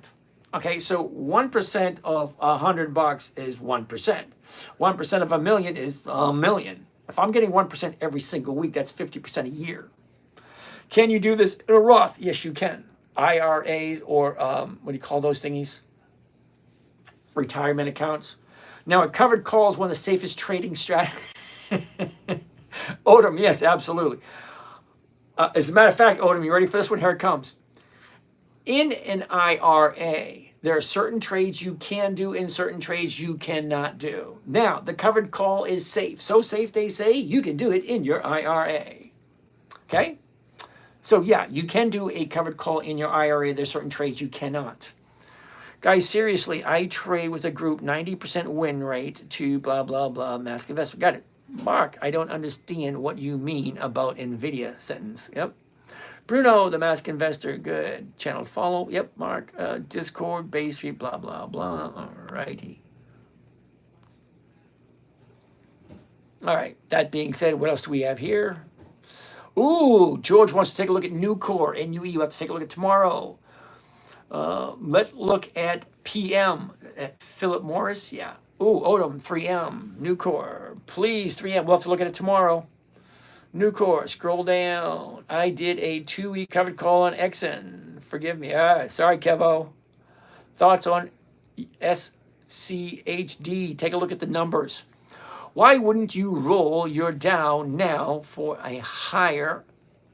Okay, so 1% of $100 is 1%. 1% of a million is a million. If I'm getting 1% every single week, that's 50% a year. Can you do this in a Roth? Yes, you can. IRAs or what do you call those thingies? Retirement accounts. Now, a covered call is one of the safest trading strategies. Odom, yes, absolutely. As a matter of fact, Odom, you ready for this one? Here it comes. In an IRA, there are certain trades you can do and certain trades you cannot do. Now, the covered call is safe. So safe, they say, you can do it in your IRA. Okay? So, yeah, you can do a covered call in your IRA. There's certain trades you cannot. Guys, seriously, I trade with a group 90% win rate to blah, blah, blah, mask investor. Got it. Mark, I don't understand what you mean about NVIDIA sentence. Yep. Bruno, the mask investor. Good. Channel follow. Yep, Mark. Discord, Bay Street, blah, blah, blah. All righty. All right. That being said, what else do we have here? Ooh, George wants to take a look at Nucor. NUE, you have to take a look at tomorrow. Let's look at PM. At Philip Morris, yeah. Ooh, Odom, 3M. Nucor, please, 3M. We'll have to look at it tomorrow. Nucor, scroll down. I did a 2-week covered call on Exxon. Forgive me. Sorry, Kevo. Thoughts on SCHD? Take a look at the numbers. Why wouldn't you roll your Dow now for a higher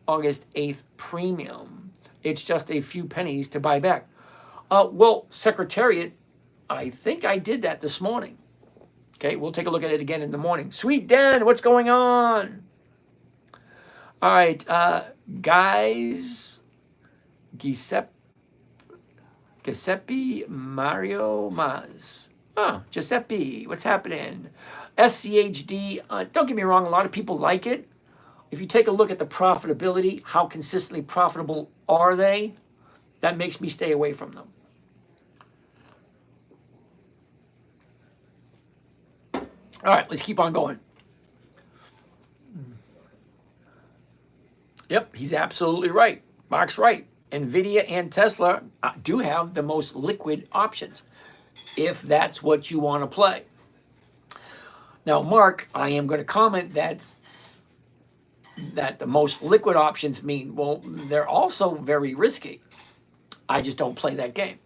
August 8th premium? It's just a few pennies to buy back. Well, Secretariat, I think I did that this morning. Okay, we'll take a look at it again in the morning. Sweet Dan, what's going on? All right, guys, Giuseppe Mario Maz. Oh, Giuseppe, what's happening? SCHD, don't get me wrong, a lot of people like it. If you take a look at the profitability, how consistently profitable are they? That makes me stay away from them. All right, let's keep on going. Yep, he's absolutely right. Mark's right. NVIDIA and Tesla do have the most liquid options, if that's what you want to play. Now, Mark, I am going to comment that the most liquid options mean, well, they're also very risky. I just don't play that game.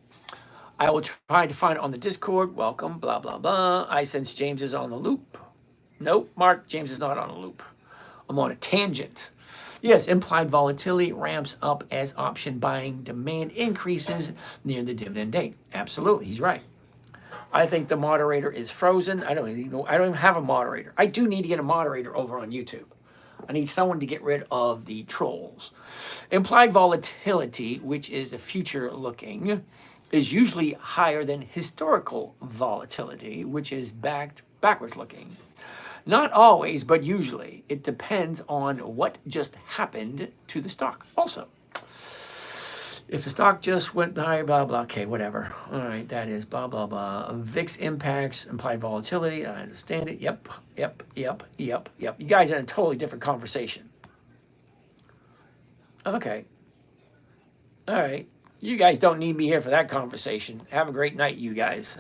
I will try to find it on the Discord. Welcome, blah, blah, blah. I sense James is on the loop. Nope, Mark, James is not on a loop. I'm on a tangent. Yes, implied volatility ramps up as option buying demand increases near the dividend date. Absolutely, he's right. I think the moderator is frozen. I don't even have a moderator. I do need to get a moderator over on YouTube. I need someone to get rid of the trolls. Implied volatility, which is the future looking, is usually higher than historical volatility, which is backwards looking. Not always, but usually. It depends on what just happened to the stock also. If the stock just went higher, blah, blah, okay, whatever. All right, that is blah, blah, blah. VIX impacts implied volatility. I understand it. Yep. You guys are in a totally different conversation. Okay. All right. You guys don't need me here for that conversation. Have a great night, you guys.